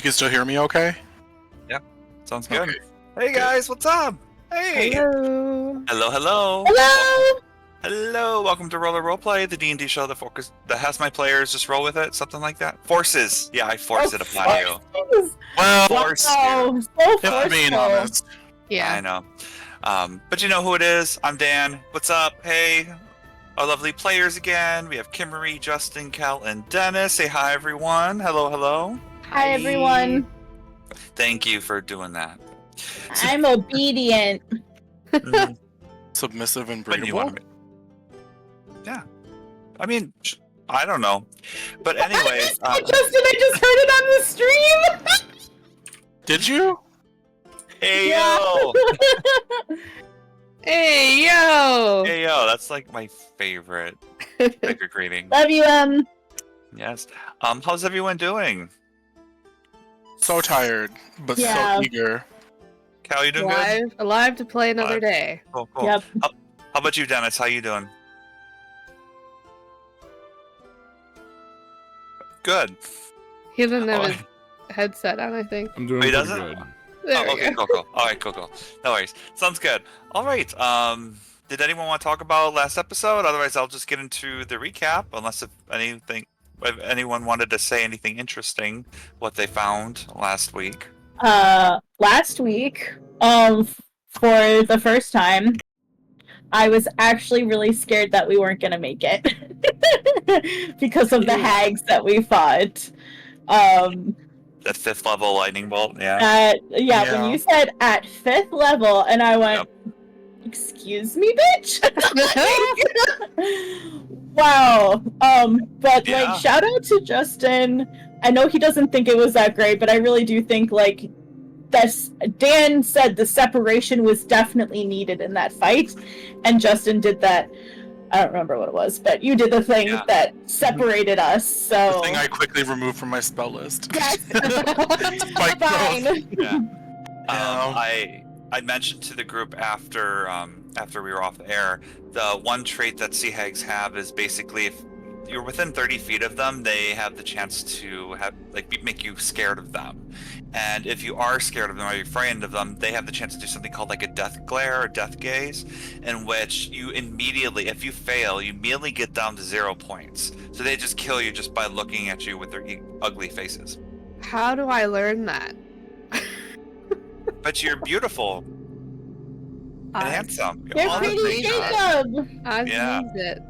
You can still hear me okay? Yeah, sounds good. Okay. Hey guys, what's up? Hey! Hello. Hello, hello! Hello. Hello! Welcome to Roller Roleplay, the D&D show that has my players just roll with it, something like that. Forces! Yeah, I force it upon you. Well, Force you. Wow, so if I'm being forceful. honest. Yeah. I know. But you know who it is. I'm Dan. What's up? Hey! Our lovely players again. We have Kimarie, Justin, Cal, and Dennis. Say hi, everyone. Hello, hello. Hi, everyone. Thank you for doing that. I'm obedient. Mhm. Submissive and But you breedable. want to Yeah. I mean, I don't know. But anyway, Justin, I just heard it on the stream. Did you? hey Yeah. yo! Hey, yo. Hey yo, that's like my favorite greeting. Love you, Yes. How's everyone doing? So tired, but Yeah. so eager. Cal, you doing good? Alive to play another Alive. day. Cool, cool. Yep. How about you, Dennis? How you doing? Good. He doesn't have Oh, his headset on, I think. I'm doing He pretty doesn't? good. There Oh, we okay, go. cool. All right, cool. No worries. Sounds good. All right. Did anyone want to talk about last episode? Otherwise, I'll just get into the recap. Unless if anyone wanted to say anything interesting, what they found last week. Last week, for the first time, I was actually really scared that we weren't gonna make it because of the hags that we fought. That 5th level lightning bolt. Yeah. When you said at 5th level, and I went, "Excuse me, bitch." Wow. But Yeah. like, shout out to Justin. I know he doesn't think it was that great, but I really do think like Dan said the separation was definitely needed in that fight, and Justin did that. I don't remember what it was, but you did the thing that separated us. So The thing I quickly removed from my spell list. yes, Spike growth. fine. Yeah. Yeah. I mentioned to the group after we were off the air, the one trait that sea hags have is basically if you're within 30 feet of them, they have the chance to make you scared of them. And if you are scared of them or you're frightened of them, they have the chance to do something called like a death glare or death gaze, in which you immediately, if you fail, you immediately get down to 0 points. So they just kill you just by looking at you with their ugly faces. How do I learn that? But you're beautiful and handsome. You're all the pretty, things. Jacob. I Yeah. need it.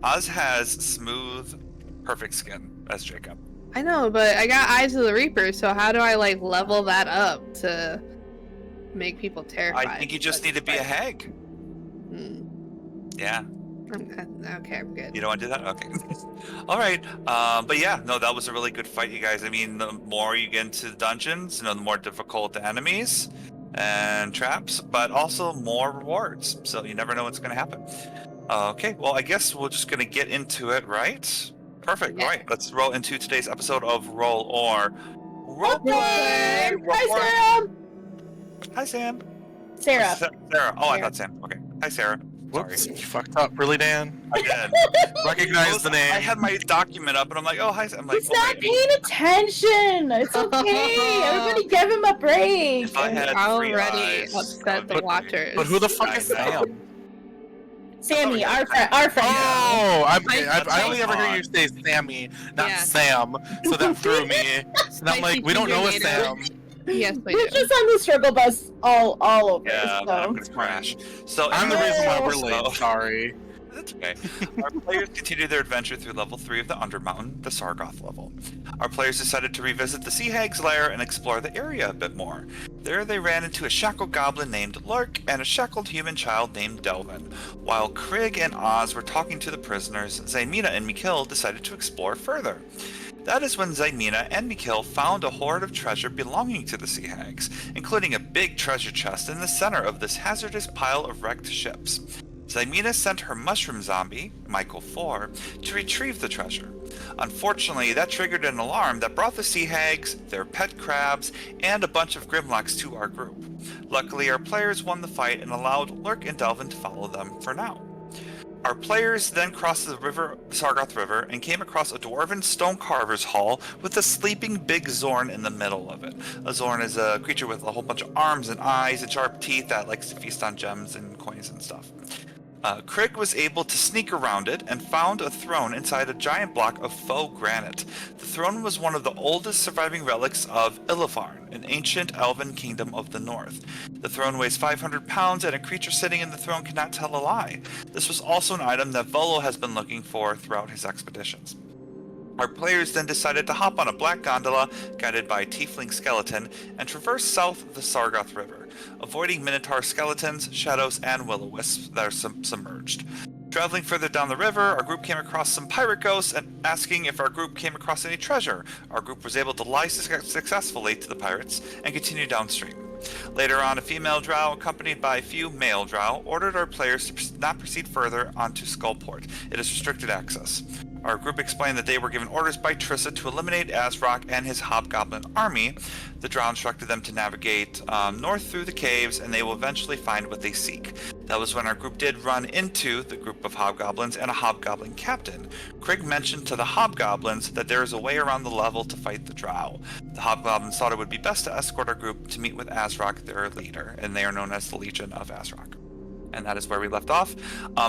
Oz has smooth, perfect skin as Jacob. I know, but I got Eyes of the Reaper, so how do I like level that up to make people terrified? I think you just need to be a hag. Hmm. Yeah. Okay, I'm good. You don't want to do that? Okay. All right. But yeah, no, that was a really good fight, you guys. I mean, the more you get into the dungeons, the more difficult the enemies and traps, but also more rewards. So you never know what's going to happen. Okay, well, I guess we're just going to get into it, right? Perfect. Yeah. All right, let's roll into today's episode of Roll or Okay. Roleplay. Hi, Hi, Sam. Sarah. Sarah. Oh, I thought Sam. Okay. Hi, Sarah. Whoops, Sorry. you fucked up. Really, Dan? I did. Recognize the name. I had my document up, and I'm like, oh, hi. I'm like, He's not paying attention. It's okay. Everybody give him a break. If I had Already three eyes, that upset would the be watchers. But who the fuck is I know. Sam? Sammy, Oh, yeah. our friend. Oh, That's I only so ever hear odd. you say Sammy, not Yeah. Sam. So that threw me. And I'm Spicy like, we don't know a ginger Sam. Yes, we We're do. just on the struggle bus all over. Yeah, so. I'm gonna crash. So I'm the reason why we're late. So- Sorry. That's okay. Our players continue their adventure through level 3 of the Undermountain, the Sargoth level. Our players decided to revisit the Sea Hag's lair and explore the area a bit more. There they ran into a shackled goblin named Lurk and a shackled human child named Delvin. While Krigg and Oz were talking to the prisoners, Zymina and Mikil decided to explore further. That is when Zymina and Mikil found a hoard of treasure belonging to the Sea Hags, including a big treasure chest in the center of this hazardous pile of wrecked ships. Zymina sent her mushroom zombie, Michael 4, to retrieve the treasure. Unfortunately, that triggered an alarm that brought the sea hags, their pet crabs, and a bunch of grimlocks to our group. Luckily, our players won the fight and allowed Lurk and Delvin to follow them for now. Our players then crossed the Sargoth River, and came across a dwarven stone carver's hall with a sleeping big Zorn in the middle of it. A Zorn is a creature with a whole bunch of arms and eyes and sharp teeth that likes to feast on gems and coins and stuff. Krieg was able to sneak around it and found a throne inside a giant block of faux granite. The throne was one of the oldest surviving relics of Illavarn, an ancient elven kingdom of the north. The throne weighs 500 pounds, and a creature sitting in the throne cannot tell a lie. This was also an item that Volo has been looking for throughout his expeditions. Our players then decided to hop on a black gondola, guided by a tiefling skeleton, and traverse south of the Sargoth River, avoiding minotaur skeletons, shadows, and will-o-wisps that are submerged. Traveling further down the river, our group came across some pirate ghosts, and asking if our group came across any treasure. Our group was able to lie successfully to the pirates and continue downstream. Later on, a female drow, accompanied by a few male drow, ordered our players to not proceed further onto Skullport. It is restricted access. Our group explained that they were given orders by Trissa to eliminate Azrock and his hobgoblin army. The drow instructed them to navigate north through the caves, and they will eventually find what they seek. That was when our group did run into the group of hobgoblins and a hobgoblin captain. Krieg mentioned to the hobgoblins that there is a way around the level to fight the drow. The hobgoblins thought it would be best to escort our group to meet with Azrock, their leader, and they are known as the Legion of Azrock. And that is where we left off.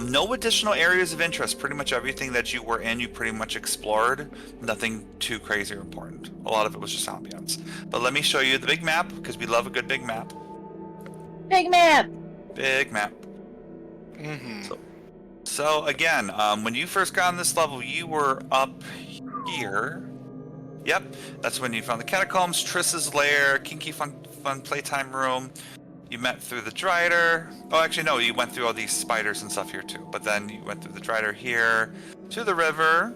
No additional areas of interest. Pretty much everything that you were in, you pretty much explored. Nothing too crazy or important. A lot of it was just ambience. But let me show you the big map, because we love a good big map. Big map. Big map. Mm-hmm. So again, when you first got on this level, you were up here. Yep, that's when you found the catacombs, Triss's lair, kinky fun playtime room. You met through the Drider. Oh, actually, no, you went through all these spiders and stuff here too. But then you went through the Drider here to the river.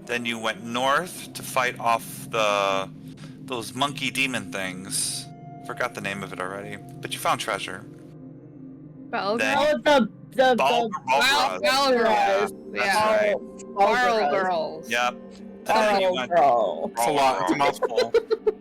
Then you went north to fight off those monkey demon things. Forgot the name of it already. But you found treasure. Then- Oh, the Balgras. That's Yeah. right. Barrel girls. Yep. And then you went- Girl. It's a lot. It's a mouthful.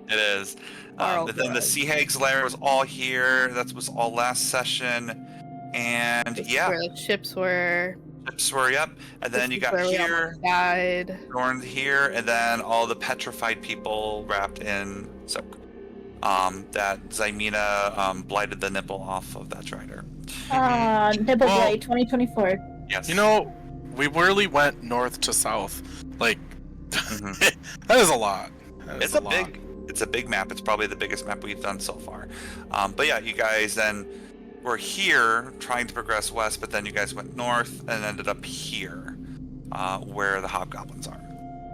It is. Barrel And then the girls. Sea Hag's lair was all here. That was all last session. And This is yeah, where the ships were. ships were, yep. And then This you is got where we here, almost died. Dorn here, and then all the petrified people wrapped in silk. That Zymina blighted the nipple off of that Drider. Nipple Well- Blade 2024. Yes. You know, we really went north to south. Like, Mhm. that is a lot. That is It's a lot. big map. It's probably the biggest map we've done so far. But yeah, you guys then were here trying to progress west, but then you guys went north and ended up here, where the hobgoblins are.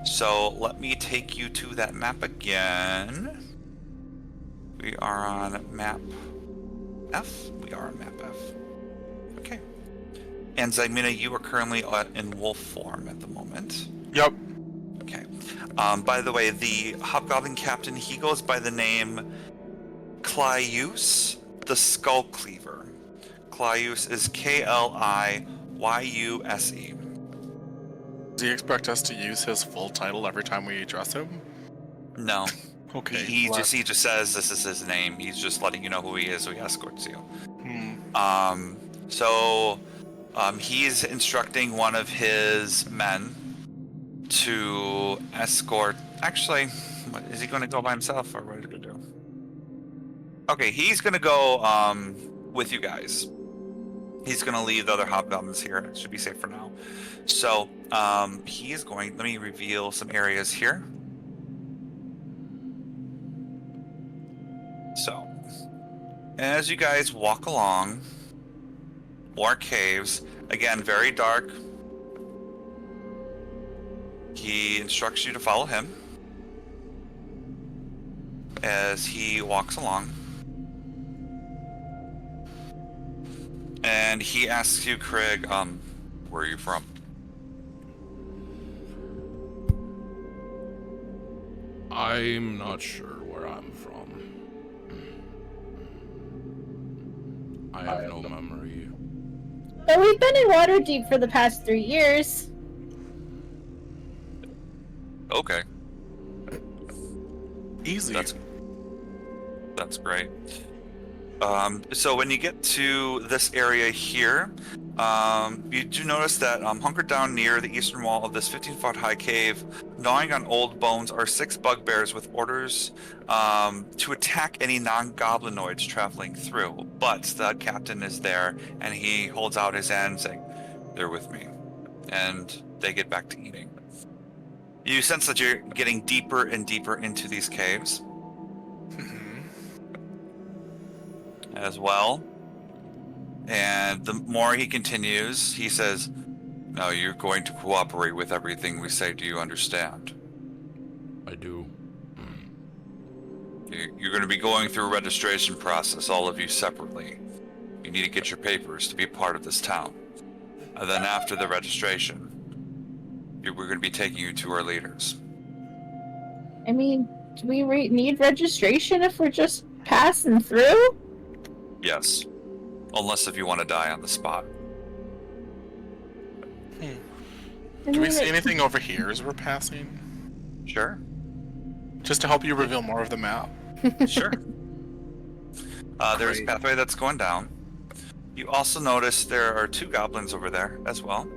So let me take you to that map again. We are on map F. We are on map F. Okay. And Zymina, you are currently in wolf form at the moment. Yep. Okay. By the way, the hobgoblin captain, he goes by the name Clyuse the Skull Cleaver. Clyuse is Kliuse. Does he expect us to use his full title every time we address him? No, Okay. he just says this is his name. He's just letting you know who he is, so he escorts you. He's instructing one of his men to escort. Actually, what, is he going to go by himself, or what is he going to do? Okay, he's going to go with you guys. He's going to leave the other hobgoblins here. It should be safe for now. So he's going. Let me reveal some areas here. So, as you guys walk along, more caves. Again, very dark. He instructs you to follow him as he walks along. And he asks you, Krieg, where are you from? I'm not sure where I'm from. I have no memory. But we've been in Waterdeep for the past 3 years. Okay, Easy. that's great. So when you get to this area here, You do notice that hunkered down near the eastern wall of this 15-foot high cave, gnawing on old bones, are 6 bugbears with orders to attack any non-goblinoids traveling through. But the captain is there, and he holds out his hand saying, "They're with me." And they get back to eating. You sense that you're getting deeper and deeper into these caves as well. And the more he continues, he says, "Now you're going to cooperate with everything we say. Do you understand? I do. You're going to be going through a registration process, all of you separately. You need to get your papers to be part of this town. And then after the registration, we're going to be taking you to our leaders." I mean, do we need registration if we're just passing through? Yes. Unless if you want to die on the spot. Do we see anything over here as we're passing? Sure. Just to help you reveal more of the map. Sure. There's a Great. pathway that's going down. You also notice there are 2 goblins over there as well.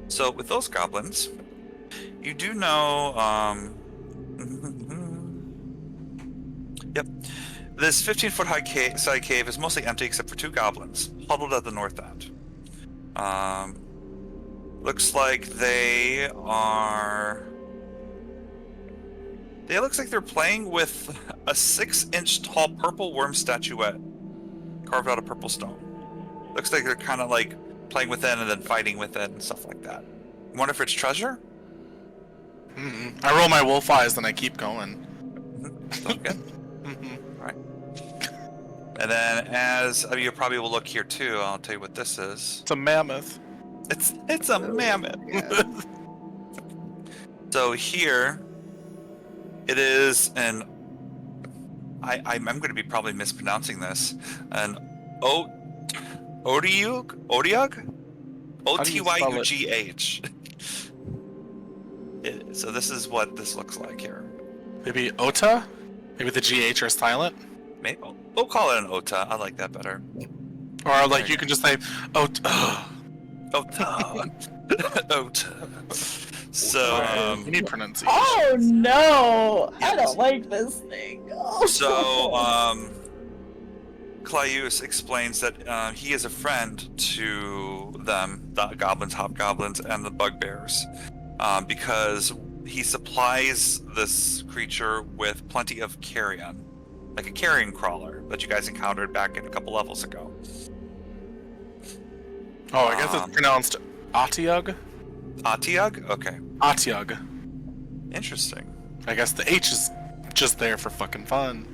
So with those goblins, you do know, yep, this 15-foot high side cave is mostly empty except for 2 goblins huddled at the north end. Looks like they are. It looks like they're playing with a 6-inch tall purple worm statuette carved out of purple stone. Looks like they're kind of like playing with it and then fighting with it and stuff like that. Wonder if it's treasure? I roll my wolf eyes, then I keep going. Sounds good. Alright. And then as you probably will look here too, I'll tell you what this is. It's a mammoth. It's a mammoth. So here it is an I'm going to be probably mispronouncing this. An Otyugh? Otyugh. So this is what this looks like here. Maybe Ota? Maybe the GH are silent? Maybe we'll call it an Ota. I like that better. Or like you can just say Ota. Ota. Ota. So you need pronunciation. Oh no! I Yes. don't like this thing. Oh, So, Claudius explains that he is a friend to them, the goblins, hobgoblins, and the bugbears, because he supplies this creature with plenty of carrion, like a carrion crawler that you guys encountered back in a couple levels ago. Oh, I guess it's pronounced Otyugh? Otyugh? Okay. Otyugh. Interesting. I guess the H is just there for fucking fun.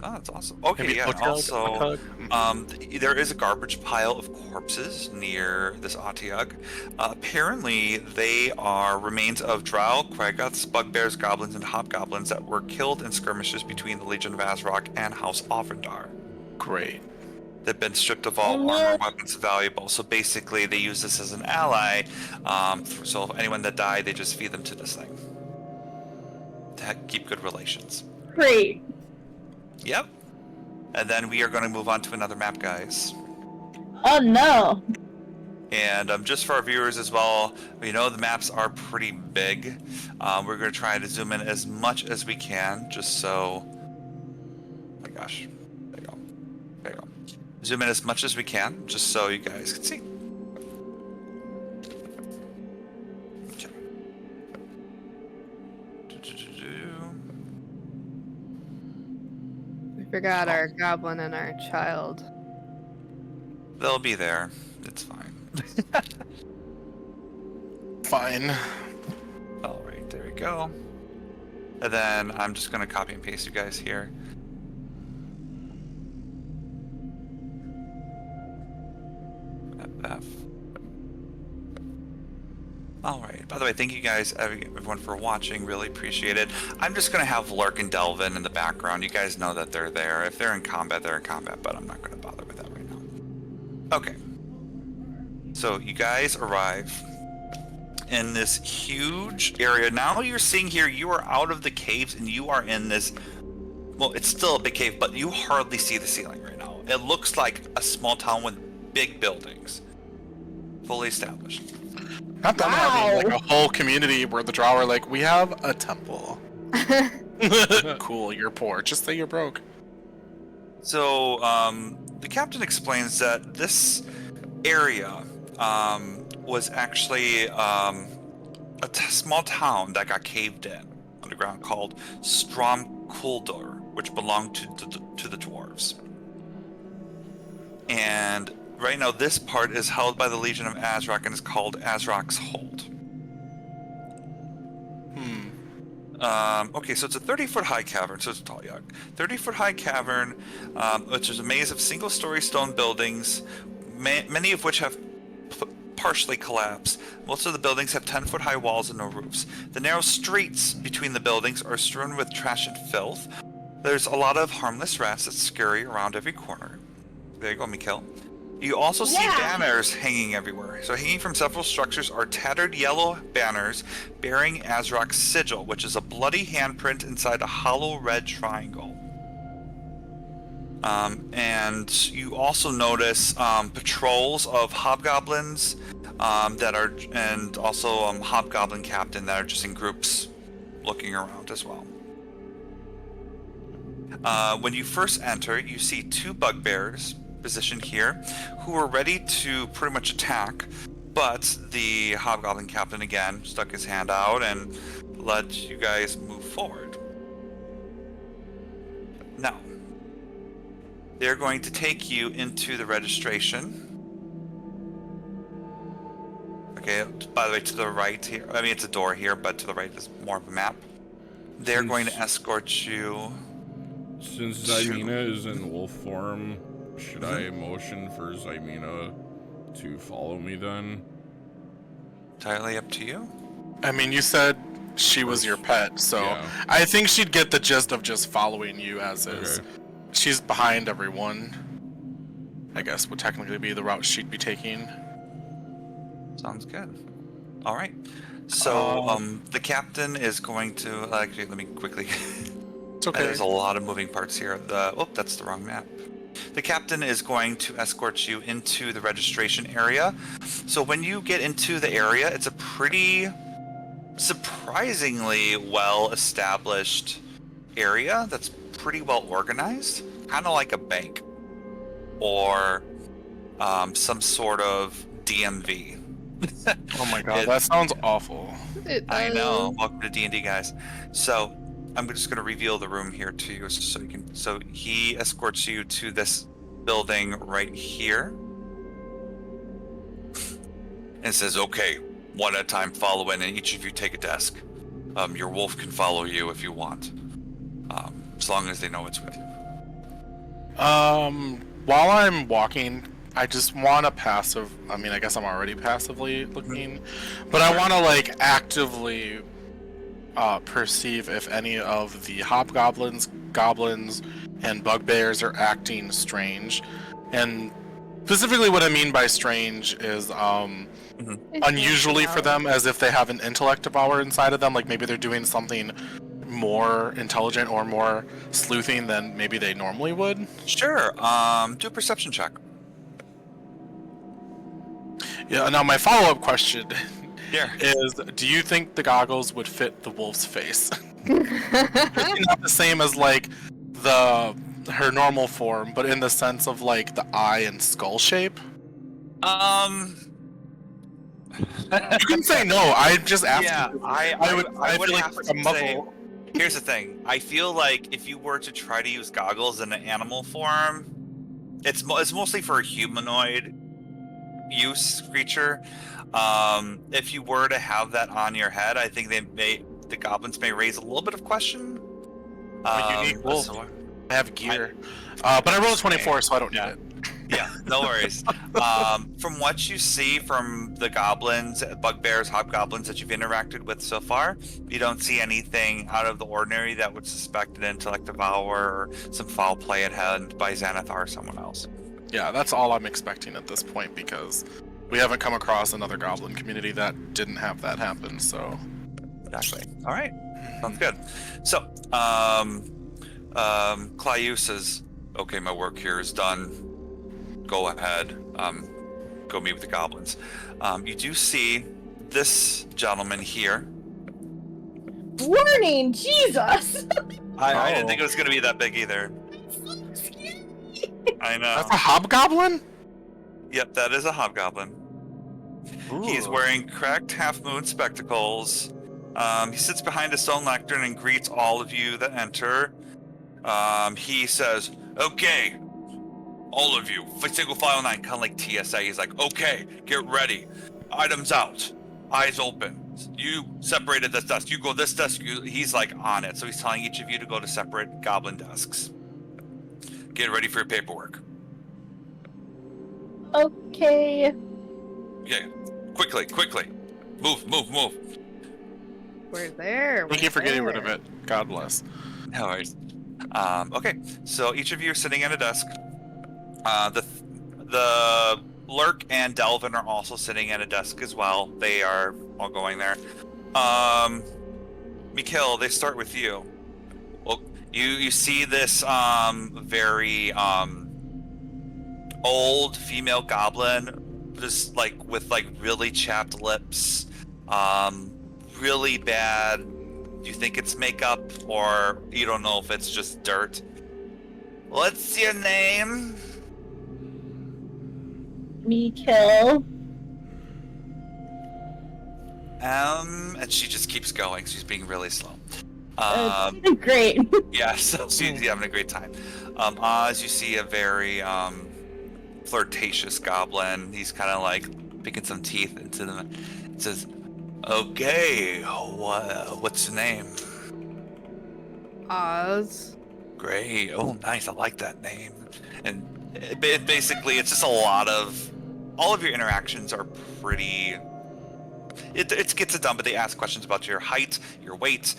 Oh, that's awesome. Okay, Maybe yeah. Otyugh, Also, Otyugh. there is a garbage pile of corpses near this Otyugh. Apparently, they are remains of drow, quaggoths, bugbears, goblins, and hobgoblins that were killed in skirmishes between the Legion of Azrock and House Offendar. Great. They've been stripped of all armor, weapons, valuable. So basically, they use this as an ally. So if anyone that died, they just feed them to this thing to keep good relations. great. Yep. And then we are going to move on to another map, guys. Oh no. And just for our viewers as well, we know the maps are pretty big. We're going to try to zoom in as much as we can, just so. Oh my gosh. There you go. There you go. Zoom in as much as we can, just so you guys can see. Okay. We forgot our goblin and our child. They'll be there. It's fine. Fine. All right, there we go. And then I'm just going to copy and paste you guys here. FF. All right. By the way, thank you guys, everyone, for watching. Really appreciate it. I'm just going to have Lurk and Delvin in the background. You guys know that they're there. If they're in combat, they're in combat, but I'm not going to bother with that right now. Okay. So you guys arrive in this huge area. Now you're seeing here, you are out of the caves and you are in this, well, it's still a big cave, but you hardly see the ceiling right now. now. It looks like a small town with big buildings, fully established. Not them having like a whole community where the Drow are like, we have a temple. Cool, you're poor. Just say you're broke. So the captain explains that this area was actually a small town that got caved in underground called Stromkuldor, which belonged to the dwarves. And right now this part is held by the Legion of Azrak and is called Azrak's Hold. Okay, so it's a 30-foot high cavern, so it's a tall yard. 30-foot high cavern, which is a maze of single-story stone buildings, many of which have partially collapsed. Most of the buildings have 10-foot high walls and no roofs. The narrow streets between the buildings are strewn with trash and filth. There's a lot of harmless rats that scurry around every corner. There you go, Mikkel. You also see banners hanging everywhere. So hanging from several structures are tattered yellow banners bearing Azrak's sigil, which is a bloody handprint inside a hollow red triangle. And you also notice patrols of hobgoblins and also hobgoblin captain that are just in groups looking around as well. When you first enter, you see two bugbears positioned here who are ready to pretty much attack, but the hobgoblin captain again stuck his hand out and let you guys move forward. Now, they're going to take you into the registration. Okay, by the way, to the right here, I mean it's a door here, but to the right is more of a map. They're going to escort you. Since Zymina is in wolf form, should I motion for Zymina to follow me then? Entirely up to you. I mean, you said she was your pet, so Yeah. I think she'd get the gist of just following you as is. Okay. She's behind everyone. I guess would technically be the route she'd be taking. Sounds good. All right. So the captain is going to actually let me quickly. It's okay. There's a lot of moving parts here. That's the wrong map. The captain is going to escort you into the registration area. So when you get into the area, it's a pretty surprisingly well-established area that's pretty well organized, kind of like a bank or some sort of DMV. Oh my god, that sounds awful. I know. Welcome to D&D, guys. So I'm just going to reveal the room here to you, so you can. So he escorts you to this building right here, and says, "Okay, one at a time, follow in, and each of you take a desk. Your wolf can follow you if you want, as long as they know it's with you." While I'm walking, I just want to I mean, I guess I'm already passively looking, but I want to like actively perceive if any of the hobgoblins, goblins, and bugbears are acting strange. And specifically what I mean by strange is unusually for them, as if they have an intellect devourer inside of them, like maybe they're doing something more intelligent or more sleuthing than maybe they normally would. Sure. Do a perception check. Yeah, now my follow-up question Yeah. is, do you think the goggles would fit the wolf's face? It's not the same as like her normal form, but in the sense of like the eye and skull shape? You can say no. I just asked. Yeah, I would feel like have it's to a say. muzzle. Here's the thing. I feel like if you were to try to use goggles in an animal form, it's mostly for a humanoid use creature. If you were to have that on your head, I think the goblins may raise a little bit of question. A unique wolf. So, I have gear, but I rolled a 24, so I don't need it. yeah, no worries. From what you see from the goblins, bugbears, hobgoblins that you've interacted with so far, you don't see anything out of the ordinary that would suspect an intellect devourer or some foul play at hand by Xanathar or someone else. Yeah, that's all I'm expecting at this point, because we haven't come across another goblin community that didn't have that happen, so... Exactly. All right. Sounds good. So, Clyus says, okay, my work here is done. Go ahead. Go meet with the goblins. You do see this gentleman here. Warning, Jesus! I didn't think it was going to be that big either. I know. That's a hobgoblin? Yep, that is a hobgoblin. He's Ooh. wearing cracked half-moon spectacles. He sits behind a stone lectern and greets all of you that enter. He says, okay, all of you, single file 9, kind of like TSA. He's like, okay, get ready. Items out, eyes open. You separated this desk. You go this desk. He's like on it. So he's telling each of you to go to separate goblin desks. Get ready for your paperwork. Okay. Yeah, quickly. Move. We're there. Thank you for getting rid of it. God bless. No worries. Okay, so each of you are sitting at a desk. The Lurk and Delvin are also sitting at a desk as well. They are all going there. Mikhail, they start with you. Well, you see this very old female goblin, just like with like really chapped lips, really bad. You think it's makeup, or you don't know if it's just dirt. What's your name? Mikhail. And she just keeps going. She's being really slow. Great. Yeah, so she's having a great time. Oz, you see a very flirtatious goblin. He's kind of like picking some teeth into them. It says, okay, what's your name? Oz. Great. Oh, nice. I like that name. And basically, it's just a lot of... All of your interactions are pretty... It gets it done, but they ask questions about your height, your weight,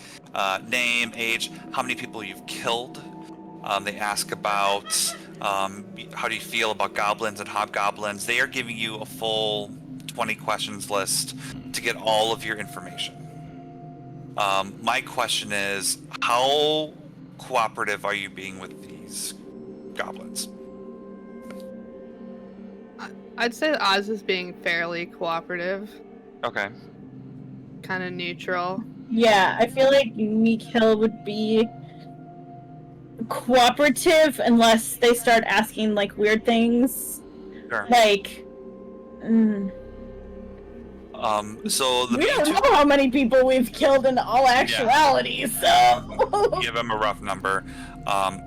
name, age, how many people you've killed. They ask about how do you feel about goblins and hobgoblins. They are giving you a full 20 questions list to get all of your information. My question is, how cooperative are you being with these goblins? I'd say Oz is being fairly cooperative, Okay. kind of neutral. Yeah, I feel like Mikhail would be cooperative unless they start asking like weird things. Sure. Like, So the we main don't two... know how many people we've killed in all actuality, so. Give them a rough number. I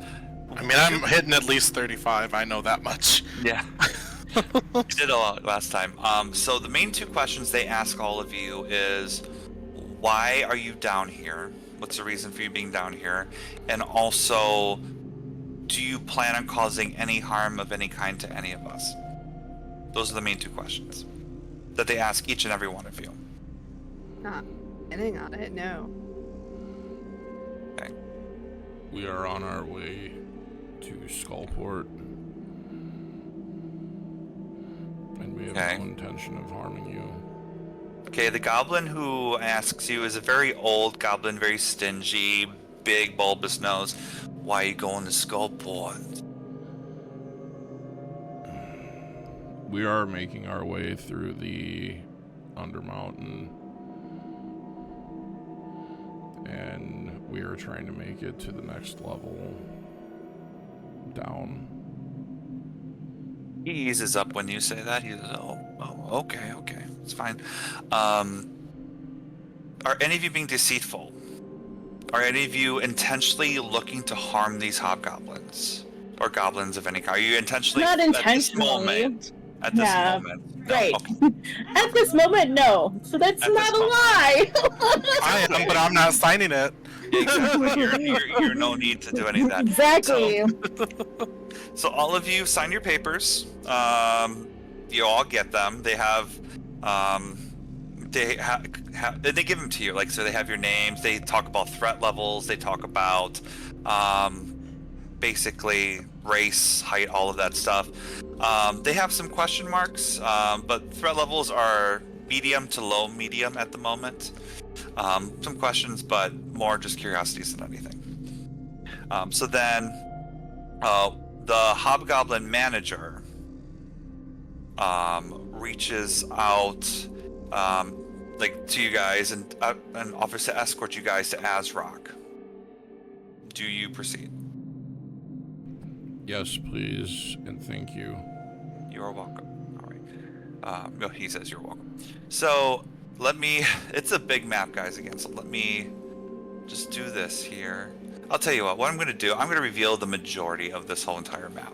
mean, I'm hitting at least 35. I know that much. Yeah. You did a lot last time. So the main two questions they ask all of you is, why are you down here? What's the reason for you being down here? And also, do you plan on causing any harm of any kind to any of us? Those are the main two questions that they ask each and every one of you. Not planning on it, no. Okay. We are on our way to Skullport. And we have Okay. no intention of harming you. Okay, the goblin who asks you is a very old goblin, very stingy, big bulbous nose. Why are you going to Skullport? We are making our way through the Undermountain. And we are trying to make it to the next level down. He eases up when you say that. He says, oh, okay, it's fine. Are any of you being deceitful? Are any of you intentionally looking to harm these hobgoblins? Or goblins of any kind? Are you intentionally... Not At intentionally. this Yeah. moment? No? Right. Okay. At this moment, no. So that's At not this a moment. lie. I am, but I'm not signing it. Exactly. You're no need to do any of that. Exactly. So all of you sign your papers. You all get them. They have, they give them to you. Like, so they have your names. They talk about threat levels. They talk about, basically race, height, all of that stuff. They have some question marks, but threat levels are medium to low medium at the moment. Some questions, but more just curiosities than anything. So then, the hobgoblin manager reaches out like to you guys and offers to escort you guys to Azrock. Do you proceed? Yes, please, and thank you. You are welcome. All right. No, he says you're welcome. So let me. It's a big map, guys. Again, so let me just do this here. I'll tell you what. What I'm going to do. I'm going to reveal the majority of this whole entire map.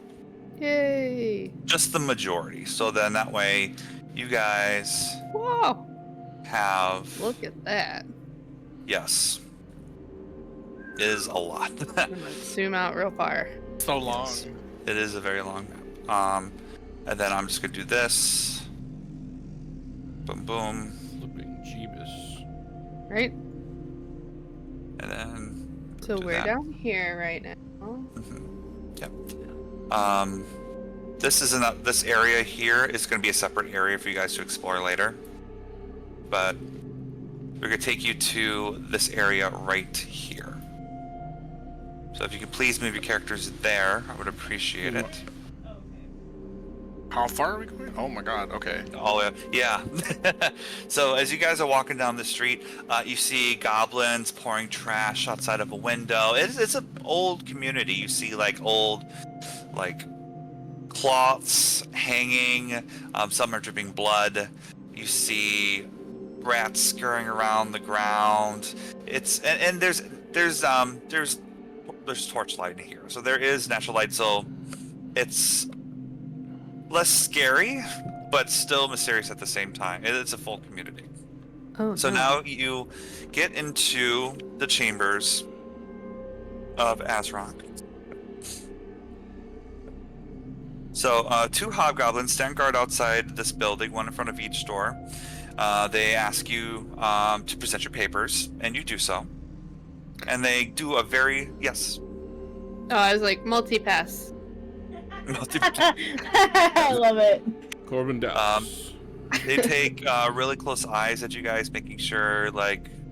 Yay! Just the majority. So then that way, you guys Whoa! have. Look at that. Yes. It is a lot. I'm gonna zoom out real far. So long. Yes. It is a very long map. And then I'm just gonna do this. Boom, boom. Flipping Jeebus. Right? And then. So do we're that. down here right now. Yep. This area here is going to be a separate area for you guys to explore later. But we're going to take you to this area right here. So if you could please move your characters there, I would appreciate it. How far are we going? Oh my god, okay. Oh, yeah. So as you guys are walking down the street, you see goblins pouring trash outside of a window. It's an old community. You see old cloths hanging. Some are dripping blood. You see rats scurrying around the ground. And there's torchlight in here. So there is natural light. So it's less scary, but still mysterious at the same time. It's a full community. Oh, So no. now you get into the chambers of Azrock. So 2 hobgoblins stand guard outside this building, one in front of each door. They ask you to present your papers, and you do so. And they do a very yes. Oh, I was like multi-pass. I love it. Corbin Dallas. They take really close eyes at you guys, making sure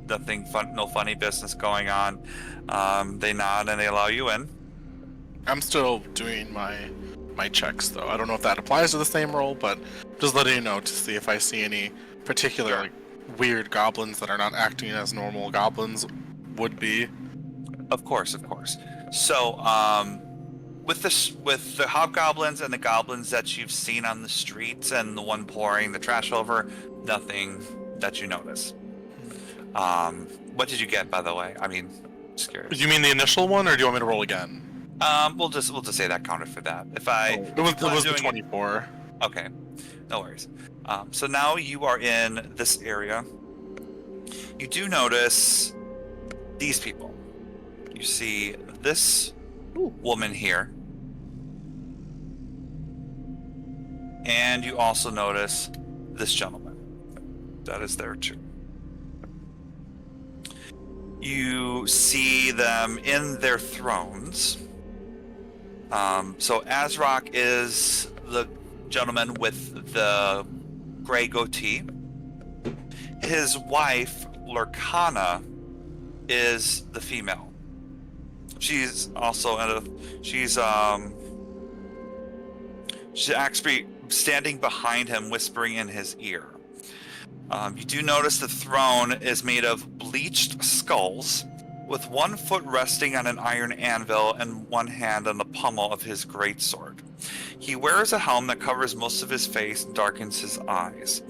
nothing no funny business going on. They nod and they allow you in. I'm still doing my checks though. I don't know if that applies to the same role, but just letting you know to see if I see any particular weird goblins that are not acting as normal goblins would be. Of course. So, with the hobgoblins and the goblins that you've seen on the streets and the one pouring the trash over, nothing that you notice. What did you get, by the way? I mean, just curious. You mean the initial one, or do you want me to roll again? We'll just say that counted for that. If It was the doing 24. Okay, no worries. So now you are in this area. You do notice these people. You see this woman here. And you also notice this gentleman. That is there too. You see them in their thrones. So Azrock is the gentleman with the gray goatee. His wife, Lurkana, is the female. She's also she's actually standing behind him, whispering in his ear. You do notice the throne is made of bleached skulls, with one foot resting on an iron anvil and one hand on the pommel of his greatsword. He wears a helm that covers most of his face and darkens his eyes.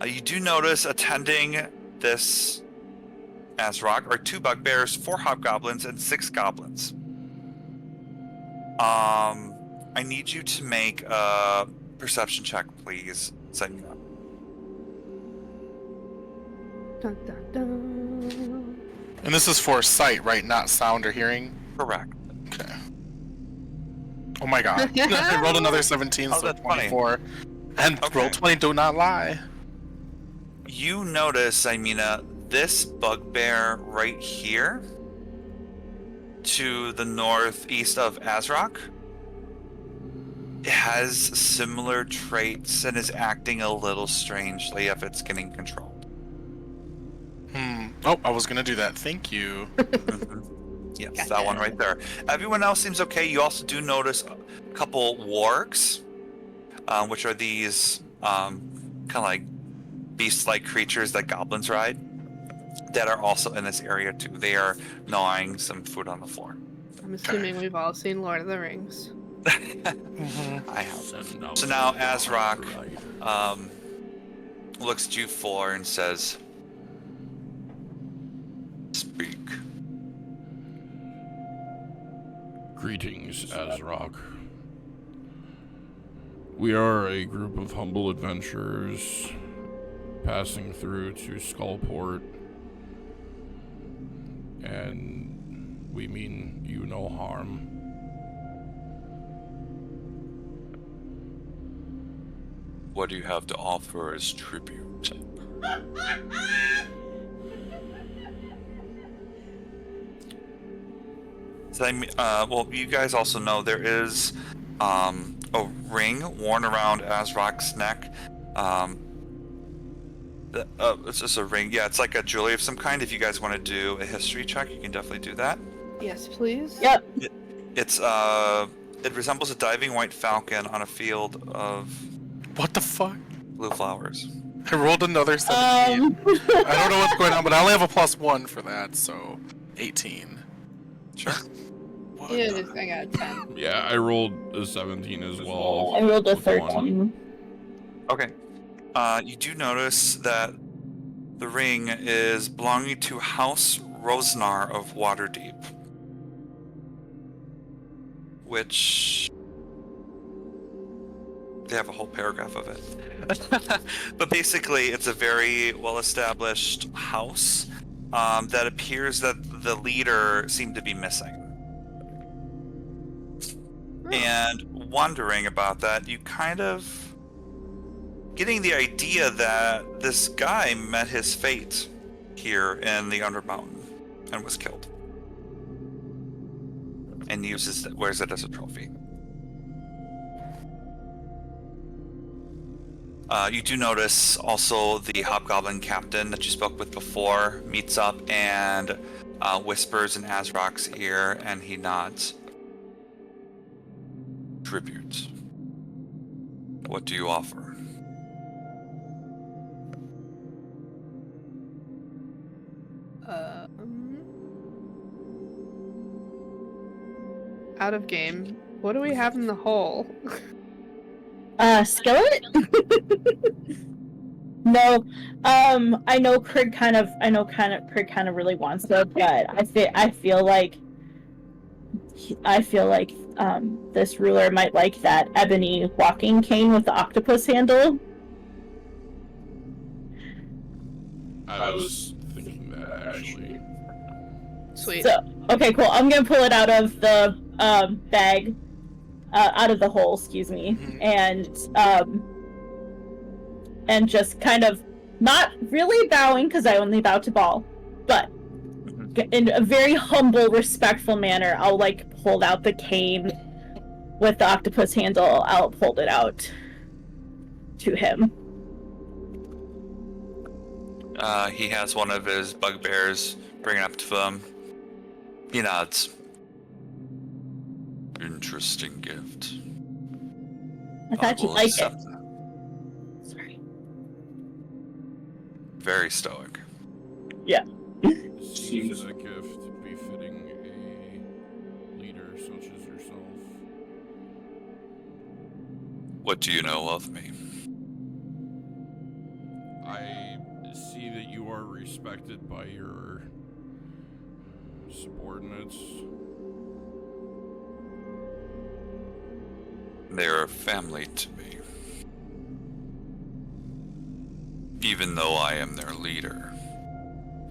You do notice attending this Azrock are 2 bugbears, 4 hobgoblins, and 6 goblins. I need you to make a perception check, please. Setting up. Dun, dun, dun. And this is for sight, right? Not sound or hearing? Correct. Okay. Oh my god. I rolled another 17, Oh, so that's funny. 24. And Okay. roll 20, do not lie. You notice, Aimina, this bugbear right here to the northeast of Azrock has similar traits and is acting a little strangely if it's getting controlled. Oh, I was gonna do that. Thank you. Yes, Gotcha. that one right there. Everyone else seems okay. You also do notice a couple wargs, which are these kind of like beast-like creatures that goblins ride, that are also in this area too. They are gnawing some food on the floor. I'm assuming we've all seen Lord of the Rings. I have. Send out So now the Azrock ride. looks at you four and says, "Speak." Greetings, Azrock. We are a group of humble adventurers passing through to Skullport, and we mean you no harm. What do you have to offer as tribute? So, well, you guys also know there is a ring worn around Azrock's neck. It's just a ring. Yeah, it's like a jewelry of some kind. If you guys want to do a history check, you can definitely do that. Yes, please. Yep. It resembles a diving white falcon on a field of What the fuck? blue flowers. I rolled another 17. I don't know what's going on, but I only have a +1 for that, so 18. Sure. What Yeah, the- I got 10. Yeah, I rolled a 17 as well. I rolled a with one. 13. Okay. You do notice that the ring is belonging to House Rosnar of Waterdeep, which they have a whole paragraph of it. But basically, it's a very well-established house that appears that the leader seemed to be missing. And wondering about that, you kind of getting the idea that this guy met his fate here in the Undermountain and was killed, and wears it as a trophy. You do notice also the hobgoblin captain that you spoke with before meets up and whispers in Azrock's ear, and he nods. Tribute. What do you offer? Out of game. What do we have in the hole? Skillet? No. I know Craig kind of really wants it, but I feel like this ruler might like that ebony walking cane with the octopus handle. I was thinking that, actually. Sweet. So, okay, cool. I'm gonna pull it out of the bag, out of the hole, excuse me, and just kind of not really bowing because I only bow to Ball, but in a very humble, respectful manner, I'll like hold out the cane with the octopus handle. I'll hold it out to him. He has one of his bugbears bring it up to him. He nods. Interesting gift. I thought you'd like it. accept that. Sorry. Very stoic. Yeah. Seems a gift befitting a leader such as yourself. What do you know of me? I see that you are respected by your subordinates. They are family to me. Even though I am their leader,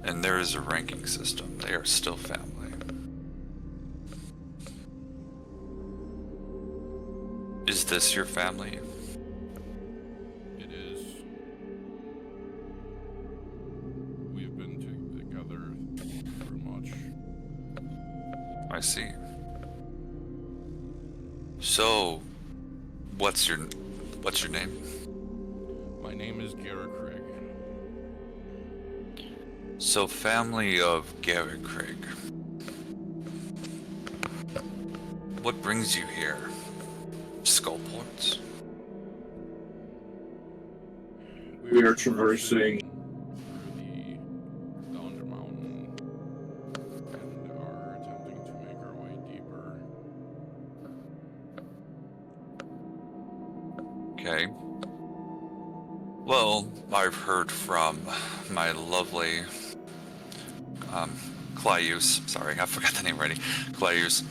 and there is a ranking system, they are still family. Is this your family? It is. We've been together through much. I see. So, what's your name? My name is Garrett Craig. So, family of Garrett Craig. What brings you here? Skullports? We are traversing through the Danger Mountain and are attempting to make our way deeper. Okay. Well, I've heard from my lovely Clayus, sorry, I forgot the name already, Clayus,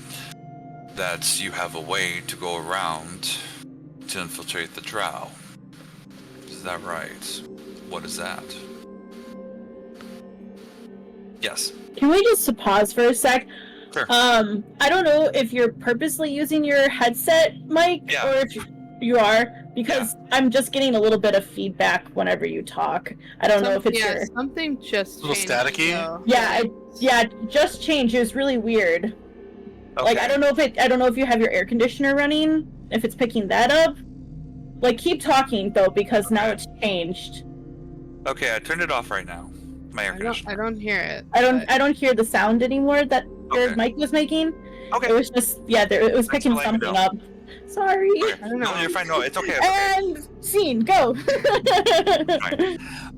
that you have a way to go around to infiltrate the Drow. Is that right? What is that? Yes. Can we just pause for a sec? Sure. I don't know if you're purposely using your headset mic Yeah. or if you are, because I'm just getting a little bit of feedback whenever you talk. I don't know if it's your... something just A little changed, staticky? though. Yeah, it just changed. It was really weird. Okay. Like, I don't know if you have your air conditioner running, if it's picking that up. Like, keep talking though, because now it's changed. Okay, I turned it off right now. My air conditioner. I don't hear it. I don't hear the sound anymore that your Okay. mic was making. Okay. It was just it was Thanks picking for letting me something know. up. Sorry. Okay. I don't know. No, you're fine. No, it's okay. It's okay. And scene, go.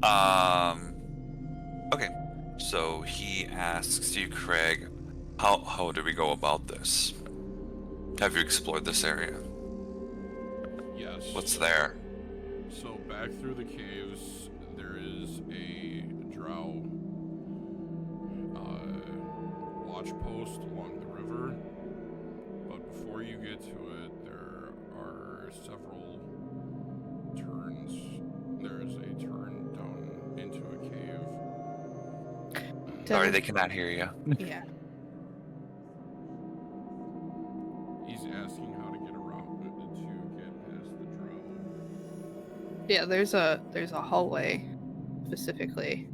Fine. Okay. So he asks you, Craig, how do we go about this? Have you explored this area? Yes. What's there? So back through the caves, there is a drow watch post along the river. But before you get to it, there are several turns. There is a turn down into a cave. Sorry, they cannot hear you. Yeah. He's asking how to get around to get past the drow. Yeah, there's a hallway specifically.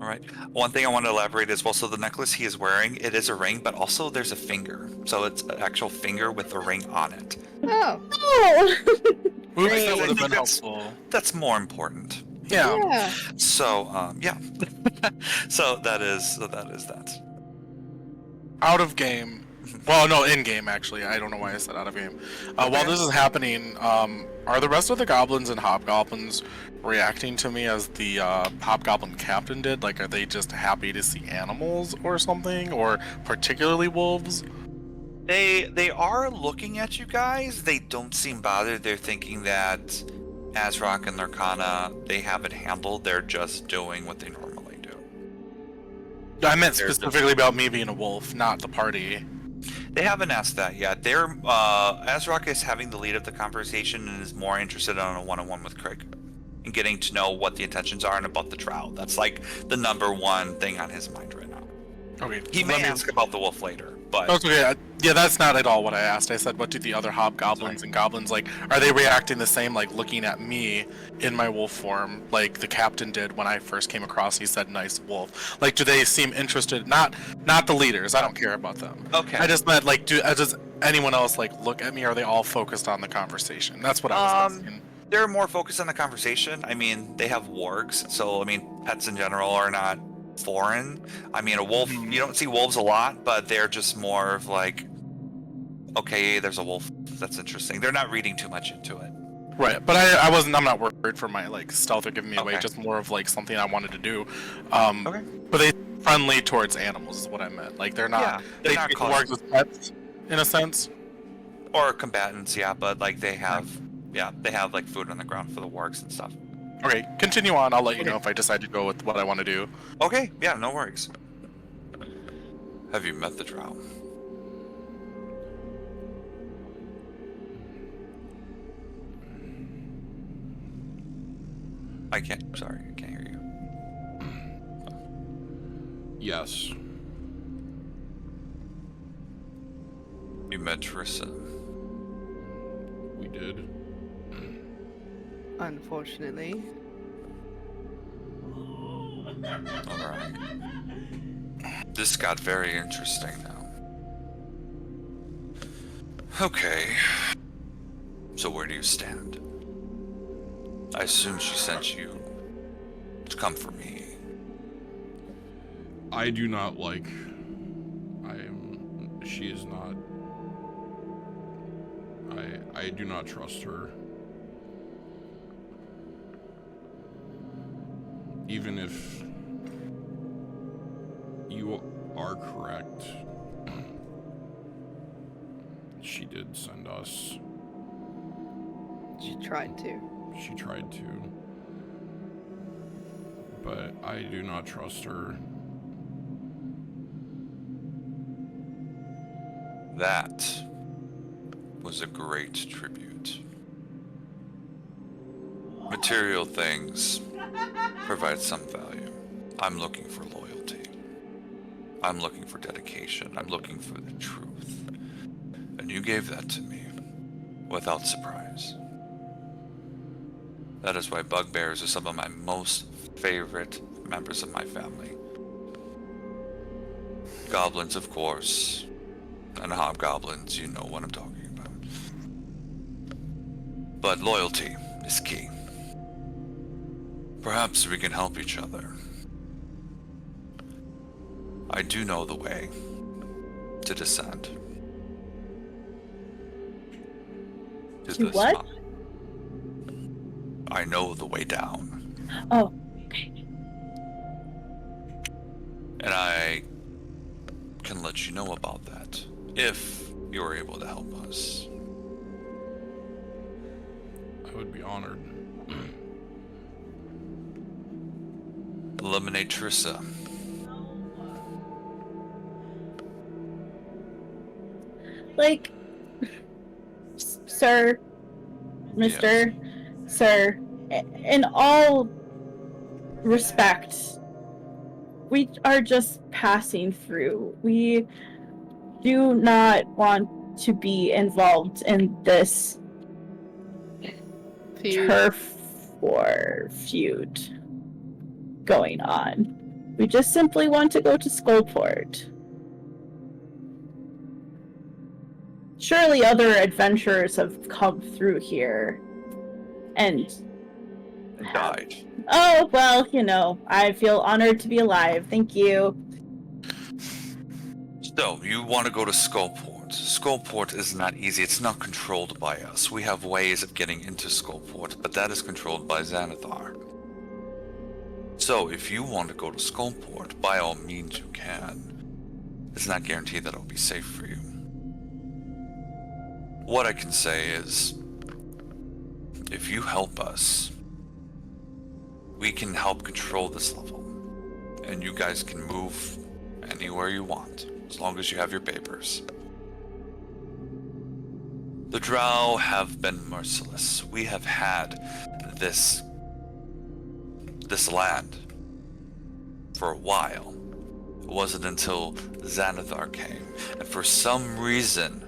All right. One thing I want to elaborate as well. So the necklace he is wearing, it is a ring, but also there's a finger. So it's an actual finger with a ring on it. Oh. Oh. Oops, Great. that would have been That's- helpful. That's more important. Yeah. Yeah. So, yeah. so that is that. Out of game. Well, no, in game actually. I don't know why I said out of game. While this is happening, are the rest of the goblins and hobgoblins reacting to me as the hobgoblin captain did? Like, are they just happy to see animals or something, or particularly wolves? They are looking at you guys. They don't seem bothered. They're thinking that Azrock and Lurkana, they have it handled. They're just doing what they normally do. I meant There's specifically about me being a wolf, not the party. They haven't asked that yet. They're Azrock is having the lead of the conversation and is more interested on a one-on-one with Craig and getting to know what the intentions are and about the trial. That's like the number one thing on his mind right now. Okay. He may ask about the wolf later, but That's okay. Yeah, that's not at all what I asked. I said, what do the other hobgoblins and goblins like? Are they reacting the same, like looking at me in my wolf form, like the captain did when I first came across? He said, "Nice wolf." Like, do they seem interested? Not the leaders. I don't care about them. okay. I just meant like, does anyone else like look at me? Or are they all focused on the conversation? That's what I was asking. They're more focused on the conversation. I mean, they have wargs, so I mean, pets in general are not foreign. I mean, a wolf, you don't see wolves a lot, but they're just more of like, okay, there's a wolf. That's interesting. They're not reading too much into it. Right, but I'm not worried for my like stealth or giving me away. Okay. Just more of like something I wanted to do. Okay. But they friendly towards animals is what I meant. Like they're not. Yeah, they're They not treat causing- wargs as pets, in a sense. Or combatants, yeah, but like they have like food on the ground for the wargs and stuff. Okay, continue on. I'll let you Okay. know if I decide to go with what I want to do. Okay, yeah, no worries. Have you met the drow? I can't hear you. Yes. You met Trissa. We did. Unfortunately. Alright. This got very interesting now. Okay. So where do you stand? I assume she sent you to come for me. I do not like. She is not. I do not trust her. Even if you are correct, she did send us. She tried to. She tried to. But I do not trust her. That was a great tribute. Material things provide some value. I'm looking for loyalty. I'm looking for dedication. I'm looking for the truth. And you gave that to me without surprise. That is why bugbears are some of my most favorite members of my family. Goblins, of course, and hobgoblins, you know what I'm talking about. But loyalty is key. Perhaps we can help each other. I do know the way to descend. To what? mountain. I know the way down. Oh, okay. And I can let you know about that, if you're able to help us. I would be honored. Eliminate Trissa. Like, sir, Mr. Sir, in all respect, we are just passing through. We do not want to be involved in this turf war feud going on. We just simply want to go to Skullport. Surely other adventurers have come through here and Died. Oh, well, you know, I feel honored to be alive. Thank you. So, you want to go to Skullport. Skullport is not easy. It's not controlled by us. We have ways of getting into Skullport, but that is controlled by Xanathar. So, if you want to go to Skullport, by all means you can. It's not guaranteed that it'll be safe for you. What I can say is, if you help us, we can help control this level. And you guys can move anywhere you want, as long as you have your papers. The Drow have been merciless. We have had this land for a while. It wasn't until Xanathar came, and for some reason,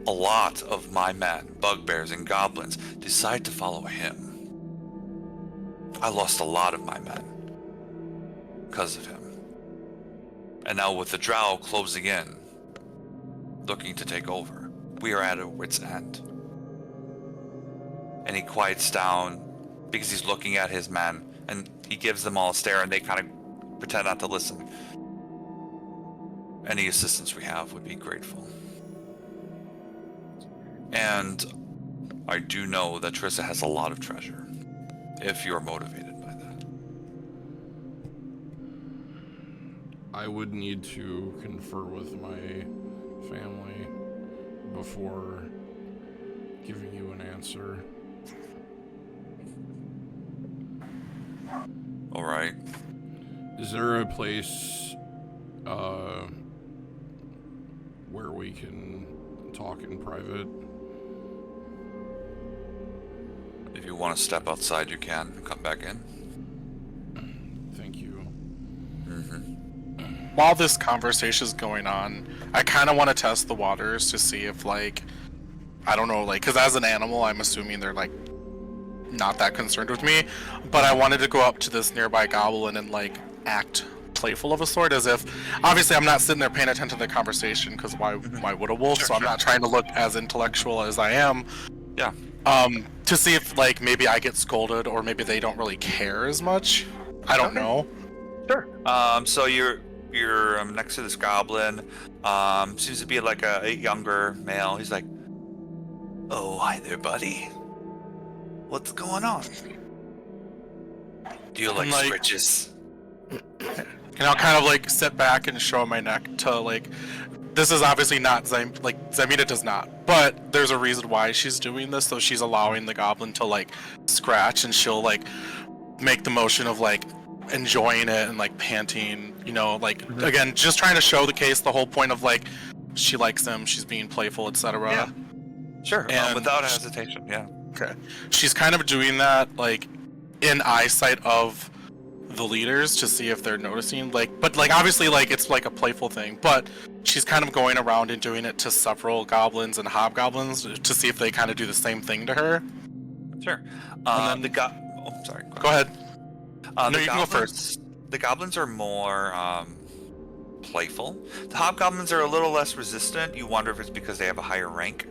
a lot of my men, bugbears and goblins, decide to follow him. I lost a lot of my men because of him. And now with the Drow closing in, looking to take over, we are at a wit's end. And he quiets down because he's looking at his men, and he gives them all a stare, and they kind of pretend not to listen. Any assistance we have would be grateful. And I do know that Trissa has a lot of treasure, if you're motivated by that. I would need to confer with my family before giving you an answer. Alright. Is there a place where we can talk in private? If you want to step outside, you can, and come back in. Thank you. While this conversation is going on, I kind of want to test the waters to see if, like, I don't know, like, because as an animal, I'm assuming they're, like, not that concerned with me, but I wanted to go up to this nearby goblin and, like, act playful of a sort, as if, obviously I'm not sitting there paying attention to the conversation, because why would a wolf? So I'm not trying to look as intellectual as I am. Yeah. To see if, like, maybe I get scolded, or maybe they don't really care as much. I don't know. Sure. So you're next to this goblin. Seems to be like a younger male. He's like, "Oh, hi there, buddy. What's going on? Do you like scritches?" And I'll kind of like sit back and show my neck to like. This is obviously not Xymena does not, but there's a reason why she's doing this. So she's allowing the goblin to like scratch, and she'll like make the motion of like enjoying it and like panting, you know, like again, just trying to show the case. The whole point of like she likes him, she's being playful, etc. Yeah, sure, and without hesitation. Yeah. Okay, she's kind of doing that like in eyesight of the leaders to see if they're noticing, like, but like obviously like it's like a playful thing, but she's kind of going around and doing it to several goblins and hobgoblins to see if they kind of do the same thing to her. Sure. And then sorry. Go ahead. No, you can go first. The goblins are more playful. The hobgoblins are a little less resistant. You wonder if it's because they have a higher rank,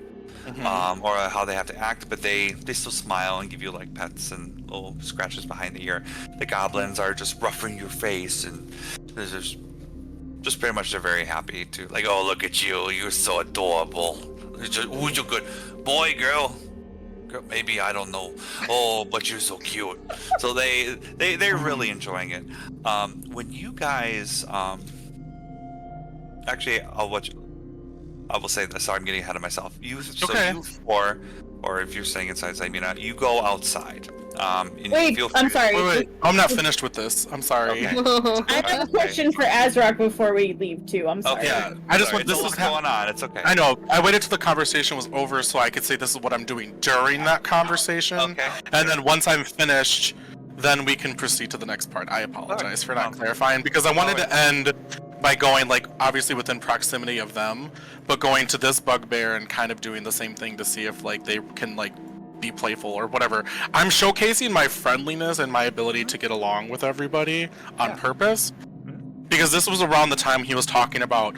or how they have to act, but they still smile and give you like pets and little scratches behind the ear. The goblins are just ruffling your face, and there's just pretty much they're very happy to like, oh, look at you, you're so adorable. Who's your good boy, girl? Maybe, I don't know. Oh, but you're so cute. So they're really enjoying it. When you guys actually, I will say this. Sorry, I'm getting ahead of myself. You four, or if you're staying inside Xymena, you go outside. And Wait, I'm sorry. Wait. I'm not finished with this. I'm sorry. Okay. I have a question for Azrak before we leave too. I'm sorry. Okay. Yeah, I just want This this is is going on. It's okay. I know. I waited till the conversation was over so I could say this is what I'm doing during that conversation. Okay. And then once I'm finished, then we can proceed to the next part. I apologize for not clarifying because I wanted to end by going like obviously within proximity of them, but going to this bugbear and kind of doing the same thing to see if like they can like be playful or whatever. I'm showcasing my friendliness and my ability to get along with everybody on purpose, because this was around the time he was talking about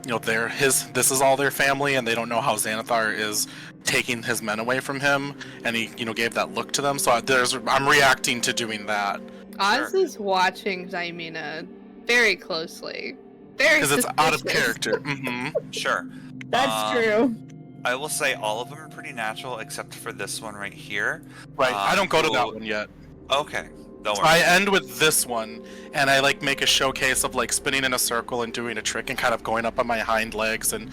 you know, this is all their family and they don't know how Xanathar is taking his men away from him, and he, you know, gave that look to them. So I'm reacting to doing that. Oz is watching Xymena very closely. Very Because it's out of suspicious. character. Sure. That's true. I will say all of them are pretty natural except for this one right here. Right. I don't go to that one yet. Okay. Don't So worry. I end with this one, and I like make a showcase of like spinning in a circle and doing a trick and kind of going up on my hind legs and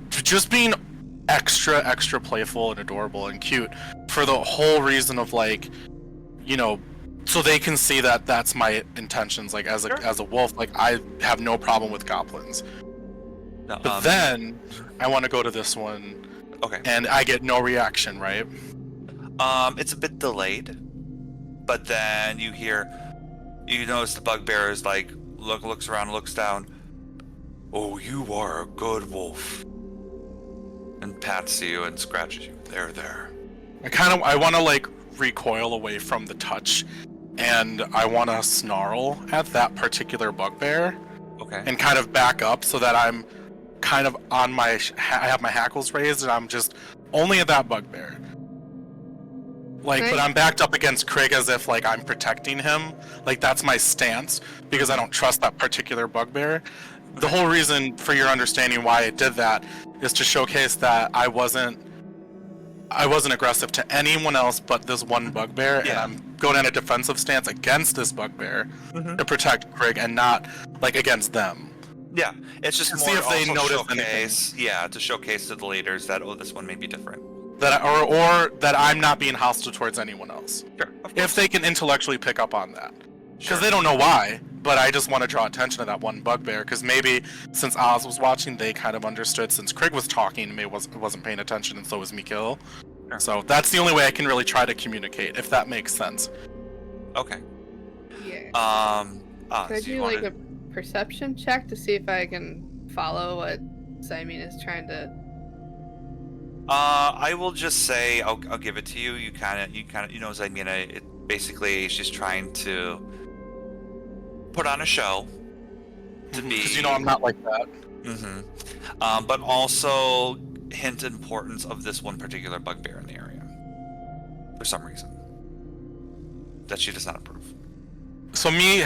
just being extra playful and adorable and cute for the whole reason of like, you know, so they can see that that's my intentions. Like as a wolf, like I have no problem with goblins. No, But then I want to go to this one. Okay. And I get no reaction, right? It's a bit delayed, but then you notice the bugbear is like looks around, looks down. Oh, you are a good wolf, and pats you and scratches you. There. I want to like recoil away from the touch, and I want to snarl at that particular bugbear. Okay. And kind of back up so that I'm kind of on I have my hackles raised and I'm just only at that bugbear. Like, Right. but I'm backed up against Craig as if like I'm protecting him. Like that's my stance because I don't trust that particular bugbear. The whole reason for your understanding why I did that is to showcase that I wasn't aggressive to anyone else but this one bugbear, and I'm going in a defensive stance against this bugbear to protect Craig and not like against them. Yeah, it's just To more see if they also notice showcase. Yeah, to showcase to the leaders that this one may be different. That or that I'm not being hostile towards anyone else. Sure. Of If they can intellectually pick up on that. Because they don't know why, but I just want to draw attention to that one bugbear, because maybe since Oz was watching, they kind of understood, since Craig was talking, maybe wasn't paying attention, and so was Mikil. Sure. So that's the only way I can really try to communicate, if that makes sense. Okay. Yeah. Oz, Could I you do like wanna- a perception check to see if I can follow what Xymena is trying to? I will just say I'll give it to you. You kind of Xymena. It basically she's trying to put on a show to be. Because you know I'm not like that. But also hint importance of this one particular bugbear in the area for some reason that she does not approve. So me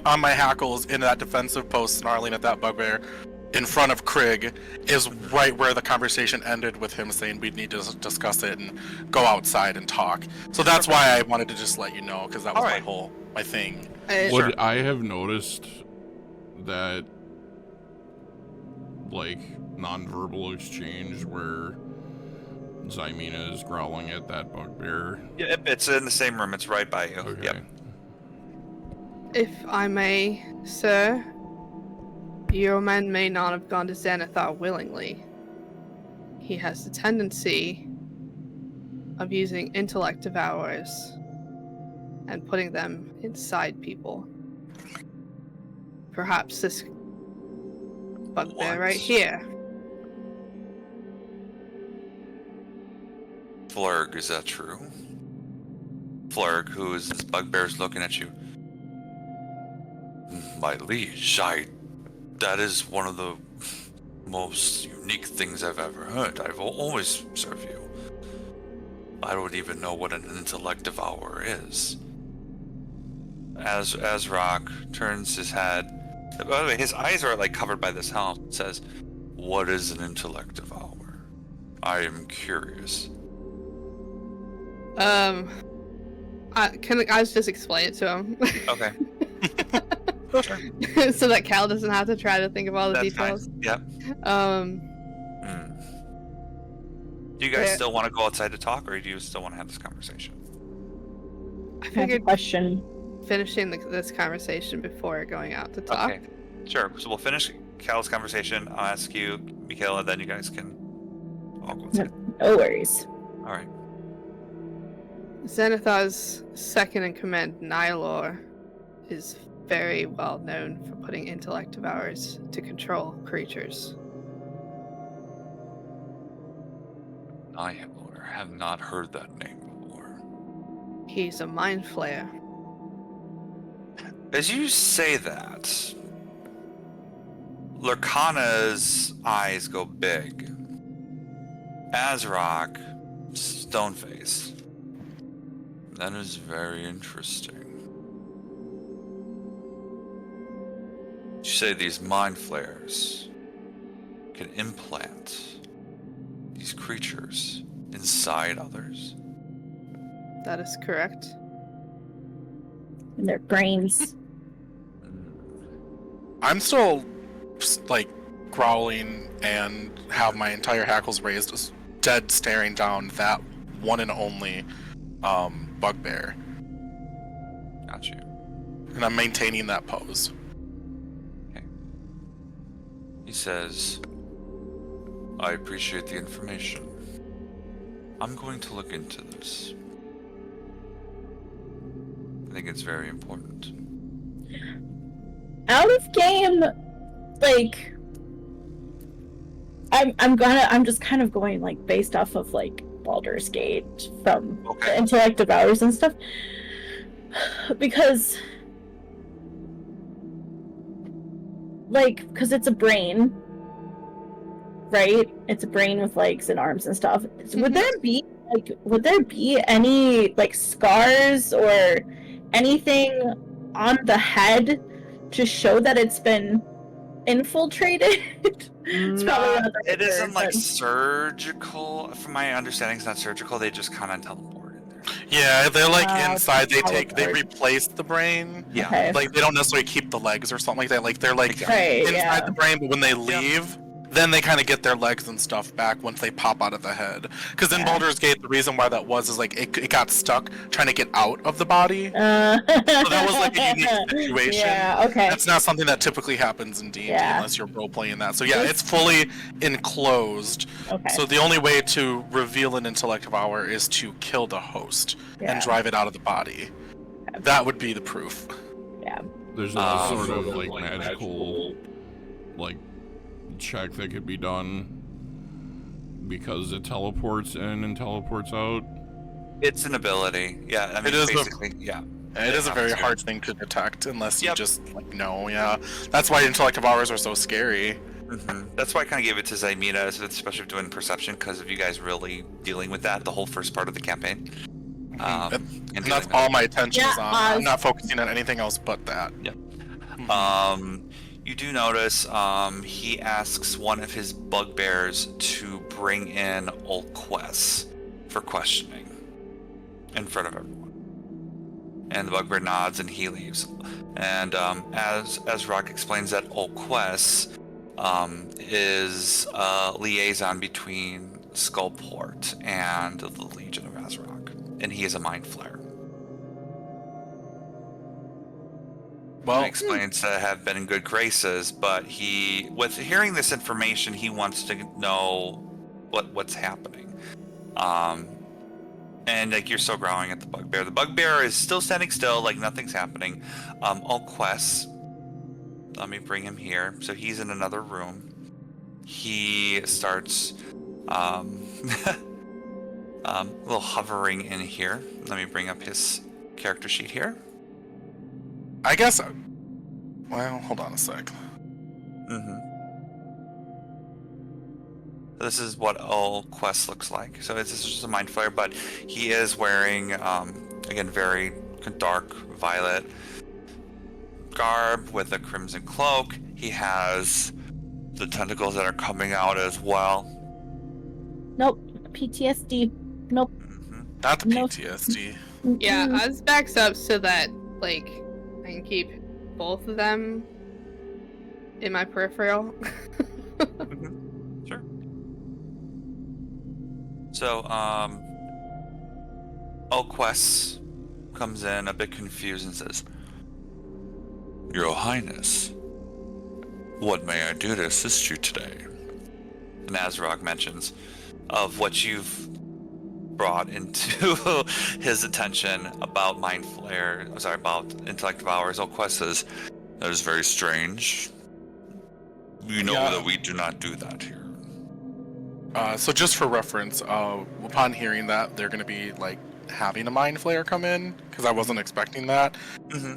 on my hackles in that defensive post, snarling at that bugbear in front of Krieg, is right where the conversation ended with him saying we'd need to discuss it and go outside and talk. So that's why I wanted to just let you know, because that was Alright. my thing. Would I have noticed that, like, non-verbal exchange where Zymina is growling at that bugbear? Yeah, it's in the same room. It's right by you. Okay. Yep. If I may, sir, your man may not have gone to Xanathar willingly. He has the tendency of using intellect devourers and putting them inside people. Perhaps this bugbear right here. Flurg, is that true? Flurg, who is this bugbear's looking at you. My liege, that is one of the most unique things I've ever heard. I've always served you. I don't even know what an intellect devourer is. As Azrak turns his head, by the way, his eyes are like covered by this helm. Says, "What is an intellect devourer? I am curious." I just explain it to him. Okay. Sure. So that Cal doesn't have to try to think of all the That's details. fine. Yep. Do you guys still want to go outside to talk, or do you still want to have this conversation? I I have a figured question. finishing this conversation before going out to talk. Okay. Sure. So we'll finish Cal's conversation. I'll ask you, Michaela, then you guys can all go outside. No worries. All right. Xanathar's second in command, Nylor, is very well known for putting intellect devourers to control creatures. I have not heard that name before. He's a mind flayer. As you say that, Lurkana's eyes go big. Azrak, stone-faced. That is very interesting. You say these mind flayers can implant these creatures inside others? That is correct. In their brains. I'm still like growling and have my entire hackles raised, just dead staring down that one and only bugbear, Got you. and I'm maintaining that pose. He says, I appreciate the information. I'm going to look into this. I think it's very important. Out of game, like I'm just kind of going like based off of like Baldur's Gate from the intellect devours and stuff. Because it's a brain, right? It's a brain with legs and arms and stuff. Would there be any like scars or anything on the head to show that it's been infiltrated? It isn't like surgical. From my understanding, it's not surgical. They just kind of teleport in there. Yeah, they're like inside. They replace the brain. Yeah. Okay. Like they don't necessarily keep the legs or something like that. Like they're like Right, inside yeah. the brain, but when they leave, then they kind of get their legs and stuff back once they pop out of the head. Because in Baldur's Gate, the reason why that was is like it got stuck trying to get out of the body. So that was like a unique situation. Yeah, okay. That's not something that typically happens in D&D unless you're role playing that. So yeah, it's fully enclosed. Okay. So the only way to reveal an intellect devour is to kill the host and drive it out of the body. That would be the proof. Yeah. There's no sort of like magical like check that could be done because it teleports in and teleports out. It's an ability. Yeah, I mean, It is basically, yeah. It is a very hard thing to detect unless you just like know. Yeah, that's why intellect devours are so scary. That's why I kind of gave it to Zymina, especially doing perception, because of you guys really dealing with that the whole first part of the campaign. and that's doing all my attention is Yeah, on. I'm not focusing on anything else but that. Yep. Mhm. You do notice he asks one of his bugbears to bring in Ulquess for questioning in front of everyone. And the bugbear nods and he leaves. And as Rock explains that Ulquess is a liaison between Skullport and the Legion of Azrock. And he is a mind flayer. Well, He explains to have been in good graces, but with hearing this information, he wants to know what's happening. And like you're still growling at the bugbear. The bugbear is still standing still, like nothing's happening. Ulquess, let me bring him here. So he's in another room. He starts a little hovering in here. Let me bring up his character sheet here. I guess. Well, hold on a sec. This is what Ulquess looks like. So this is just a mind flayer, but he is wearing, again, very dark violet garb with a crimson cloak. He has the tentacles that are coming out as well. Nope. PTSD. Nope. Not the No. PTSD. Yeah, Mm-mm. Oz backs up so that, like, I can keep both of them in my peripheral. Sure. So, Ulquess comes in a bit confused and says, "Your Highness, what may I do to assist you today?" And Azrock mentions of what you've brought into his attention about about intellect devours. Ulquess says, "That is very strange. You know Yeah. that we do not do that here." So just for reference, upon hearing that they're going to be like having a mind flayer come in, because I wasn't expecting that,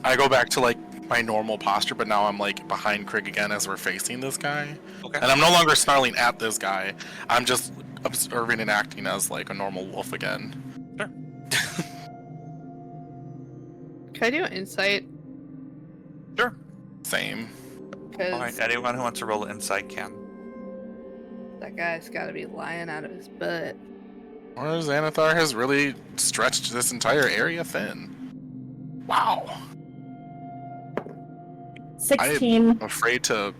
I go back to like my normal posture, but now I'm like behind Krieg again as we're facing this guy. Okay. And I'm no longer snarling at this guy. I'm just observing and acting as like a normal wolf again. Sure. Can I do an insight? Sure. Same. Because All right. Anyone who wants to roll insight can. that guy's got to be lying out of his butt. Or Xanathar has really stretched this entire area thin. Wow. 16. I'm afraid to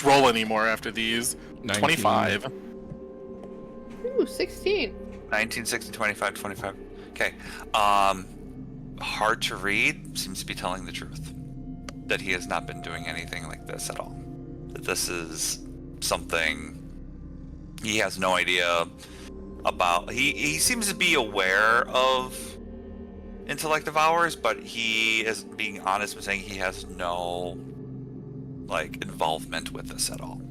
roll anymore after these. 19. 25. Ooh, 16. 19, 16, 25, 25. Okay. Hard to read. Seems to be telling the truth. That he has not been doing anything like this at all. That this is something he has no idea about. He seems to be aware of intellect devours, but he is being honest with saying he has no like involvement with this at all.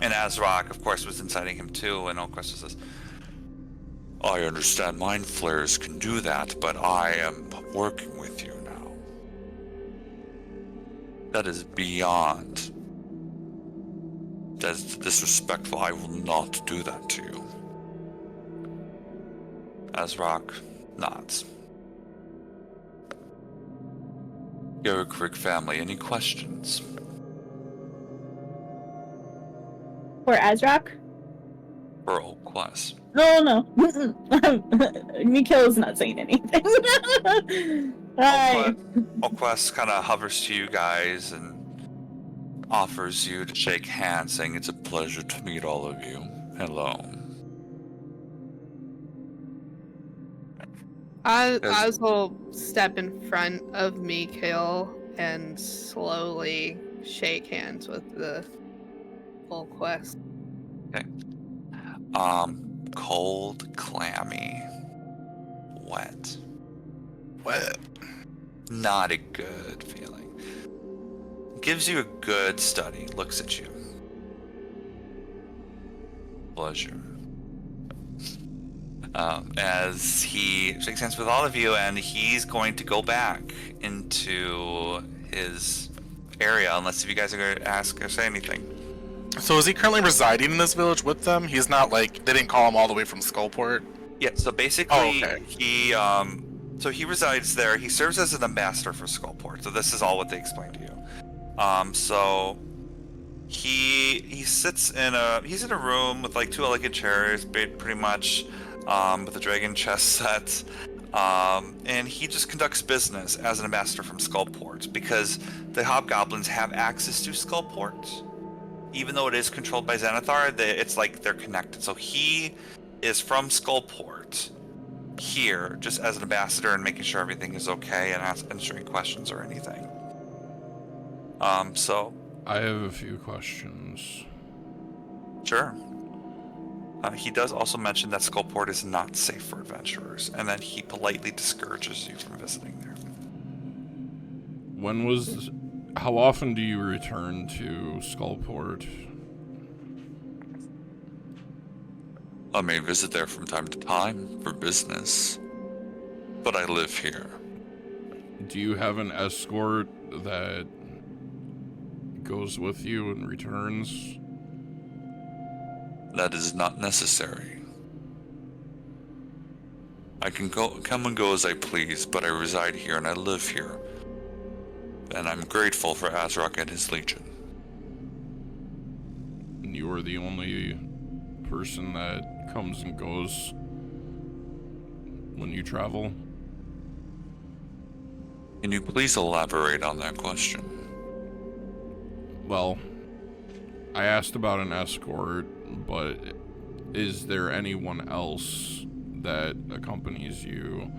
And Azrock, of course, was inciting him too, and Ulquess says, "I understand mind flayers can do that, but I am working with you now. That is beyond. That is disrespectful. I will not do that to you." Azrock nods. Krieg family, any questions? For Azrock? For Ulquess. No. Mikhail is not saying anything. Hi. Ulquess kind of hovers to you guys and offers you to shake hands, saying it's a pleasure to meet all of you. Hello. Oz will step in front of Mikhail and slowly shake hands with the full quest. Cold, clammy, wet. What? Not a good feeling. Gives you a good study. Looks at you. Pleasure. As he shakes hands with all of you, and he's going to go back into his area, unless if you guys are going to ask or say anything. So is he currently residing in this village with them? He's not like, they didn't call him all the way from Skullport? Yeah, so basically, okay. he resides there. He serves as an ambassador for Skullport. So this is all what they explained to you. So he sits in a room with like 2 elegant chairs, pretty much, with a dragon chess set. And he just conducts business as an ambassador from Skullport because the hobgoblins have access to Skullport. Even though it is controlled by Xanathar, it's like they're connected. So he is from Skullport here just as an ambassador and making sure everything is okay and answering questions or anything. So I have a few questions. sure. He does also mention that Skullport is not safe for adventurers, and then he politely discourages you from visiting there. How often do you return to Skullport? I may visit there from time to time for business, but I live here. Do you have an escort that goes with you and returns? That is not necessary. I can come and go as I please, but I reside here and I live here. And I'm grateful for Azrak and his legion. And you are the only person that comes and goes when you travel? Can you please elaborate on that question? Well, I asked about an escort, but is there anyone else that accompanies you?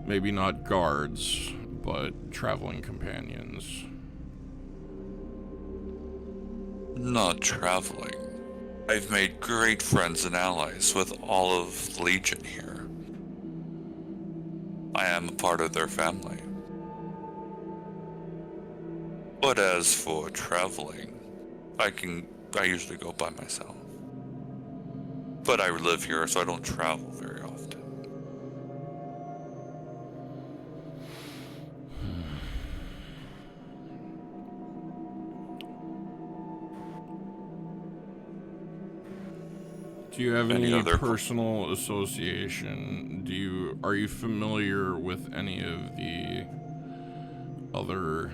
Maybe not guards, but traveling companions. Not traveling. I've made great friends and allies with all of the Legion here. I am a part of their family. But as for traveling, I usually go by myself. But I live here, so I don't travel very often. Do you have Any any other- personal association? Are you familiar with any of the other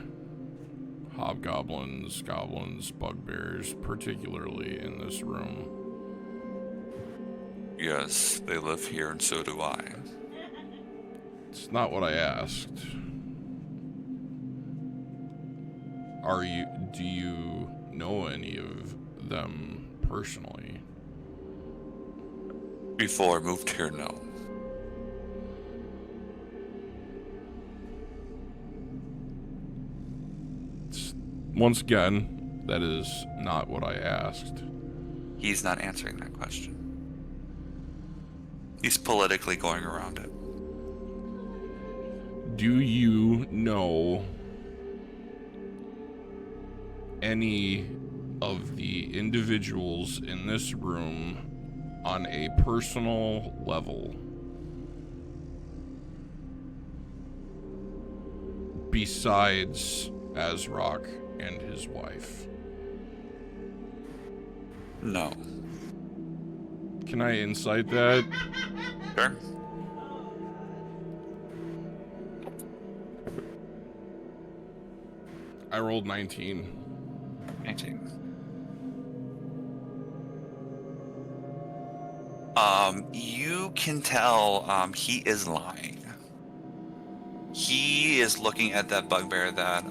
hobgoblins, goblins, bugbears, particularly in this room? Yes, they live here and so do I. It's not what I asked. Do you know any of them personally? Before I moved here, no. Once again, that is not what I asked. He's not answering that question. He's politically going around it. Do you know any of the individuals in this room on a personal level besides Azrak and his wife? No. Can I insight that? Sure. I rolled 19. 19. You can tell he is lying. He is looking at that bugbear that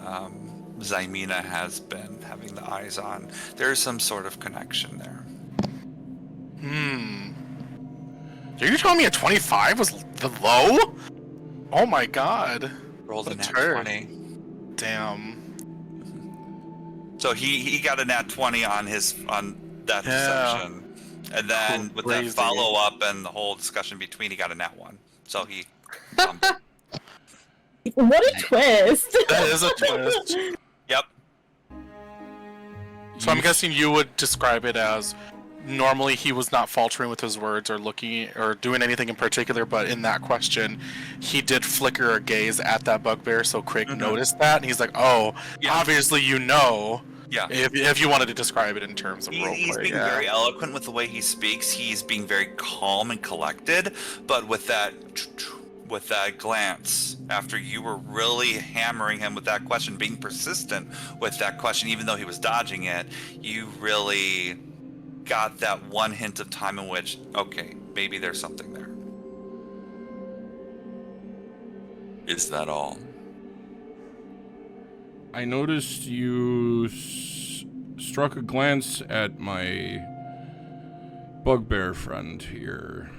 Zymina has been having the eyes on. There's some sort of connection there. Are you telling me a 25 was the low? Oh my god. Rolled a That's nat her. 20. Damn. So he got a nat 20 on that perception. And then with that Crazy. follow up and the whole discussion between, he got a nat 1. So he What a twist! That is a twist. Yep. So I'm guessing you would describe it as normally he was not faltering with his words or looking or doing anything in particular, but in that question, he did flicker a gaze at that bugbear, so Craig noticed that, and he's like, oh, Yeah. obviously you know. Yeah. If you wanted to describe it in terms of He's roleplay, being yeah. very eloquent with the way he speaks. He's being very calm and collected, but with that glance, after you were really hammering him with that question, being persistent with that question, even though he was dodging it, you really got that one hint of time in which, okay, maybe there's something there. Is that all? I noticed you struck a glance at my bugbear friend here.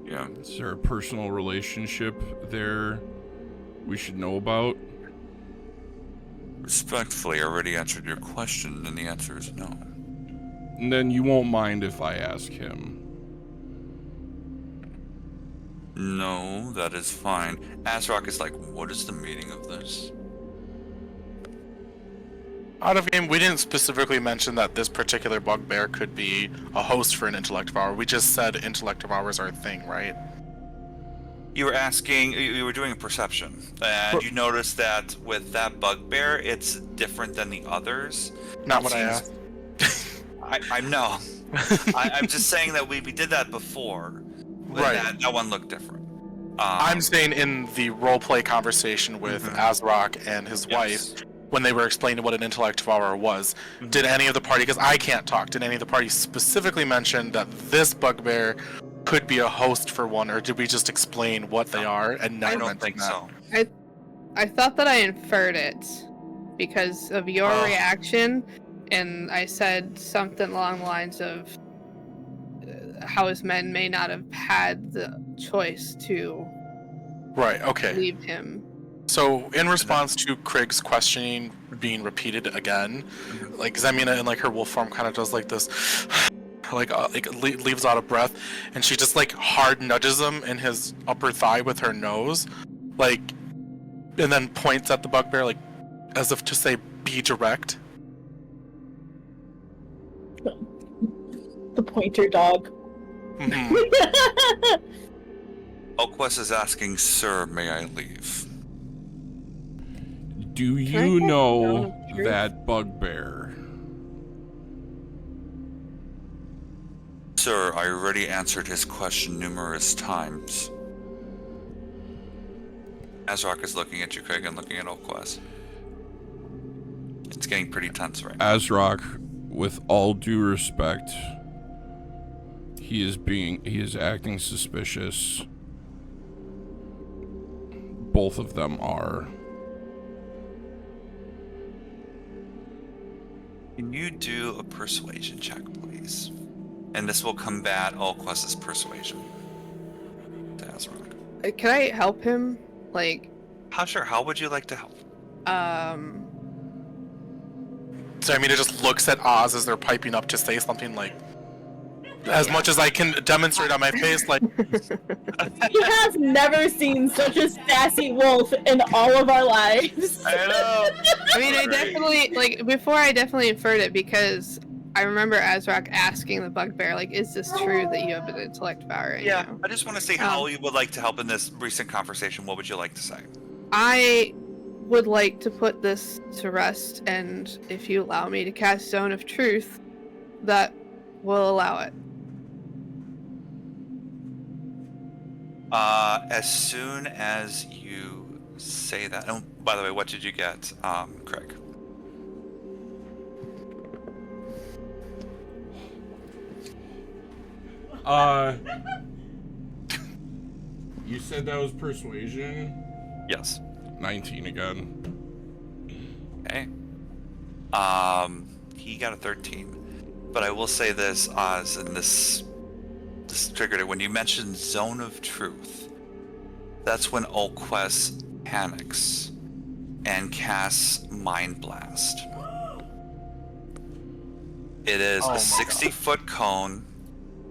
Yeah. Is there a personal relationship there we should know about? Respectfully, I already answered your question, and the answer is no. And then you won't mind if I ask him. No, that is fine. Azrock is like, what is the meaning of this? Out of game, we didn't specifically mention that this particular bugbear could be a host for an intellect hour. We just said intellect hours are a thing, right? You were asking, you were doing a perception, and you noticed that with that bugbear, it's different than the others. Not what I asked. I know. I'm just saying that we did that before. Right. That one looked different. I'm saying in the roleplay conversation with Azrock and his wife, when they were explaining what an intellect hour was, did any of the party, because I can't talk, did any of the party specifically mention that this bugbear could be a host for one, or did we just explain what they are and never I don't mention think that? so. I thought that I inferred it because of your reaction, and I said something along the lines of how his men may not have had the choice to Right, okay. leave him. So, in response to Krieg's questioning being repeated again, like Zemina in like her wolf form kind of does like this, leaves out of breath, and she just like hard nudges him in his upper thigh with her nose, like, and then points at the bugbear like as if to say, "Be direct." The pointer dog. Oquest is asking, Sir, may I leave? Do Can I you get know zone of truth? that bugbear? Sir, I already answered his question numerous times. Azrock is looking at you, Craig, and looking at Oquest. It's getting pretty tense right now. Azrock, with all due respect, he is acting suspicious. Both of them are. Can you do a persuasion check, please? And this will combat Oquest's persuasion to Azrock. Can I help him? Like, How would you like to help? So I mean, it just looks at Oz as they're piping up to say something like, as much as I can demonstrate on my face, like, We have never seen such a sassy wolf in all of our lives. I know. I mean, I definitely, like, before I definitely inferred it because I remember Azrock asking the bugbear, like, is this true that you have an intellect power in Yeah, you? I just want to see how you would like to help in this recent conversation. What would you like to say? I would like to put this to rest, and if you allow me to cast Zone of Truth, that will allow it. As soon as you say that, and by the way, what did you get, Craig? You said that was persuasion? Yes. 19 again. Okay. He got a 13. But I will say this, Oz, and this triggered it. When you mentioned Zone of Truth, that's when Oquest panics and casts Mind Blast. It is a 60-foot cone.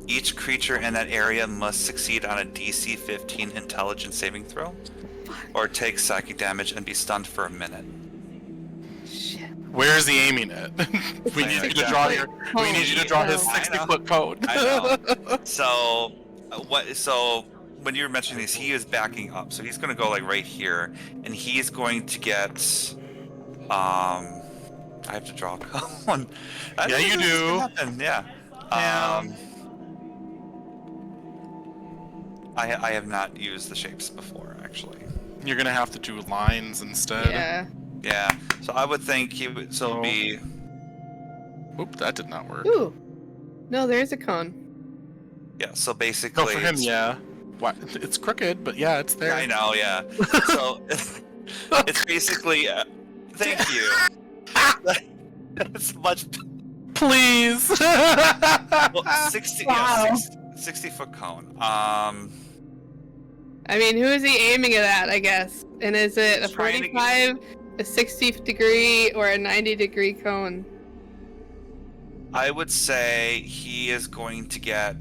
Each creature in that area must succeed on a DC 15 intelligence saving throw, or take psychic damage and be stunned for a minute. where is he aiming it? We need you to draw your. We need you to draw his I know. 60-foot code. I know. So, when you were mentioning this, he is backing up. So he's going to go like right here, and he's going to get I have to draw a cone. Yeah, you do. Yeah. I have not used the shapes before, actually. You're gonna have to do lines instead. Yeah. Yeah. So I would think he would still be. Oop, that did not work. Ooh. No, there's a cone. Yeah. So basically. No, for him, yeah. What? It's crooked, but yeah, it's there. Yeah, I know. Yeah. So it's basically. Thank you. That's much. Please. Well, 60. Wow. Yeah, 60-foot cone. I mean, who is he aiming it at, I guess? And is it a Trying to 45, a 60-degree, or a 90-degree cone? I would say he is going to get.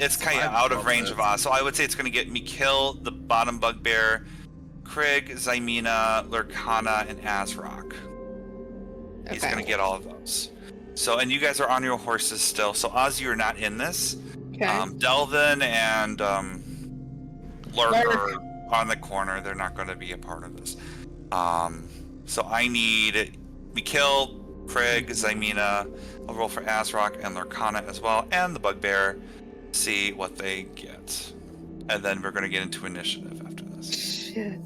It's kind of out of range of us, so I would say it's going to get Mikil, the bottom bugbear, Krieg, Zymena, Lurkana, and Azrock. He's Okay. going to get all of those. So, and you guys are on your horses still. So, Oz, you're not in this. Okay. Delvin and Lurk are on the corner. They're not going to be a part of this. So I need Mikil, Krieg, Zymena. I'll roll for Azrock and Lurkana as well, and the bugbear. See what they get, and then we're going to get into initiative after this. Shit.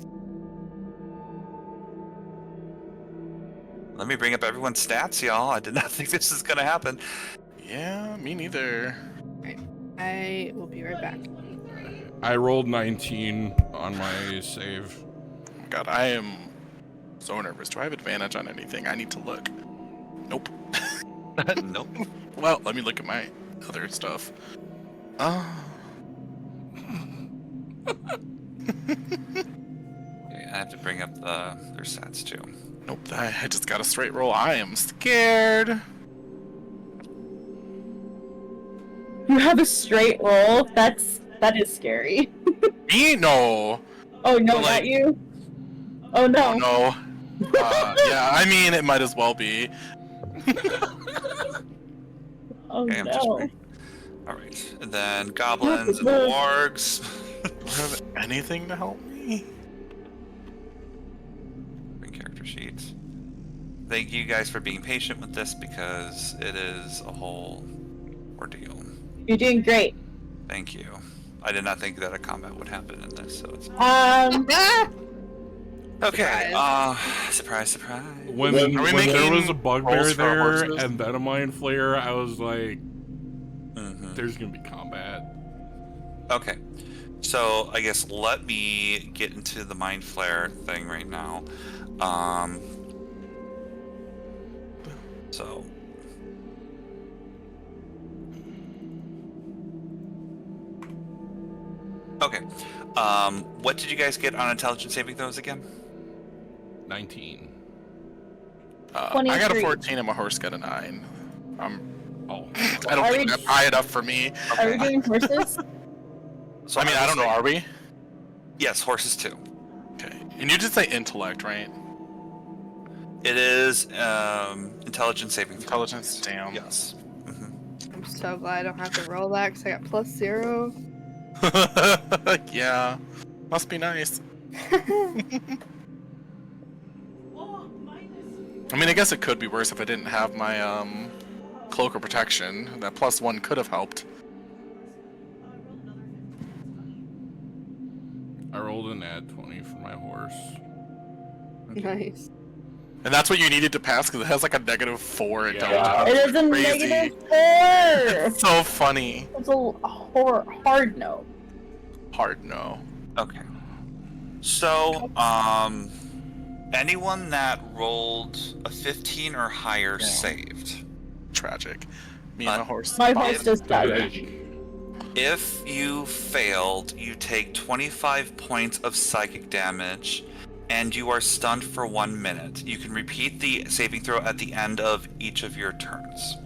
Let me bring up everyone's stats, y'all. I did not think this was going to happen. Yeah, me neither. I will be right back. I rolled 19 on my save. Oh God, I am so nervous. Do I have advantage on anything? I need to look. Nope. Nope. Well, let me look at my other stuff. Okay, I have to bring up their stats too. Nope, I just got a straight roll. I am scared. You have a straight roll. That is scary. Me? No. Oh no, But, like- not you. Oh no. Oh, no. Yeah, I mean, it might as well be. Oh Okay, I'm just no. bringing. All right, and then goblins and move. wargs. Do I have anything to help me? Bring character sheets. Thank you guys for being patient with this because it is a whole ordeal. You're doing great. Thank you. I did not think that a combat would happen in this, so it's okay. Surprise, surprise. When Are we there making was a bugbear rolls for our there horses? and then a mind flayer, I was like, Mhm. there's gonna be combat. Okay, so I guess let me get into the mind flare thing right now. So okay, what did you guys get on intelligence saving throws again? 19. I got a 23. 14 and my horse got a 9. Oh. I don't Are think we- that's high enough for me. Are we doing horses? So I mean, I don't know, are we? Yes, horses too. Okay. And you did say intellect, right? It is intelligence saving throw. Intelligence, damn. Yes. I'm so glad I don't have to roll that because I got +0. Yeah. Must be nice. I mean, I guess it could be worse if I didn't have my cloak of protection. That +1 could have helped. I rolled an ad 20 for my horse. Nice. And that's what you needed to pass because it has like a -4 Yeah. intelligence. It is a Crazy. -4. So funny. It's a hard no. Hard no. Okay. So, anyone that rolled a 15 or higher Yeah. saved. Tragic. Me and the horse. My horse does damage. Dang. If you failed, you take 25 points of psychic damage, and you are stunned for 1 minute. You can repeat the saving throw at the end of each of your turns.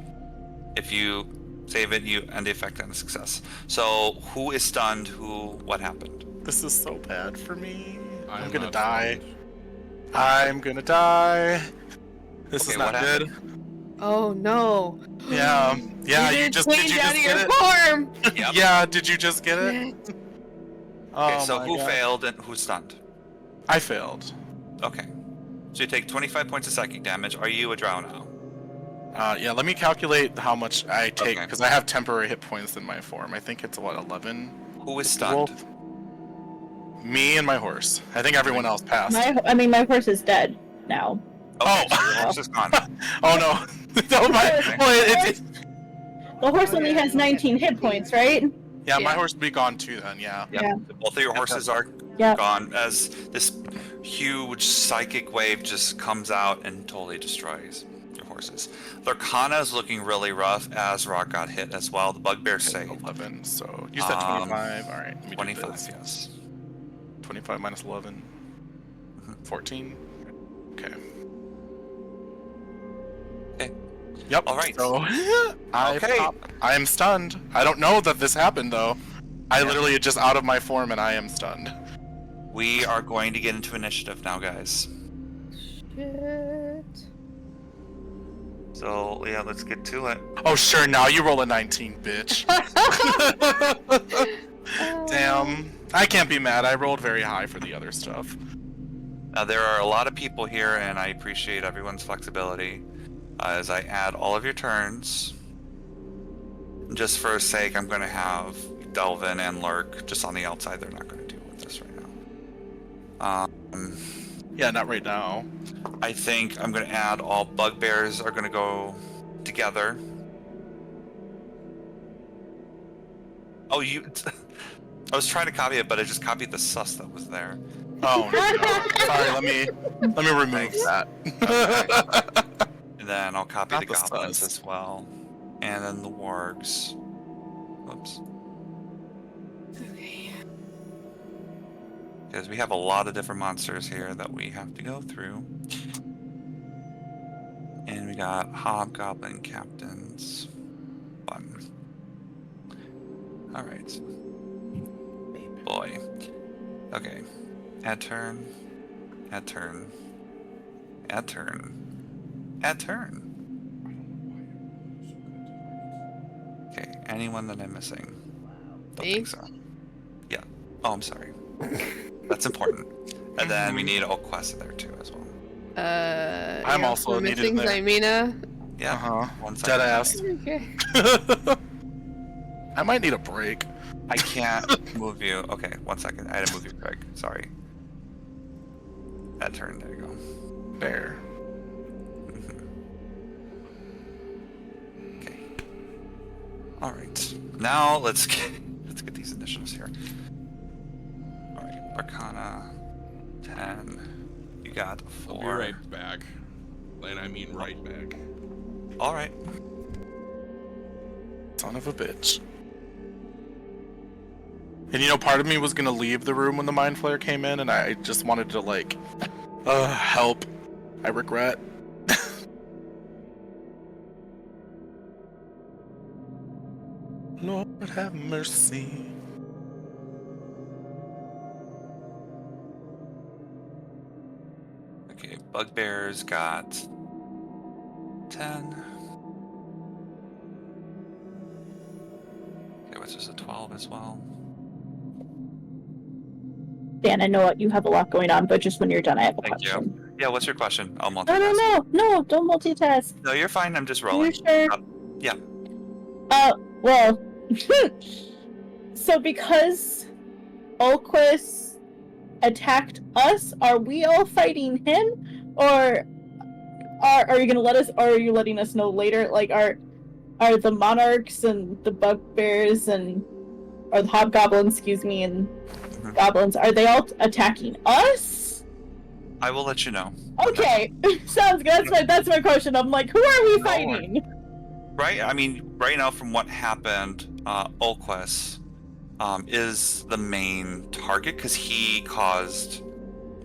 If you save it, you end the effect on a success. So, who is stunned? What happened? This is so bad for me. I'm I'm gonna not die. stunned. I'm gonna die. This Okay, is not what good. happened? Oh no. Yeah. Yeah. You You didn't just did change you out just of get your it? form. Yep. Yeah. Did you just get it? Shit. Oh Okay, so my who God. failed and who stunned? I failed. Okay. So you take 25 points of psychic damage. Are you a drow now? Yeah, let me calculate how much I take, Okay. because I have temporary hit points in my form. I think it's, what, 11? Who is stunned? Wolf? Me and my horse. I think everyone else passed. My horse is dead now. Okay, Oh. so your horse is gone. Oh no. No, The horse only has 19 hit points, right? yeah, my Yeah. horse would be gone too then, yeah. Yep. Yeah. Both of your horses are Yeah. gone as this huge psychic wave just comes out and totally destroys your horses. Lurkana is looking really rough. Azrock got hit as well. The bugbear saved. 11, so you said 25. Alright, let me do 25, this. yes. 25 minus 11. 14. Okay. Okay. Yep. All right. So Okay. I am stunned. I don't know that this happened though. I literally just out of my form and I am stunned. We are going to get into initiative now, guys. Shit. So, yeah, let's get to it. Oh sure, now you roll a 19, bitch. Damn. I can't be mad. I rolled very high for the other stuff. Now, there are a lot of people here, and I appreciate everyone's flexibility. As I add all of your turns, just for sake, I'm going to have Delvin and Lurk just on the outside. They're not going to deal with this right now. Yeah, not right now. I think I'm going to add all bugbears are going to go together. Oh, you... I was trying to copy it, but I just copied the sus that was there. Oh no. Sorry, let me remove that. And then I'll copy Not the the goblins sus. as well. And then the wargs. Whoops. Because we have a lot of different monsters here that we have to go through. And we got hobgoblin captains. Fun. Alright. Boy. Okay. Add turn. Add turn. Add turn. Add turn. Okay, anyone that I'm missing? Don't Me? think so. Yeah. Oh, I'm sorry. That's important. And then we need Oquest there too as well. I'm you're also needed missing there. Zymina. Yeah. Uh-huh. One Dead second. ass. Okay. I might need a break. I can't move you. Okay, 1 second. I had to move you quick. Sorry. That turn. There you go. Bear. Okay. All right. Now let's get these initiatives here. All right. Arcana 10. You got 4. I'll be right back. And I mean right back. All right. Son of a bitch. And you know, part of me was gonna leave the room when the mind flare came in, and I just wanted to like, help. I regret. Lord have mercy. Okay. Bugbears got 10. Okay, which is a 12 as well. Dan, I know you have a lot going on, but just when you're done, I have a Thank you. question. Yeah, what's your question? I'll No, multitask. no, don't multitask. No, you're fine. I'm just Are rolling. you sure? Yeah. Well, so because Ulquist attacked us, are we all fighting him, or are you gonna let us? Or are you letting us know later? Like, are the monarchs and the bugbears and or the hobgoblins, excuse me, and goblins, are they all attacking us? I will let you know. Okay, sounds good. That's my question. I'm like, who are we No fighting? Right? I mean, right now, from what happened, Ulquist is the main target because he caused,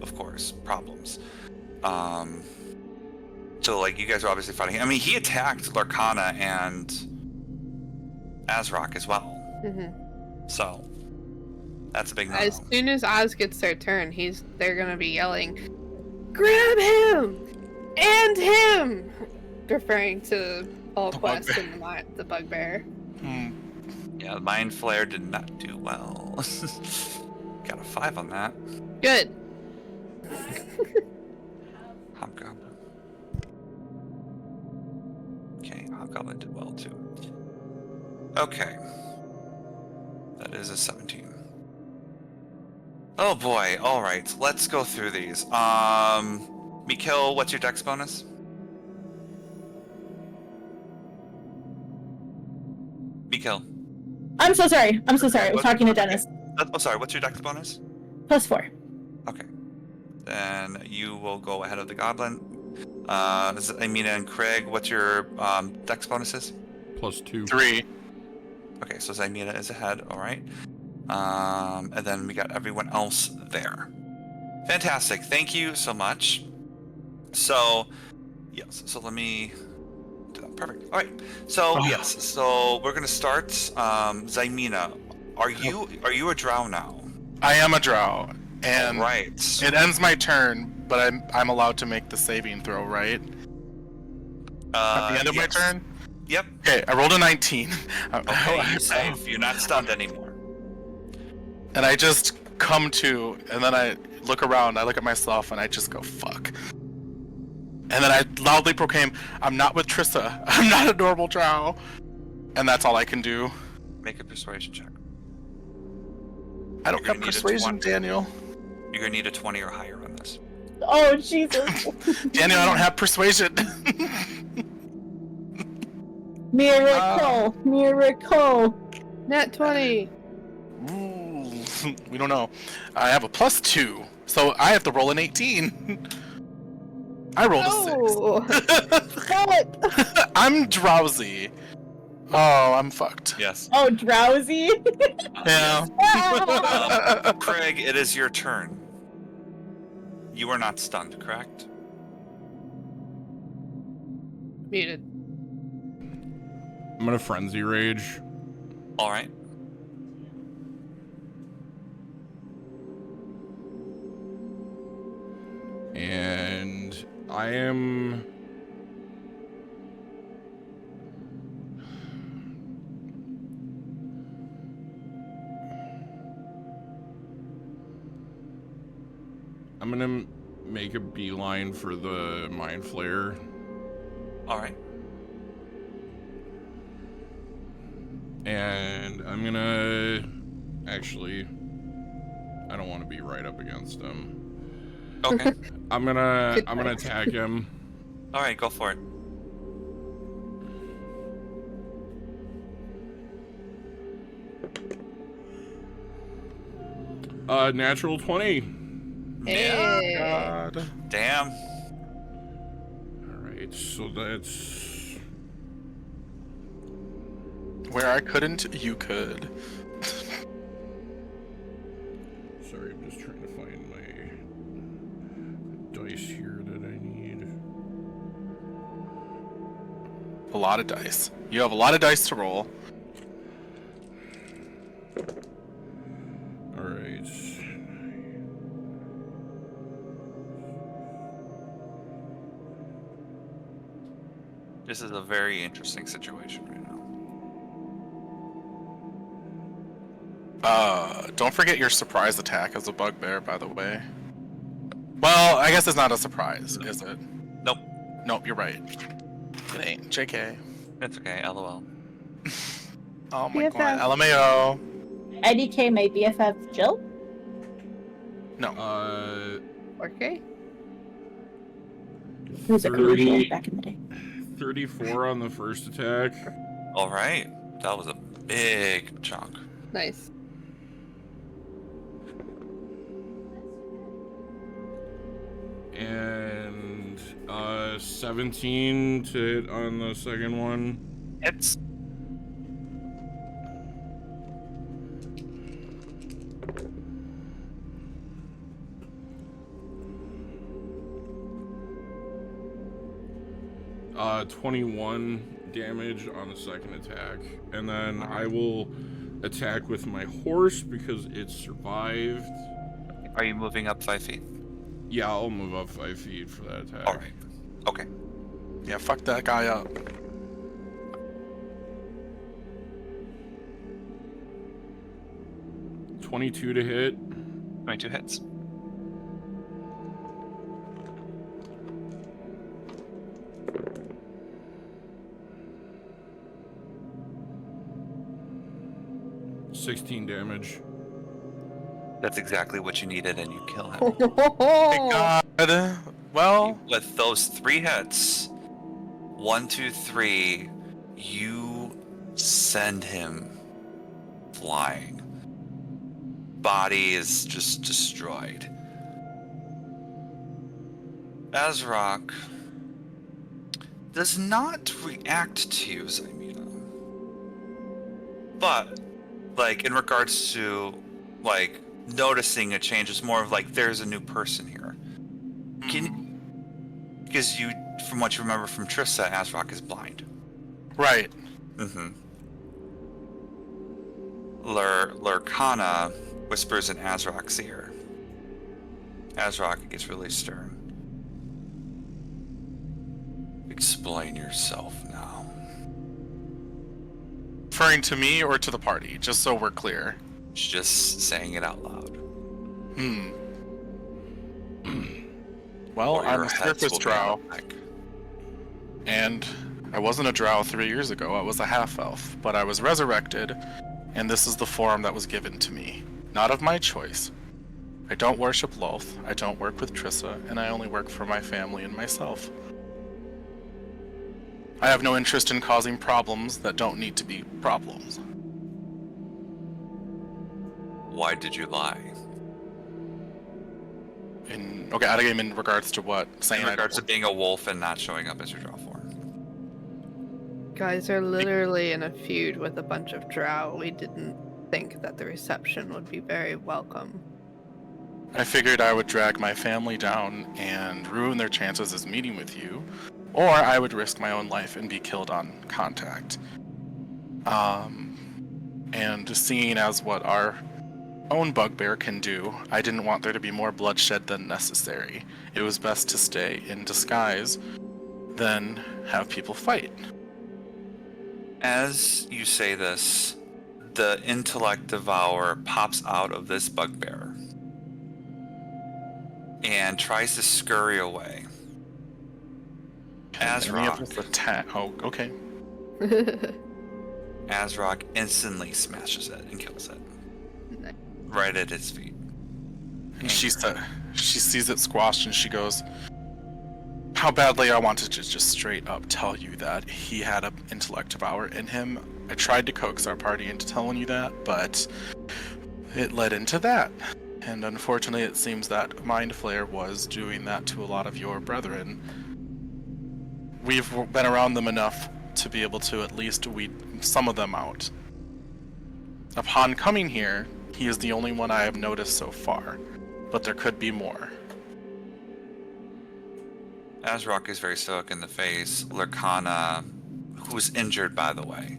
of course, problems. So, like, you guys are obviously fighting. I mean, he attacked Lurkana and Azrock as well. Mm-hmm. So, that's a big no. As soon as Oz gets their turn, they're gonna be yelling, "Grab him! And him!" Referring to Ulquist bugbear. and the bugbear. Yeah, the Mind Flare did not do well. Got a 5 on that. Good. Goblin did well too. Okay. That is a 17. Oh boy. All right. Let's go through these. Mikhail, what's your dex bonus? Mikhail. I'm so sorry. I'm so sorry. I was talking to Dennis. Oh, sorry. What's your dex bonus? +4. Okay. Then you will go ahead of the goblin. Amina and Craig, what's your dex bonuses? +2. 3. Okay, so Zymina is ahead. All right. And then we got everyone else there. Fantastic. Thank you so much. So, yes. So let me do that. Perfect. All right. So yes. So we're gonna start. Zymina, are you a drow now? I am a drow, and All right. it ends my turn, but I'm allowed to make the saving throw, right? At the end of my yes. turn. Yep. Okay, I rolled a 19. Okay, you're safe. You're not stunned anymore. And I just come to, and then I look around, I look at myself, and I just go, fuck. And then I loudly proclaim, I'm not with Trissa. I'm not a normal drow. And that's all I can do. Make a persuasion check. I don't You're have gonna need a persuasion, 20. Daniel. You're gonna need a 20 or higher on this. Oh, Jesus. Daniel, I don't have persuasion. Miracle. Miracle. Nat 20. Ooh, we don't know. I have a +2, so I have to roll an 18. I rolled Oh. Fuck. a 6. I'm drowsy. Oh, I'm fucked. Yes. Oh, drowsy. Yeah. Craig, it is your turn. You are not stunned, correct? Muted. I'm gonna frenzy rage. All right. And I am... I'm gonna make a beeline for the Mind Flayer. All right. And I'm gonna... Actually, I don't want to be right up against him. Okay. I'm gonna attack him. All right, go for it. Natural 20. Hey. God. Damn. Alright, so that's... Where I couldn't, you could. Sorry, I'm just trying to find my dice here that I need. A lot of dice. You have a lot of dice to roll. Alright. This is a very interesting situation right now. Don't forget your surprise attack as a bugbear, by the way. Well, I guess it's not a surprise, is it? Nope. Nope, you're right. It ain't. JK. It's okay. LOL. Oh my BFF. god. LMAO. IDK, my BFF, Jill? No. Okay. It was a commercial back in the day. 34 on the first attack. All right. That was a big chunk. Nice. And 17 to hit on the second one. It's 21 damage on the second attack. And then I will attack with my horse because it survived. Are you moving up 5 feet? Yeah, I'll move up 5 feet for that attack. All right. Okay. Yeah, fuck that guy up. $22 to hit. 22 hits. 16 damage. That's exactly what you needed, and you kill him. God. Well, With those 3 hits, 1, 2, 3, you send him flying. Body is just destroyed. Azrock does not react to you, Zymina. But, like, in regards to, like, noticing a change, it's more of like, there's a new person here. Because you, from what you remember from Trissa, Azrock is blind. right. Mm-hmm. Lurkana whispers in Azrock's ear. Azrock gets really stern. Explain yourself now. Referring to me or to the party, just so we're clear. Just saying it out loud. Well, Or I'm your a heads surface will be drow, on the neck. and I wasn't a drow 3 years ago. I was a half-elf, but I was resurrected, and this is the form that was given to me. Not of my choice. I don't worship Lolth, I don't work with Trissa, and I only work for my family and myself. I have no interest in causing problems that don't need to be problems. Why did you lie? Okay, out of game in regards to what? Saying In regards I to being a wolf and not showing up as your draw form. Guys are literally in a feud with a bunch of drow. We didn't think that the reception would be very welcome. I figured I would drag my family down and ruin their chances of meeting with you, or I would risk my own life and be killed on contact. And seeing as what our own bugbear can do, I didn't want there to be more bloodshed than necessary. It was best to stay in disguise than have people fight. As you say this, the intellect devourer pops out of this bugbear and tries to scurry away. Any of us Azrock, attack. Oh, okay. Azrock instantly smashes it and kills it. Nice. Right at its feet. And she sees it squashed and she goes, how badly I wanted to just straight up tell you that he had an intellect devourer in him. I tried to coax our party into telling you that, but it led into that. And unfortunately, it seems that Mind Flayer was doing that to a lot of your brethren. We've been around them enough to be able to at least weed some of them out. Upon coming here, he is the only one I have noticed so far, but there could be more. Azrock is very stoic in the face. Lurkana, who's injured by the way,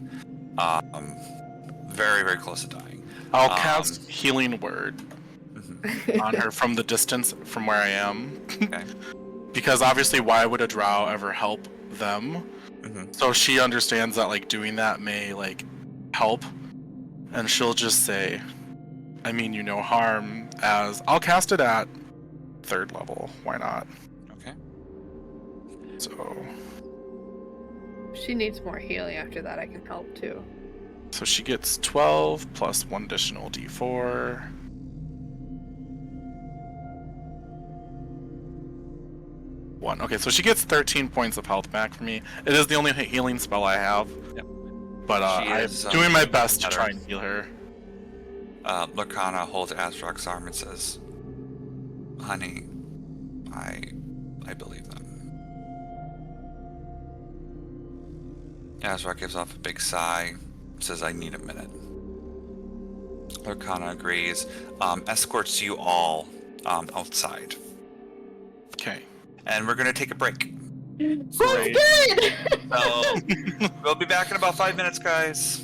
very, very close to dying. I'll cast Healing Word on her from the distance from where I am. Okay. Because obviously, why would a drow ever help them? Mm-hmm. So she understands that like doing that may like help, and she'll just say, I mean you no harm, as I'll cast it at 3rd level. Why not? Okay. So She needs more healing after that. I can help too. so she gets 12 plus 1 additional d4. One. Okay, so she gets 13 points of health back from me. It is the only healing spell I have. Yep. But She I'm is, doing my best to better. try and heal her. Lurkana holds Azrock's arm and says, honey, I believe them. Azrock gives off a big sigh, says, I need a minute. Lurkana agrees, escorts you all outside. Okay. And we're going to take a break. Sounds Great. good! So, we'll be back in about 5 minutes, guys.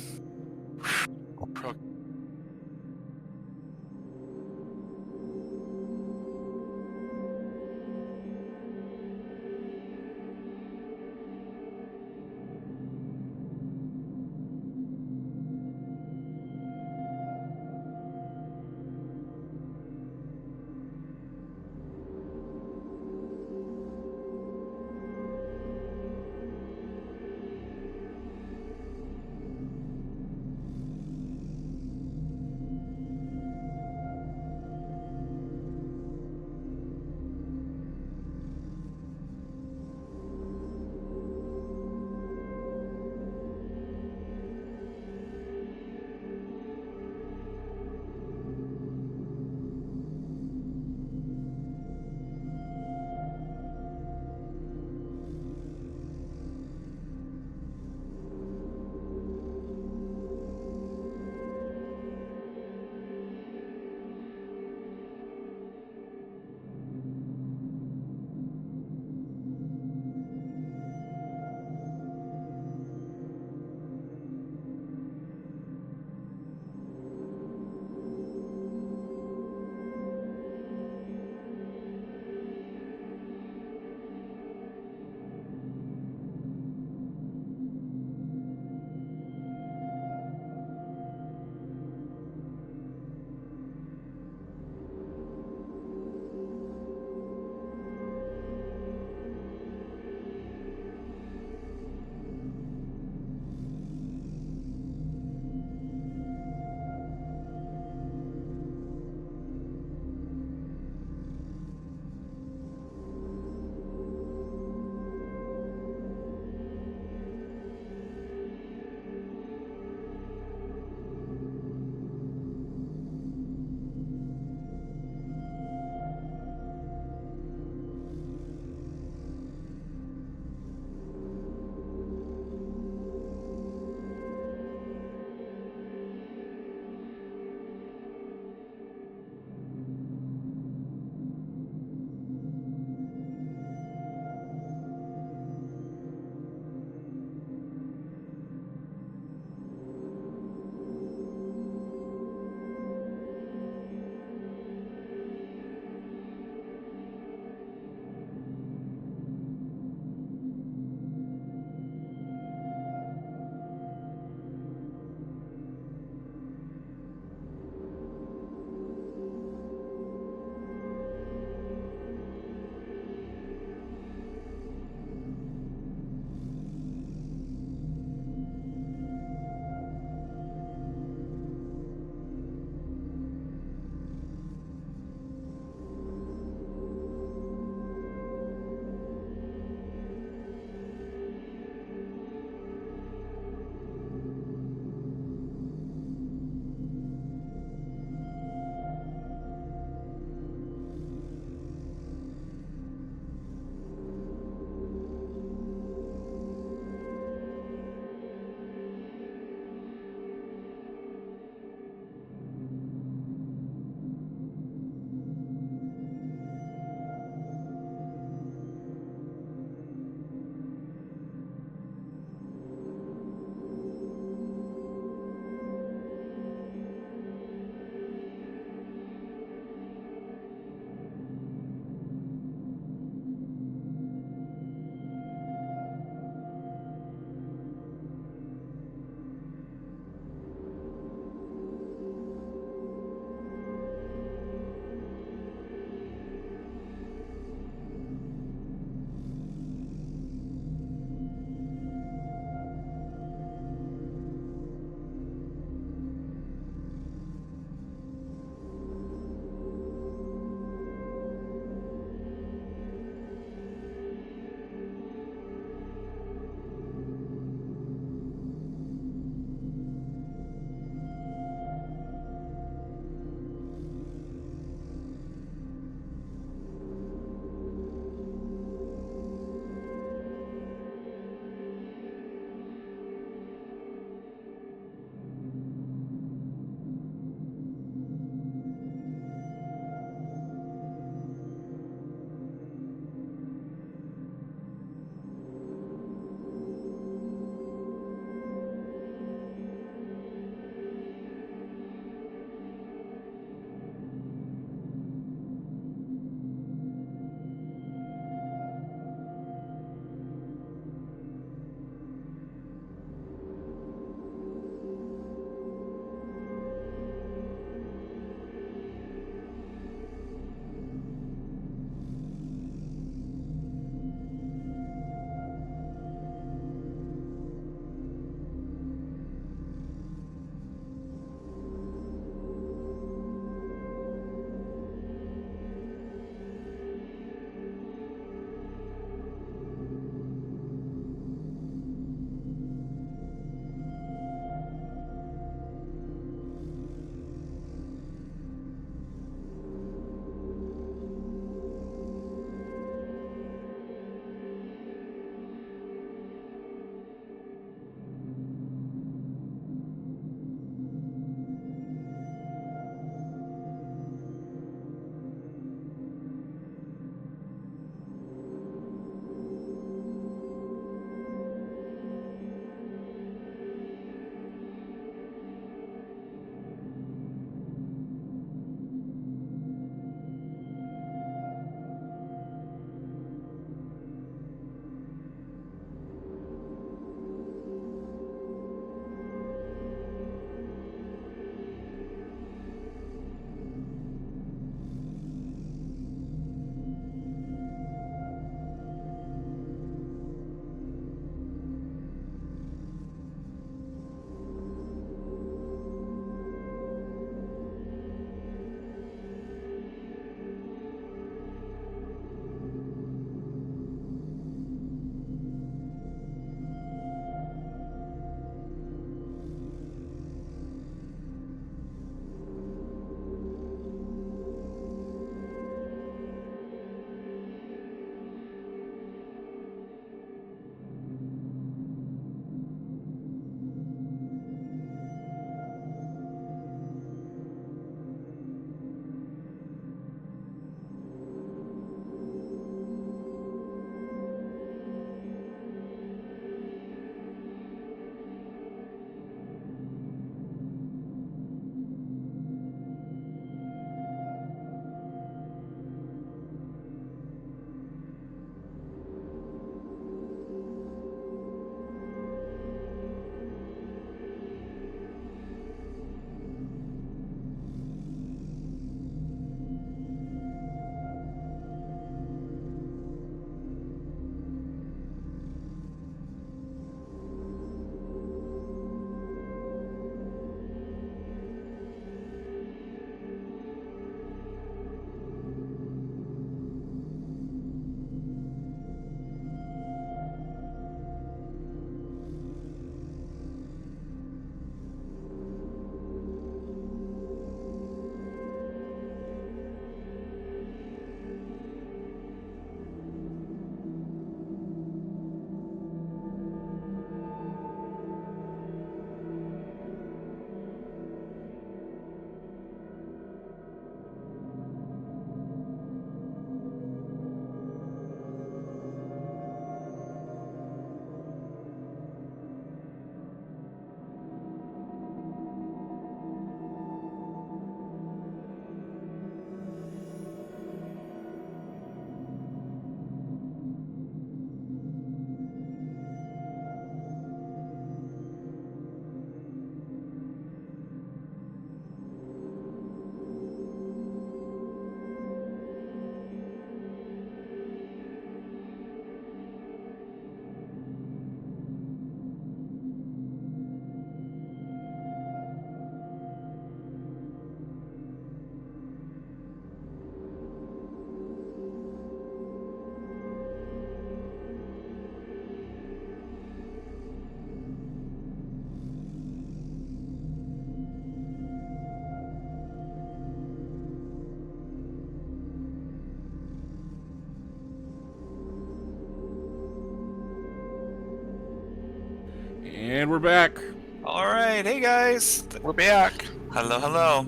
we're back. All right, hey guys, We're back. hello, hello.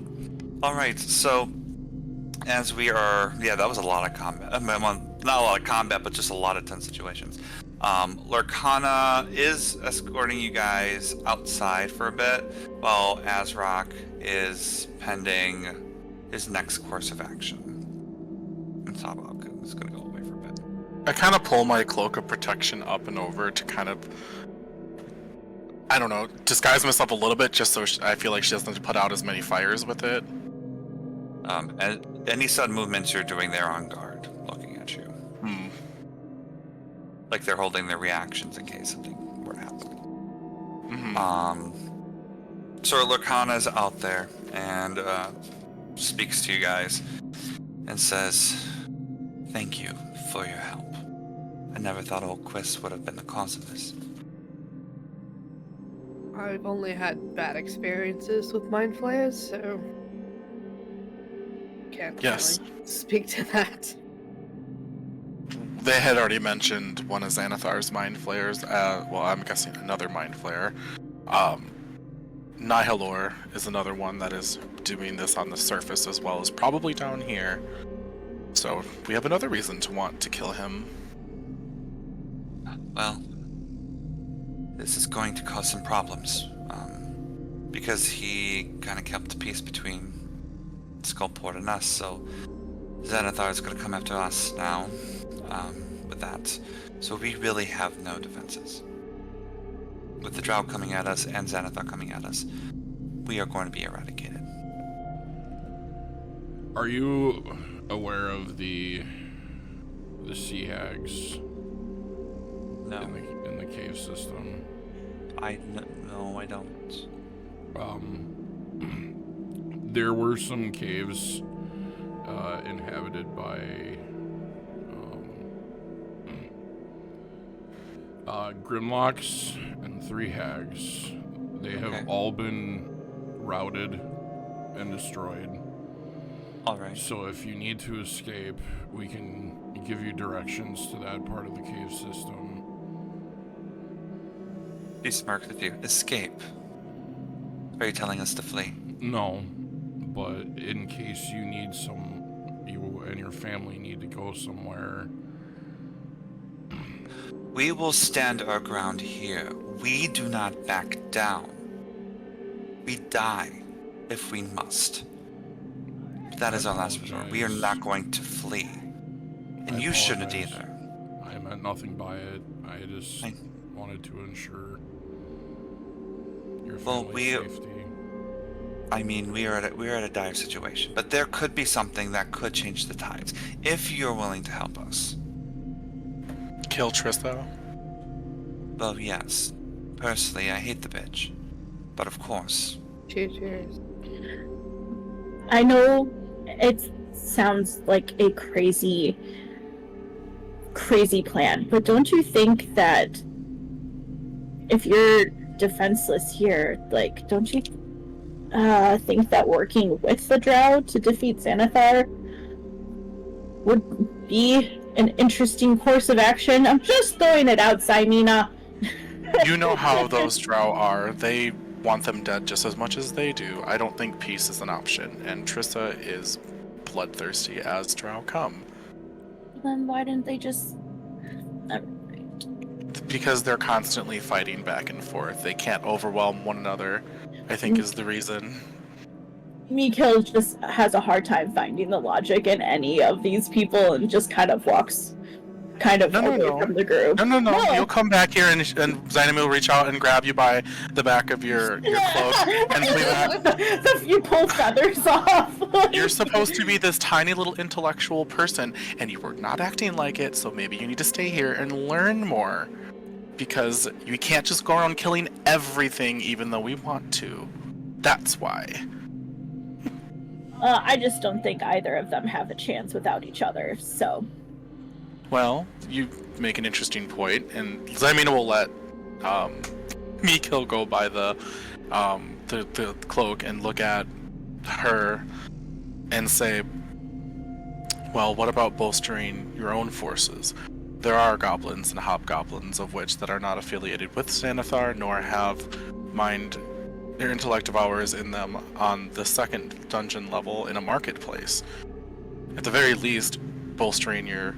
All right, so as we are, that was a lot of combat. I mean, well, not a lot of combat, but just a lot of tense situations. Lurkana is escorting you guys outside for a bit, while Azrak is pending his next course of action. And Sabak is going to go away for a bit. I kind of pull my cloak of protection up and over to kind of, I don't know, disguise myself a little bit just so I feel like she doesn't put out as many fires with it. And any sudden movements you're doing, they're on guard, looking at you. Like they're holding their reactions in case something were to happen. So Lurkana's out there and speaks to you guys and says, "Thank you for your help. I never thought old Quist would have been the cause of this." I've only had bad experiences with mind flayers, so can't Yes. really speak to that. They had already mentioned one of Xanathar's mind flayers. Well, I'm guessing another mind flayer. Nihilor is another one that is doing this on the surface as well as probably down here. So we have another reason to want to kill him. Well, this is going to cause some problems. Because he kind of kept the peace between Skullport and us, so Xanathar is going to come after us now with that. So we really have no defenses. With the Drow coming at us and Xanathar coming at us, we are going to be eradicated. Are you aware of the sea hags No, in the cave system? no, I don't. There were some caves inhabited by Grimlocks and 3 hags. They have Okay. all been routed and destroyed. All right. So if you need to escape, we can give you directions to that part of the cave system. He smirked at you. Escape. Are you telling us to flee? No, but in case you need you and your family need to go somewhere. We will stand our ground here. We do not back down. We die if we must. That is our last resort. We are not going to flee. And you shouldn't either. I meant nothing by it. I just wanted to ensure your family's safety. I mean, we are at a dire situation, but there could be something that could change the tides if you're willing to help us. Kill Trista? Well, yes. Personally, I hate the bitch, but of course. Cheers. I know it sounds like a crazy plan, but don't you think that if you're defenseless here, like, don't you think that working with the Drow to defeat Xanathar would be an interesting course of action? I'm just throwing it out, Simina. You know how those Drow are. They want them dead just as much as they do. I don't think peace is an option, and Trista is bloodthirsty as Drow come. Then why didn't they just... Because they're constantly fighting back and forth. They can't overwhelm one another, I think is the reason. Mikhail just has a hard time finding the logic in any of these people and just kind of walks away from the group. No. You'll come back here and Xanami will reach out and grab you by the back of your cloak and flee back. You pull feathers off. You're supposed to be this tiny little intellectual person, and you were not acting like it, so maybe you need to stay here and learn more. Because you can't just go around killing everything even though we want to. That's why. I just don't think either of them have a chance without each other, so... Well, you make an interesting point, and Xymena will let Mikhail go by the cloak and look at her and say, well, what about bolstering your own forces? there are goblins and hobgoblins of which that are not affiliated with Xanathar, nor have mind their intellect devours in them on the second dungeon level in a marketplace. At the very least, bolstering your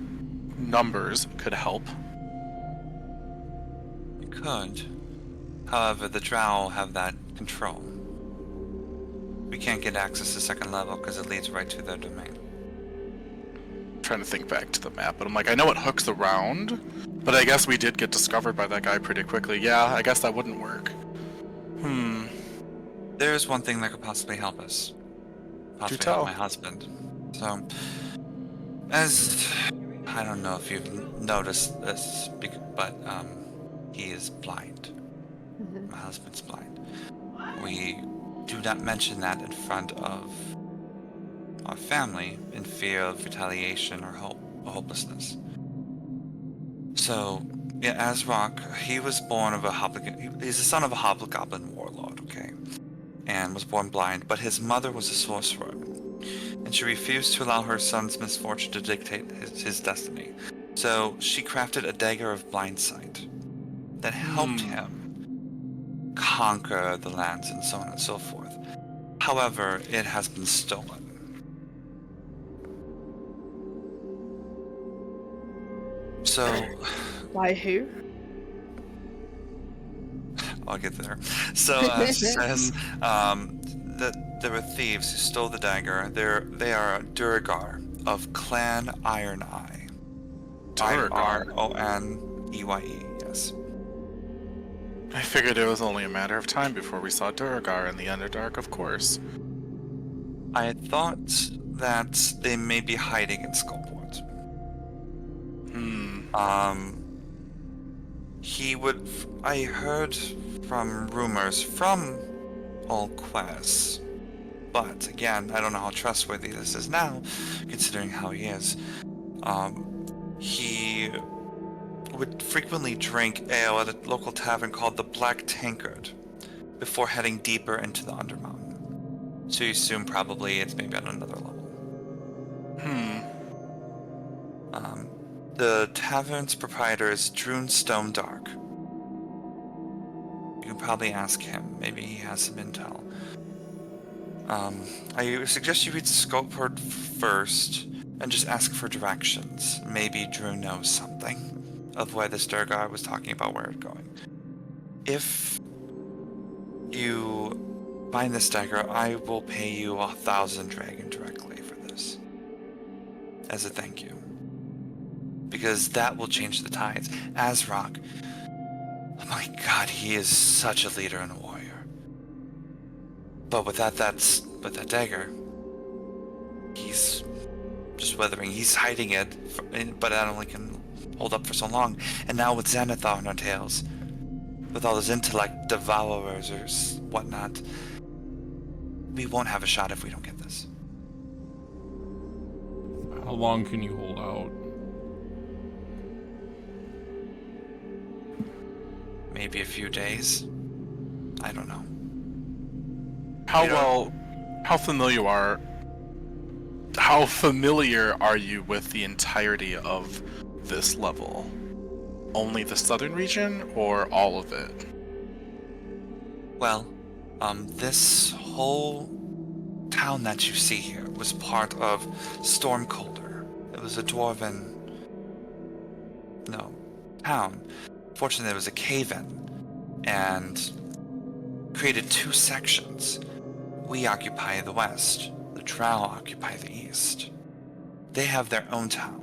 numbers could help. You could. However, the drow have that control. We can't get access to second level because it leads right to their domain. I'm trying to think back to the map, but I'm like, I know it hooks around, but I guess we did get discovered by that guy pretty quickly. Yeah, I guess that wouldn't work. There's one thing that could possibly help us. Possibly tell. help my husband. So, as I don't know if you've noticed this, but he is blind. My husband's blind. We do not mention that in front of our family in fear of retaliation or hopelessness. So, yeah, Azrock, he was born of he's the son of a hobgoblin warlord, okay? And was born blind, but his mother was a sorcerer. And she refused to allow her son's misfortune to dictate his destiny. So she crafted a dagger of blind sight that helped him conquer the lands and so on and so forth. However, it has been stolen. So... By who? I'll get there. So she says that there were thieves who stole the dagger. They are Durgar of Clan Iron Eye. Durgar? Ironeye, yes. I figured it was only a matter of time before we saw Durgar in the Underdark, of course. I had thought that they may be hiding in Skullport. I heard from rumors from Old Quest, but again, I don't know how trustworthy this is now, considering how he is. He would frequently drink ale at a local tavern called the Black Tankard before heading deeper into the Undermountain. So you assume probably it's maybe on another level. The tavern's proprietor is Drune Stone Dark. You can probably ask him. Maybe he has some intel. I suggest you read Skullport first and just ask for directions. Maybe Drew knows something of where this Durgar was talking about where it's going. If you find this dagger, I will pay you 1,000 dragon directly for this. As a thank you. Because that will change the tides. Azrock, oh my god, he is such a leader and a warrior. But with that dagger, he's just weathering. He's hiding it, but that only can hold up for so long. And now with Xanathar on our tails, with all those intellect devourers or whatnot, we won't have a shot if we don't get this. How long can you hold out? Maybe a few days. I don't know. How familiar are you with the entirety of this level? Only the southern region or all of it? Well, this whole town that you see here was part of Stormcolder. It was a dwarven town. Fortunately, there was a cave-in and created two sections. We occupy the west. The Drow occupy the east. They have their own town.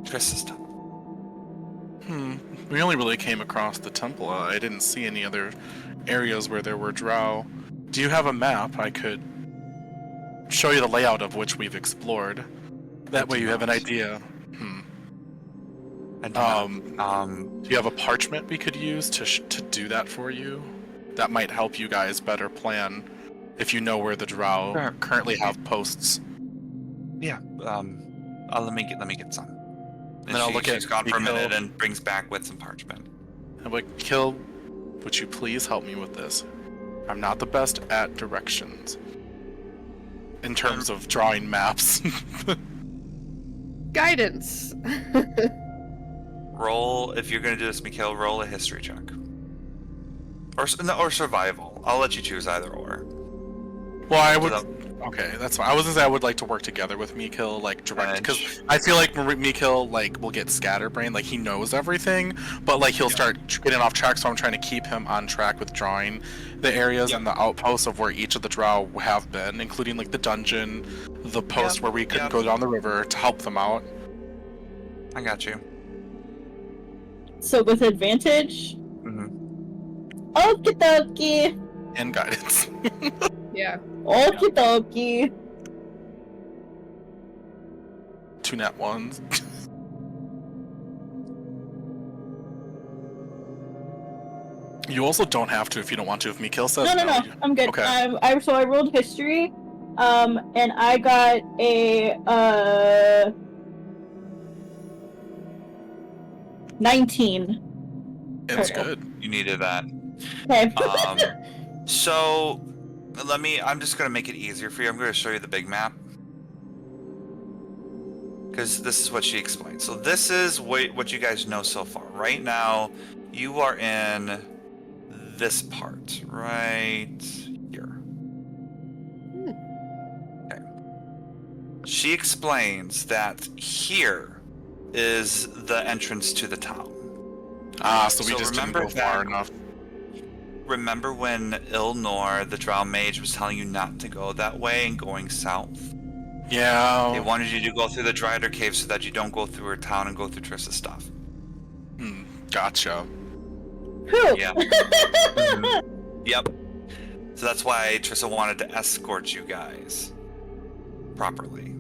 Triss's town. We only really came across the temple. I didn't see any other areas where there were drow. Do you have a map? I could show you the layout of which we've explored. That way you have an idea. Do you have a parchment we could use to do that for you? That might help you guys better plan if you know where the drow currently have posts. Yeah. Let me get some. And I'll look she's at gone for a Mikhail. minute and brings back with some parchment. I'm like, Kill, would you please help me with this? I'm not the best at directions. In terms of drawing maps. Guidance. Roll, if you're going to do this, Mikhail, roll a history check. Or survival. I'll let you choose either or. Well, I would. Okay, that's fine. I was gonna say I would like to work together with Mikhail, like direct, because I feel like Mikhail like will get scatterbrained, like he knows everything, but like he'll start getting off track. So I'm trying to keep him on track with drawing the areas and the outposts of where each of the drow have been, including like the dungeon, the post where we couldn't go down the river, to help them out. I got you. So with advantage. Mm-hmm. Okie dokie. And guidance. Yeah. Okie dokie. 2 nat 1s. You also don't have to if you don't want to. If Mikhail says No. I'm good. Okay. So I rolled history, and I got a 19. It's Okay. good. You needed that. Okay. So, I'm just going to make it easier for you. I'm going to show you the big map. Because this is what she explained. So this is what you guys know so far. Right now, you are in this part. Right here. Okay. She explains that here is the entrance to the town. So we just didn't go far enough. Remember when Ilnor, the Drow Mage, was telling you not to go that way and going south? Yeah. They wanted you to go through the Dryder Cave so that you don't go through her town and go through Triss's stuff. Gotcha. Whew. Yeah. Yep. So that's why Trissa wanted to escort you guys properly.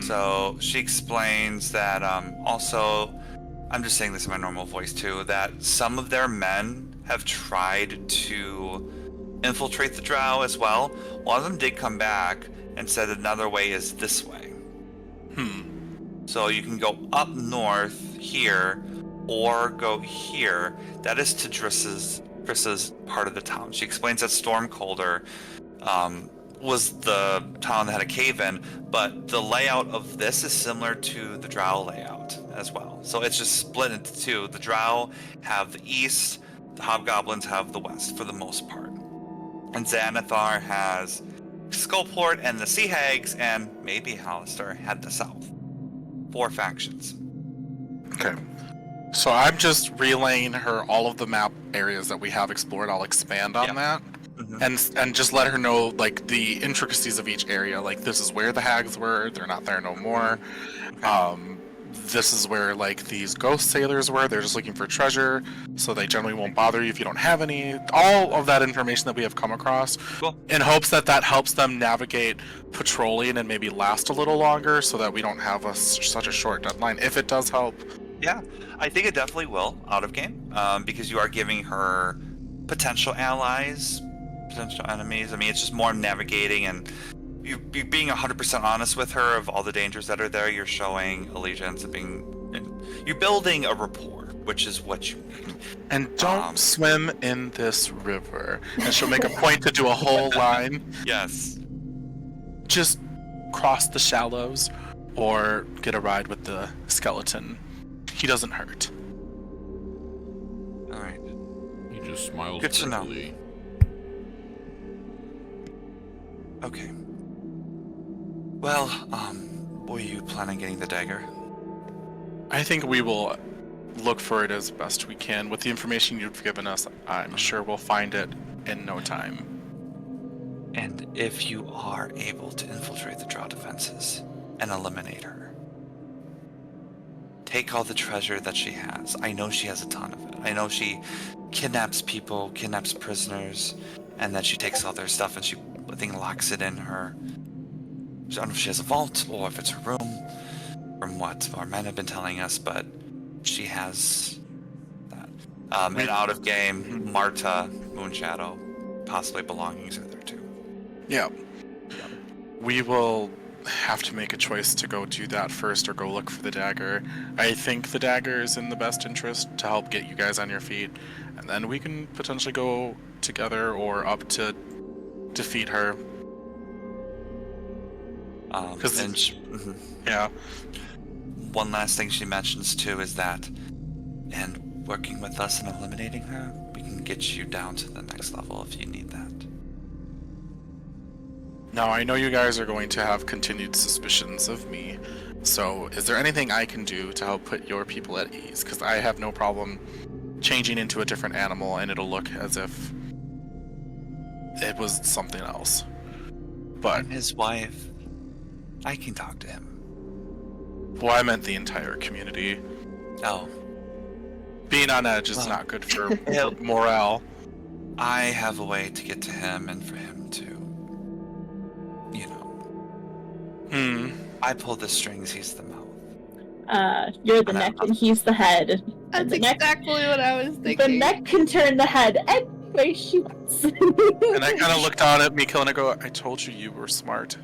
So she explains that also, I'm just saying this in my normal voice too, that some of their men have tried to infiltrate the Drow as well. One of them did come back and said another way is this way. So you can go up north here or go here. That is to Triss's part of the town. She explains that Stormcolder was the town that had a cave-in, but the layout of this is similar to the Drow layout as well. So it's just split into two. The Drow have the east, the Hobgoblins have the west for the most part. And Xanathar has Skullport and the Sea Hags, and maybe Hallister had the south. 4 factions. Okay. So I'm just relaying her all of the map areas that we have explored. I'll expand on that. And just let her know like the intricacies of each area. Like this is where the hags were, they're not there no more. This is where like these ghost sailors were, they're just looking for treasure, so they generally won't bother you if you don't have any. All of that information that we have come across, in hopes that helps them navigate patrolling and maybe last a little longer, so that we don't have such a short deadline, if it does help. Yeah, I think it definitely will out of game, because you are giving her potential allies, potential enemies. I mean, it's just more navigating, and you being 100% honest with her of all the dangers that are there. You're showing allegiance and you're building a rapport, which is what you need. And don't swim in this river. And she'll make a point to do a whole line. Yes. Just cross the shallows or get a ride with the skeleton. He doesn't hurt. All right. He just smiles. Good to know. briefly. Okay. Well, were you planning on getting the dagger? I think we will look for it as best we can. With the information you've given us, I'm sure we'll find it in no time. And if you are able to infiltrate the Drow defenses and eliminate her, take all the treasure that she has. I know she has a ton of it. I know she kidnaps people, kidnaps prisoners, and then she takes all their stuff and I think locks it in her. I don't know if she has a vault or if it's her room, from what our men have been telling us, but she has that. And out of game, Marta, Moonshadow, possibly belongings are there too. Yeah. We will have to make a choice to go do that first or go look for the dagger. I think the dagger is in the best interest to help get you guys on your feet, and then we can potentially go together or up to defeat her. 'Cause Mhm. Yeah. One last thing she mentions too is that, and working with us and eliminating her, we can get you down to the next level if you need that. Now, I know you guys are going to have continued suspicions of me, so is there anything I can do to help put your people at ease? Because I have no problem changing into a different animal and it'll look as if it was something else. But, I'm his wife. I can talk to him. well, I meant the entire community. Oh, Being on edge is Well, not good for yeah. morale. I have a way to get to him and for him to, you know, I pull the strings, he's the mouth. You're the neck and he's the head. And That's the neck, exactly what I was the thinking. neck can turn the head any way she wants. And I kind of looked down at Mikhail and I go, I told you you were smart.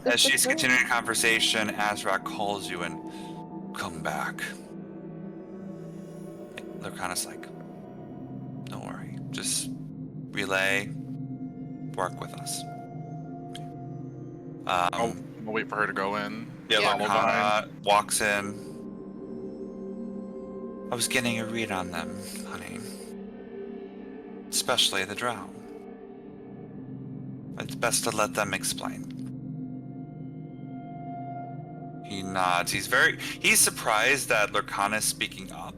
As she's continuing the conversation, Azrak calls you and come back. Lurkana's like, don't worry, just relay, work with us. I'll wait for her to go in. Yeah, Follow Lurkana walks in. I was getting a read on them, honey. Especially the drow. It's best to let them explain. He nods. He's surprised that Lurkana is speaking up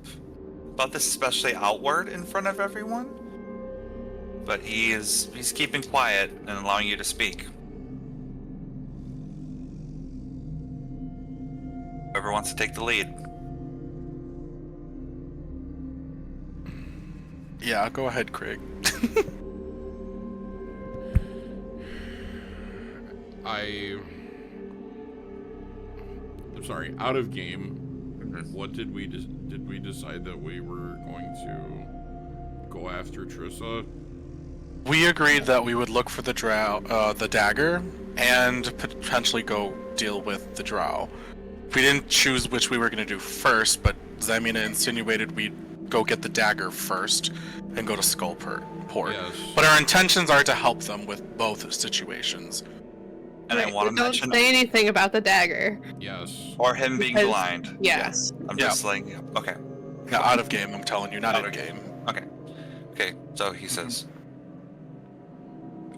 about this, especially outward in front of everyone. But he's keeping quiet and allowing you to speak. Whoever wants to take the lead. Yeah, go ahead, Craig. I'm sorry, out of game, what did we decide that we were going to go after Trissa? We agreed that we would look for the dagger, and potentially go deal with the drow. We didn't choose which we were going to do first, but Zemina insinuated we'd go get the dagger first and go to Skullport. Yes. But our intentions are to help them with both situations. And I want to Don't mention, say anything about the dagger. Yes. or him being Because- blind. Yes. I'm Yeah. just like, okay. Now, out of game, I'm telling you, not Out in of game. Okay, so he says,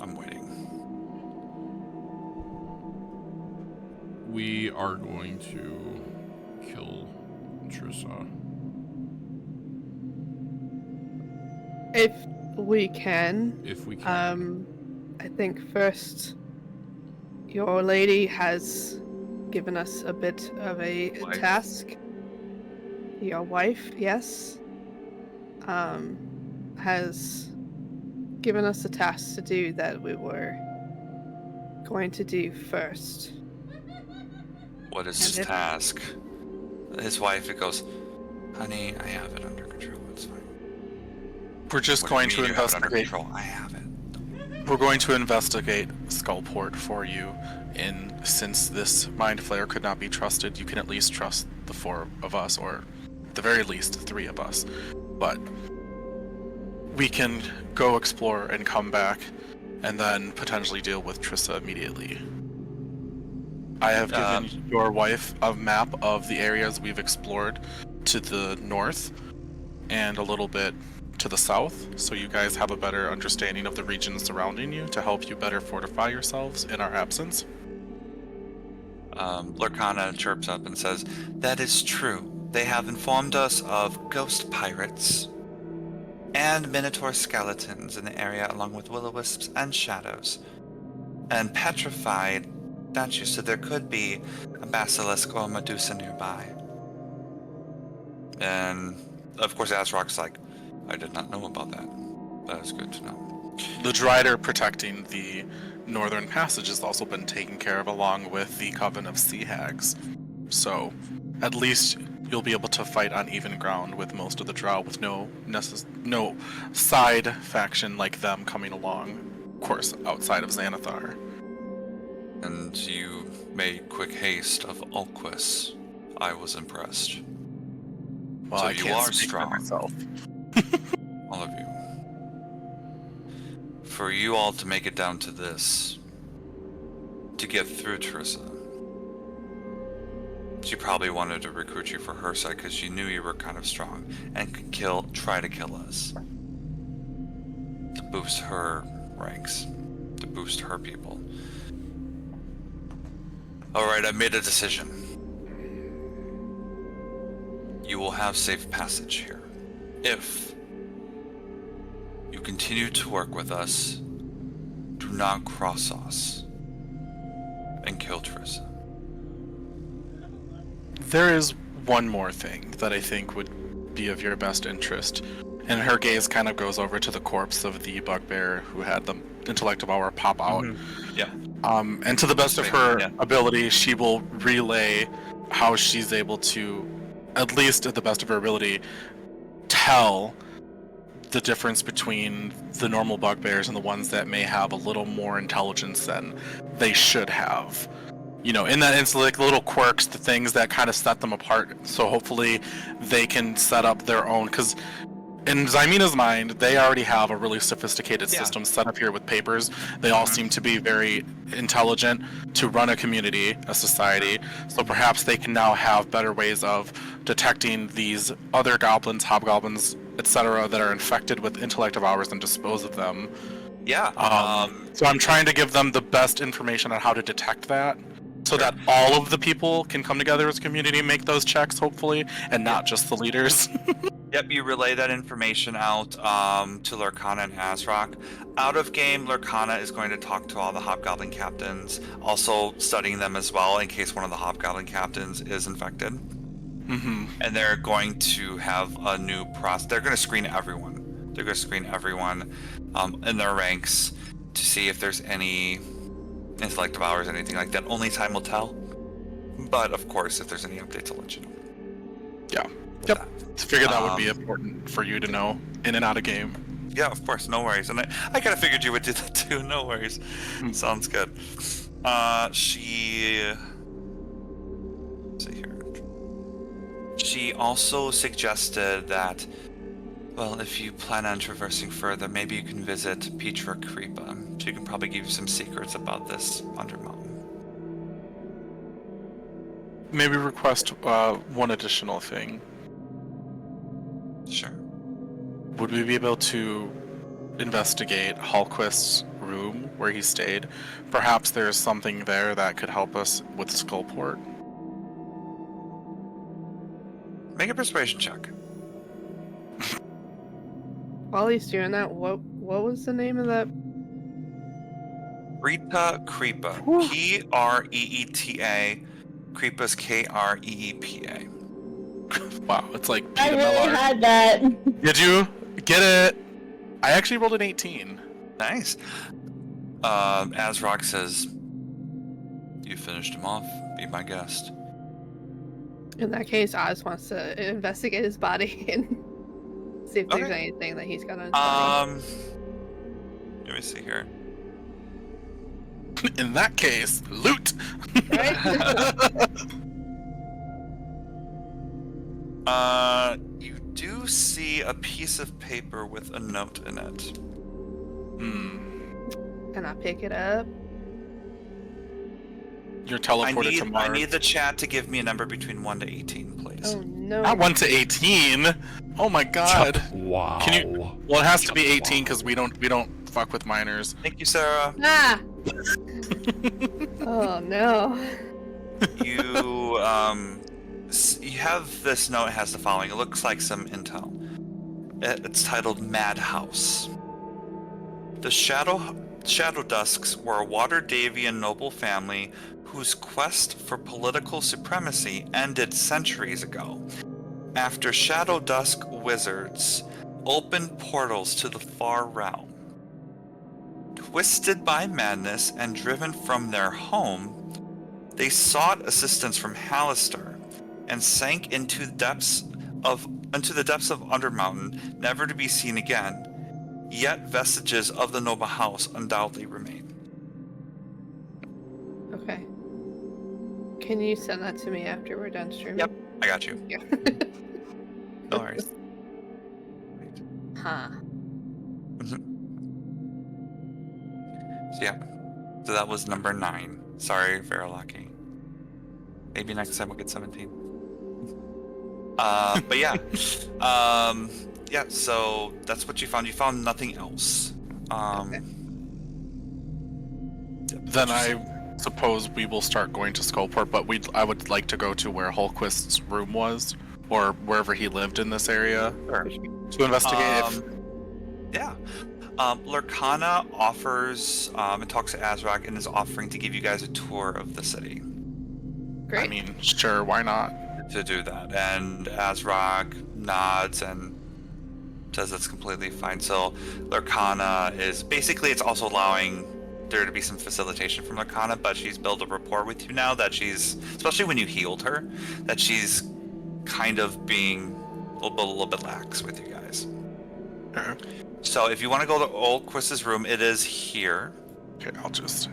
I'm waiting. We are going to kill Trissa. If we can. If we can. I think first, your lady has given us a bit of a Wife. task. Your wife, yes, has given us a task to do that we were going to do first. What is And his if- task? His wife, it goes, honey, I have it under control. It's fine. We're just What do you going to mean you have it under investigate. control? I have it. We're going to investigate Skullport for you, and since this Mind Flayer could not be trusted, you can at least trust the four of us, or at the very least, three of us. But we can go explore and come back, and then potentially deal with Trissa immediately. I have given your wife a map of the areas we've explored to the north, and a little bit to the south, so you guys have a better understanding of the regions surrounding you to help you better fortify yourselves in our absence. Lurkana chirps up and says, that is true. They have informed us of ghost pirates and minotaur skeletons in the area, along with will-o-wisps and shadows, and petrified statues, so there could be a basilisk or a medusa nearby. And of course Azrak's like, I did not know about that. That is good to know. The Drider protecting the northern passage has also been taken care of, along with the Coven of Sea Hags. So, at least you'll be able to fight on even ground with most of the Drow, with no side faction like them coming along, of course, outside of Xanathar. And you made quick haste of Ulquis. I was impressed. Well, So I you can't are speak for strong. myself. All of you. For you all to make it down to this, to get through Teresa. She probably wanted to recruit you for her side because she knew you were kind of strong and could try to kill us. To boost her ranks. To boost her people. Alright, I made a decision. You will have safe passage here. If you continue to work with us, do not cross us and kill Teresa. There is one more thing that I think would be of your best interest. And her gaze kind of goes over to the corpse of the bugbear who had the intellect devour pop out. Yeah. And to the best of her Yeah. ability, she will relay how she's able to, at least at the best of her ability, tell the difference between the normal bugbears and the ones that may have a little more intelligence than they should have. You know, in that it's like little quirks, the things that kind of set them apart. So hopefully they can set up their own, because in Zymina's mind, they already have a really sophisticated system set up here with papers. They all seem to be very intelligent to run a community, a society. So perhaps they can now have better ways of detecting these other goblins, hobgoblins, etc., that are infected with intellect devours and dispose of them. Yeah. So I'm trying to give them the best information on how to detect that, so that all of the people can come together as a community and make those checks, hopefully, and not just the leaders. Yep, you relay that information out to Lurkana and Azrak. Out of game, Lurkana is going to talk to all the Hobgoblin captains, also studying them as well in case one of the Hobgoblin captains is infected. Mm-hmm. And they're going to have a new process. They're going to screen everyone. They're going to screen everyone in their ranks to see if there's any intellect devours, anything like that. Only time will tell. But of course, if there's any updates, I'll let you know. Yeah. Yep. I figured that would be important for you to know in and out of game. Yeah, of course, no worries. And I kind of figured you would do that too. No worries. Sounds good. Let's see here. She also suggested that, well, if you plan on traversing further, maybe you can visit Petra Creepa. She can probably give you some secrets about this Undermountain. Maybe request one additional thing. Sure. Would we be able to investigate Hallquist's room where he stayed? Perhaps there's something there that could help us with Skullport. Make a persuasion check. While he's doing that, what was the name of that? Rita Creepa. P-R-E-E-T-A. Creepa's K-R-E-E-P-A. Wow, it's like I Peter really Miller. had that. Did you get it? I actually rolled an 18. Nice. Azrak says, you finished him off. Be my guest. In that case, Oz wants to investigate his body and see if there's Okay. anything that he's got on. Let me see here. In that case, loot. You do see a piece of paper with a note in it. Can I pick it up? You're teleported to Mars. I need the chat to give me a number between 1 to 18, please. Oh no. Not 1 to 18. Oh my god. Wow. Can you? Well, it has to be 18 because we don't fuck with minors. Thank you, Sarah. Ah! Oh no. You you have this note. It has the following. It looks like some intel. It's titled Madhouse. The Shadow Dusks were a Waterdavian noble family whose quest for political supremacy ended centuries ago, after Shadow Dusk wizards opened portals to the far realm. Twisted by madness and driven from their home, they sought assistance from Hallister and sank into the depths of Undermountain, never to be seen again. Yet vestiges of the noble house undoubtedly remain. Okay. Can you send that to me after we're done streaming? Yep. I got you. Yeah. No worries. Huh. So yeah. So that was number 9. Sorry, Verilaki. Maybe next time we'll get 17. But yeah. Yeah, so that's what you found. You found nothing else. Okay. Then I suppose we will start going to Skullport, but I would like to go to where Holquist's room was, or wherever he lived in this area, Sure. to investigate. Yeah. Lurkana offers and talks to Azrak and is offering to give you guys a tour of the city. Great. I mean, sure, why not? To do that, and Azrak nods and says that's completely fine. So Lurkana is basically, it's also allowing there to be some facilitation from Lurkana, but she's built a rapport with you now that she's, especially when you healed her, that she's kind of being a little bit lax with you guys. Okay, So if you want to go to Old Quist's room, it is here. I'll just...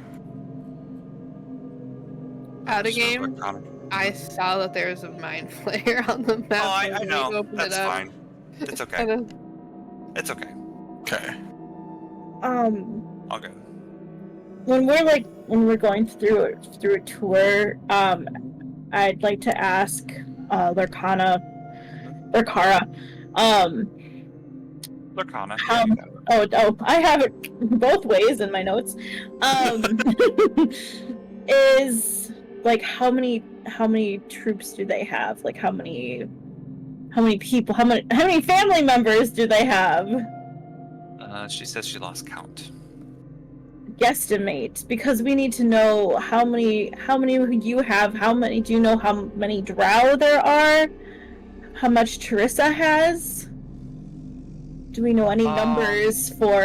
Out of So game, Lurkana- I saw that there was a mind flayer on the map. Oh, I when we know. opened That's it up. fine. It's okay. And then- It's okay. Okay. All good. When we're going through a tour, I'd like to ask Lurkara, Lurkana. How- I have it both ways in my notes. Is like how many troops do they have? Like how many people? How many family members do they have? She says she lost count. Guesstimate, because we need to know how many you have. How many do you know? How many drow there are? How much Teresa has? Do we know any numbers for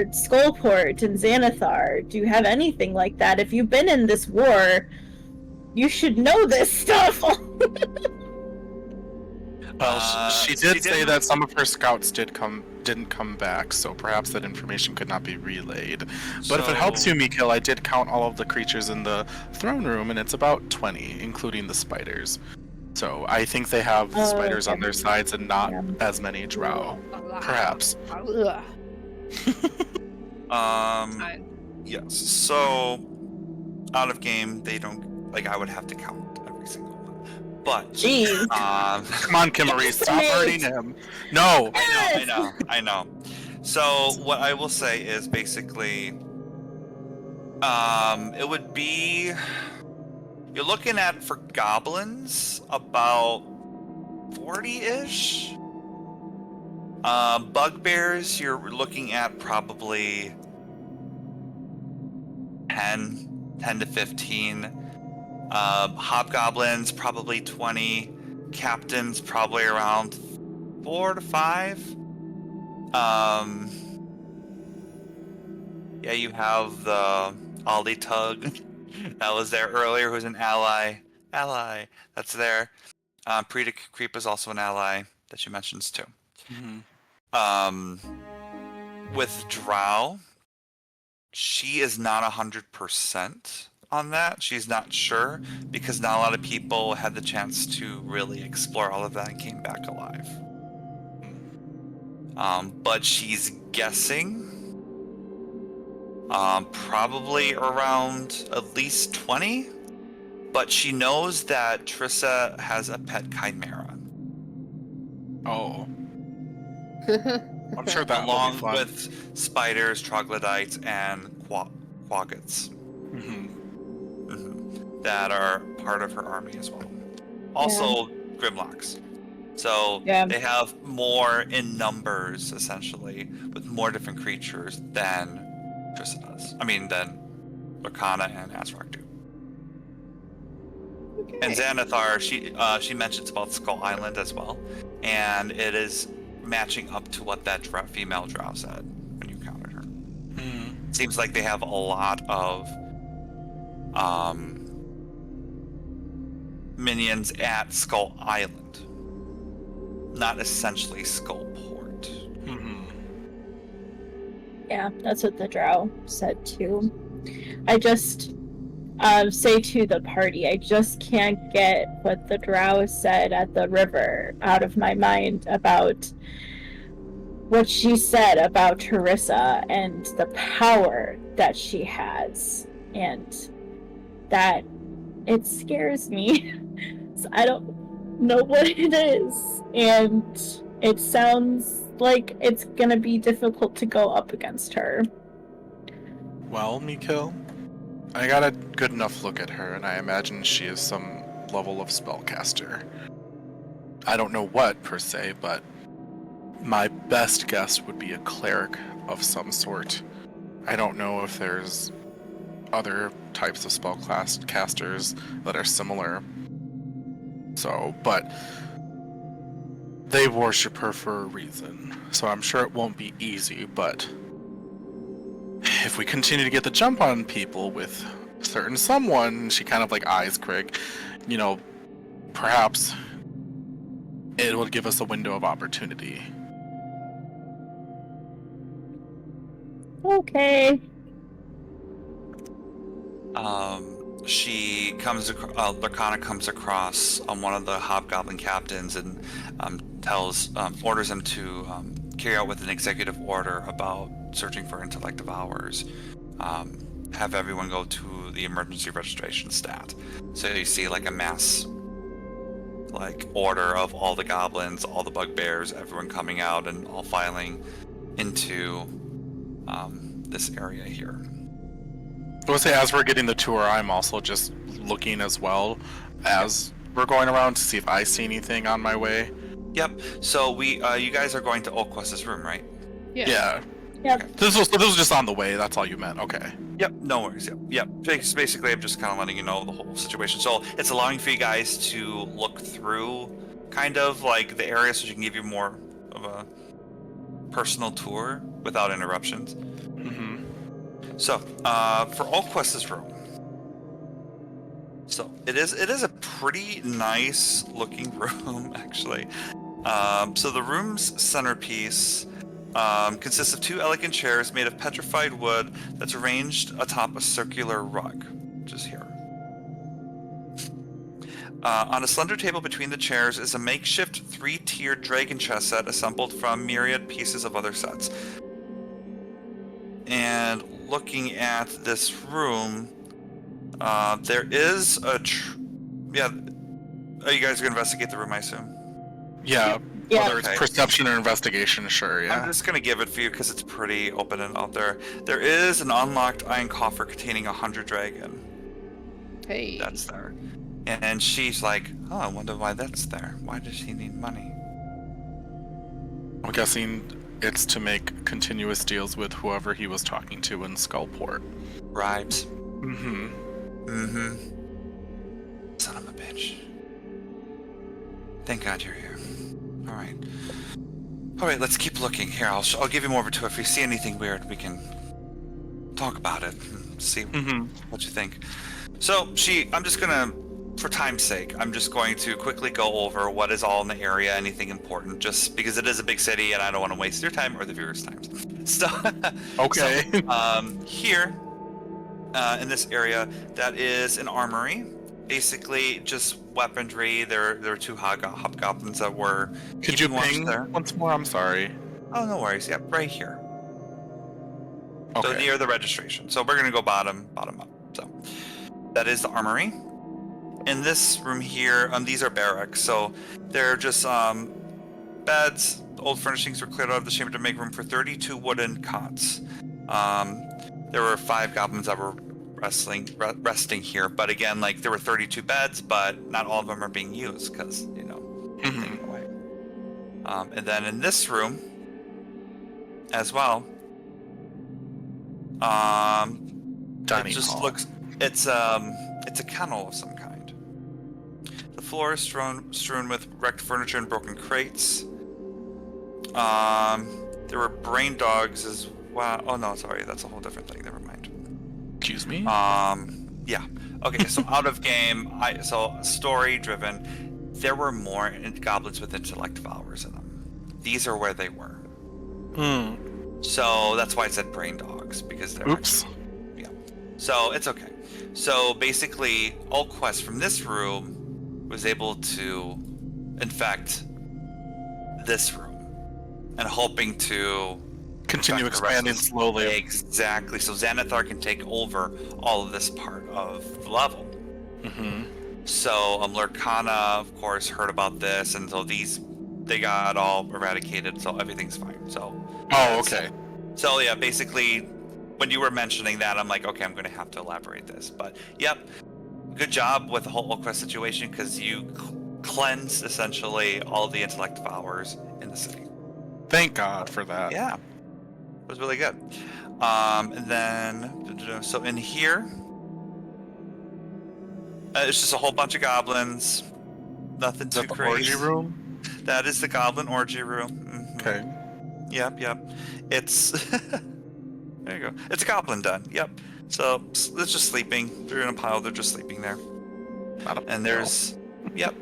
Skullport and Xanathar? Do you have anything like that? If you've been in this war, you should know this stuff. Well, she did say that some of her scouts didn't come back, so perhaps that information could not be relayed. But if it helps you, Mikhail, I did count all of the creatures in the throne room, and it's about 20, including the spiders. So I think they have spiders on their sides and not as many drow. Perhaps. Yes. So out of game, they don't, like, I would have to count every single one. But Jeez. Come on, Kimarie, stop hurting him. No. I know. So what I will say is basically, it would be, you're looking at, for goblins, about 40-ish. Bugbears, you're looking at probably 10 to 15. Hobgoblins, probably 20. Captains, probably around 4 to 5. Yeah, you have the Ollie Tug that was there earlier, who's an ally. That's there. Preta Creep is also an ally that she mentions too. With Drow, she is not 100% on that. She's not sure because not a lot of people had the chance to really explore all of that and came back alive. But she's guessing probably around at least 20. But she knows that Trissa has a pet chimera. Oh. I'm sure that will be Along fun. with spiders, troglodytes, and quaggots. That are part of her army as well. Also, Grimlocks. So they have more in numbers, essentially, with more different creatures than Trissa does. I mean, than Lurkana and Azrak do. Okay. And Xanathar, she mentions about Skull Island as well, and it is matching up to what that female drow said when you counted her. Seems like they have a lot of minions at Skull Island, not essentially Skullport. Yeah, that's what the drow said too. I just say to the party, I just can't get what the drow said at the river out of my mind about what she said about Teresa and the power that she has. And that it scares me. So I don't know what it is, and it sounds like it's gonna be difficult to go up against her. Well, Mikil, I got a good enough look at her, and I imagine she is some level of spellcaster. I don't know what, per se, but my best guess would be a cleric of some sort. I don't know if there's other types of casters that are similar. So, but they worship her for a reason. So I'm sure it won't be easy, but if we continue to get the jump on people with certain someone, she kind of like eyes Craig, you know, perhaps it will give us a window of opportunity. Okay. Lurkana comes across one of the hobgoblin captains and orders him to carry out with an executive order about searching for intellect devourers. Have everyone go to the emergency registration stat. So you see like a mass order of all the goblins, all the bugbears, everyone coming out and all filing into this area here. I would say as we're getting the tour, I'm also just looking as well as we're going around to see if I see anything on my way. Yep. So you guys are going to Oakquest's room, right? Yeah. Yep. Okay. This was just on the way. That's all you meant. Okay. Yep. No worries. Yep. Basically, I'm just kind of letting you know the whole situation. So it's allowing for you guys to look through kind of like the area, so you can give you more of a personal tour without interruptions. Mm-hmm. So, for Oakquest's room. So it is a pretty nice looking room, actually. So the room's centerpiece consists of 2 elegant chairs made of petrified wood that's arranged atop a circular rug, which is here. On a slender table between the chairs is a makeshift 3-tiered dragon chess set assembled from myriad pieces of other sets. And looking at this room, there is a are you guys gonna investigate the room, I assume? Yeah. Yeah. Whether it's Okay. perception or investigation, sure. Yeah. I'm just gonna give it for you because it's pretty open and out there. There is an unlocked iron coffer containing 100 dragon. Hey. That's there. And she's like, oh, I wonder why that's there. Why does he need money? I'm guessing it's to make continuous deals with whoever he was talking to in Skullport. Bribes. Mm-hmm. Mm-hmm. Son of a bitch. Thank God you're here. All right. All right, let's keep looking. Here, I'll give you more of a tour. If you see anything weird, we can talk about it and see what you think. So I'm just gonna, for time's sake, I'm just going to quickly go over what is all in the area, anything important, just because it is a big city and I don't want to waste your time or the viewers' time. So, Okay. Here, in this area, that is an armory. Basically, just weaponry. There are 2 hobgoblins that were. Could you keeping watch ping there. once more? I'm sorry. Oh, no worries. Yep, right here. Okay. So near the registration. So we're gonna go bottom up. So that is the armory. In this room here, these are barracks. So they're just beds. Old furnishings were cleared out of the chamber to make room for 32 wooden cots. There were 5 goblins that were resting here, but again, like there were 32 beds, but not all of them are being used because taken away. And then in this room as well, Dining it just hall. looks it's a kennel of some kind. The floor is strewn with wrecked furniture and broken crates. There were brain dogs as well. Oh no, sorry, that's a whole different thing. Never mind. Excuse me? Yeah. Okay, so out of game, so story driven, there were more goblins with intellect devourers in them. These are where they were. So that's why it said brain dogs, because they're Oops. yeah. So it's okay. So basically, Oakquest from this room was able to infect this room, and hoping to Continue affect the rest of expanding the- slowly. Exactly. So Xanathar can take over all of this part of the level. Mm-hmm. So Lurkana, of course, heard about this, and so they got all eradicated, so everything's fine. So. Oh, okay. So yeah, basically, when you were mentioning that, I'm like, okay, I'm going to have to elaborate this. But yep, good job with the whole Oquest situation because you cleansed essentially all of the intellect powers in the city. Thank God for that. Yeah, it was really good. And then so in here, it's just a whole bunch of goblins. Nothing Is too that the crazy. orgy room? That is the goblin orgy room. Mhm. Okay. Yep. It's there you go. It's a goblin den. Yep. So they're just sleeping. They're in a pile. They're just sleeping there. Not a And there's yep.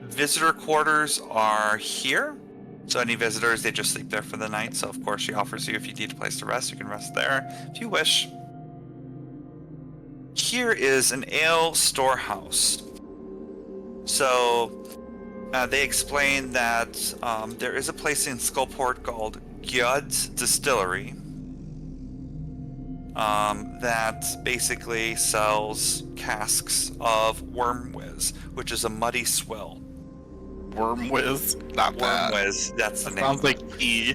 Visitor quarters are here. So any visitors, they just sleep there for the night. So of course she offers you if you need a place to rest, you can rest there if you wish. Here is an ale storehouse. So they explain that there is a place in Skullport called Gyud's Distillery that basically sells casks of Wormwiz, which is a muddy swill. Wormwiz? Not that. Wormwiz, that's the That name. sounds like E.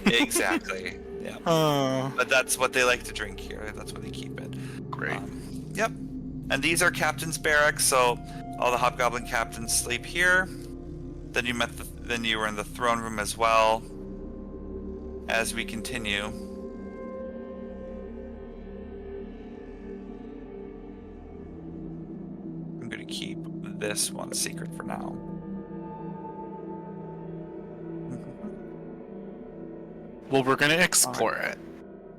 Exactly. Yeah. But that's what they like to drink here. That's where they keep it. Great. Yep. And these are captain's barracks, so all the hobgoblin captains sleep here. Then you were in the throne room as well. As we continue. I'm gonna keep this one secret for now. Well, we're gonna explore it.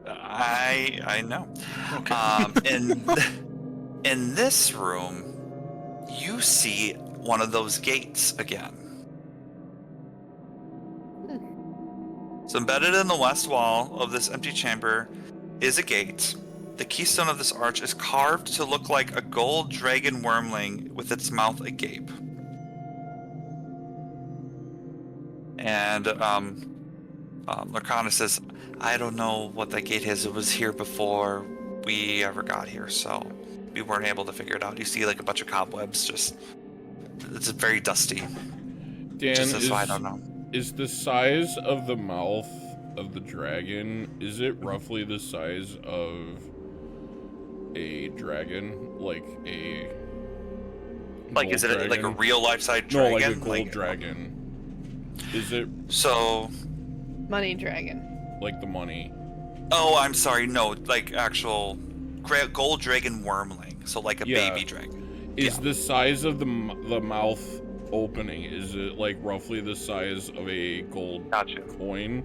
I know. Okay. In this room, you see one of those gates again. So embedded in the west wall of this empty chamber is a gate. The keystone of this arch is carved to look like a gold dragon wormling with its mouth agape. And Lurkana says, I don't know what that gate is. It was here before we ever got here, so we weren't able to figure it out. You see like a bunch of cobwebs, it's very dusty. Dan, Just as I don't know. Is the size of the mouth of the dragon, is it roughly the size of a dragon? Like a Is it dragon? like a real life size No, dragon? like a gold dragon. Is it So Money dragon. like the money? oh, I'm sorry, no, like actual gold dragon wormling. So like a baby dragon. Is the size of the mouth opening, is it like roughly the size of a gold Gotcha. coin?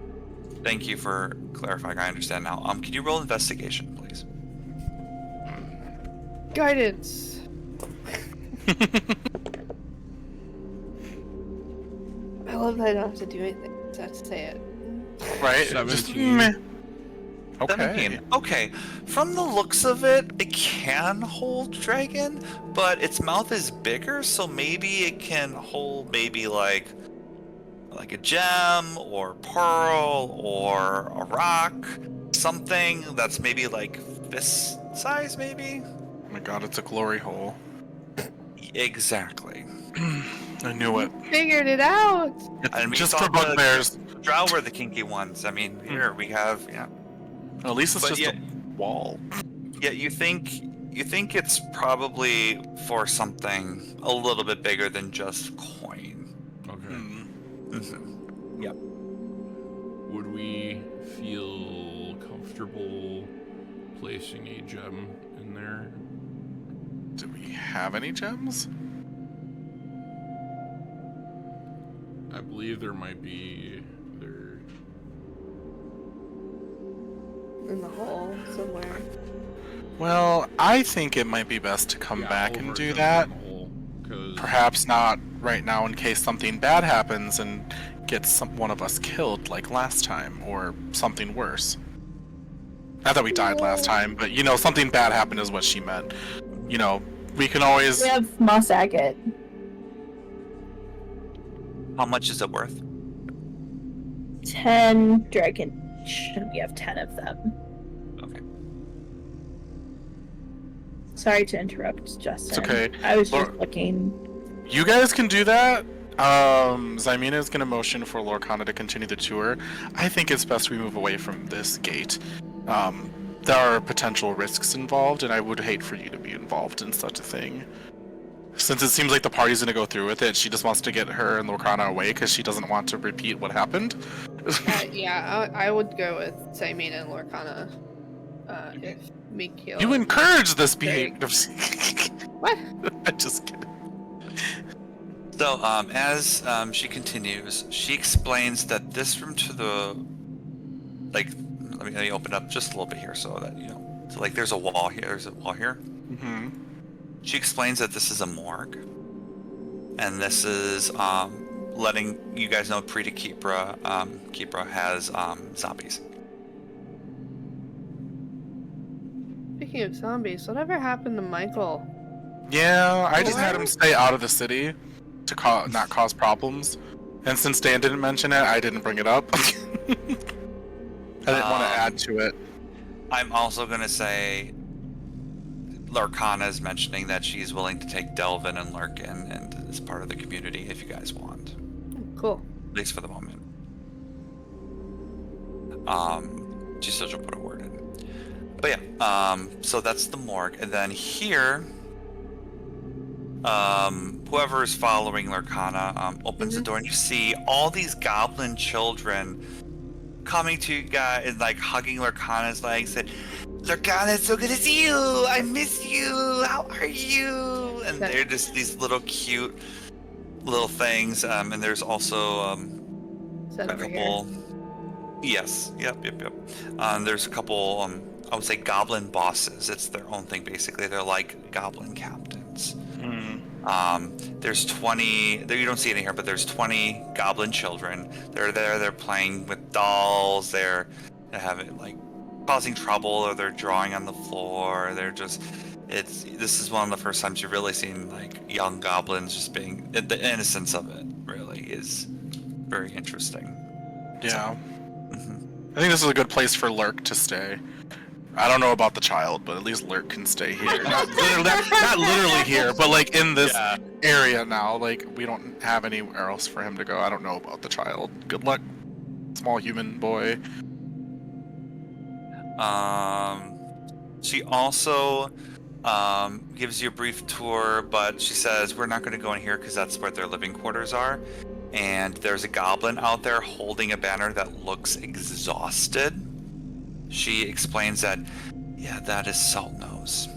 Thank you for clarifying. I understand now. Can you roll investigation, please? Guidance. I love that I don't have to do anything. I just have to say it. Right? 17. Meh. Okay. 17. Okay. From the looks of it, it can hold dragon, but its mouth is bigger, so maybe it can hold maybe like a gem or pearl or a rock, something that's maybe like fist size, maybe. Oh my God, it's a glory hole. Exactly. I knew it. Figured it out. I mean, Just it's for all the- bugbears. Drow were the kinky ones. I mean, here we have At least it's But just yeah. a wall. Yeah, you think it's probably for something a little bit bigger than just coin. Okay. Mm-hmm. Yep. Would we feel comfortable placing a gem in there? Do we have any gems? I believe there might be there. In the hole somewhere. Well, I think it might be best to come back and do that. Perhaps not right now in case something bad happens and gets one of us killed like last time, or something worse. Not that we died last time, but you know, something bad happened is what she meant. You know, we can always... We have moss agate. How much is it worth? 10 dragon each, and we have 10 of them. Okay. Sorry to interrupt, Justin. It's okay. I was just looking. You guys can do that. Zymina is going to motion for Lorcana to continue the tour. I think it's best we move away from this gate. There are potential risks involved, and I would hate for you to be involved in such a thing. Since it seems like the party's going to go through with it, she just wants to get her and Lorcana away because she doesn't want to repeat what happened. I would go with Zymina and Lorcana. If Mikhail. You encourage this behavior. What? I'm just kidding. So, as she continues, she explains that this room to the, like, let me open up just a little bit here so that you know. So, like, there's a wall here. There's a wall here. Mm-hmm. She explains that this is a morgue, and this is letting you guys know pre to Kipra. Kipra has zombies. Speaking of zombies, whatever happened to Michael? Yeah, I just had him stay out of the city to not cause problems. And since Dan didn't mention it, I didn't bring it up. I didn't want to add to it. I'm also going to say Lorcana is mentioning that she's willing to take Delvin and Lurkin and as part of the community if you guys want. Cool. At least for the moment. She said she'll put a word in. But yeah, so that's the morgue. And then here, whoever is following Lorcana opens the door, and you see all these goblin children coming to you guys and like hugging Lorcana's legs and Lorcana, it's so good to see you! I miss you! How are you? And they're just these little cute little things. And there's also a couple. Yes. Yep. There's a couple. I would say goblin bosses. It's their own thing basically. They're like goblin captains. There's 20. You don't see it in here, but there's 20 goblin children. They're there. They're playing with dolls. They're having like causing trouble, or they're drawing on the floor. They're just. This is one of the first times you've really seen like young goblins just being the innocence of it. Really is very interesting. Yeah. I think this is a good place for Lurk to stay. I don't know about the child, but at least Lurk can stay here. Not literally here, but like in this area now. Like we don't have anywhere else for him to go. I don't know about the child. Good luck, small human boy. She also gives you a brief tour, but she says we're not going to go in here because that's where their living quarters are. And there's a goblin out there holding a banner that looks exhausted. She explains that, yeah, that is Saltnose.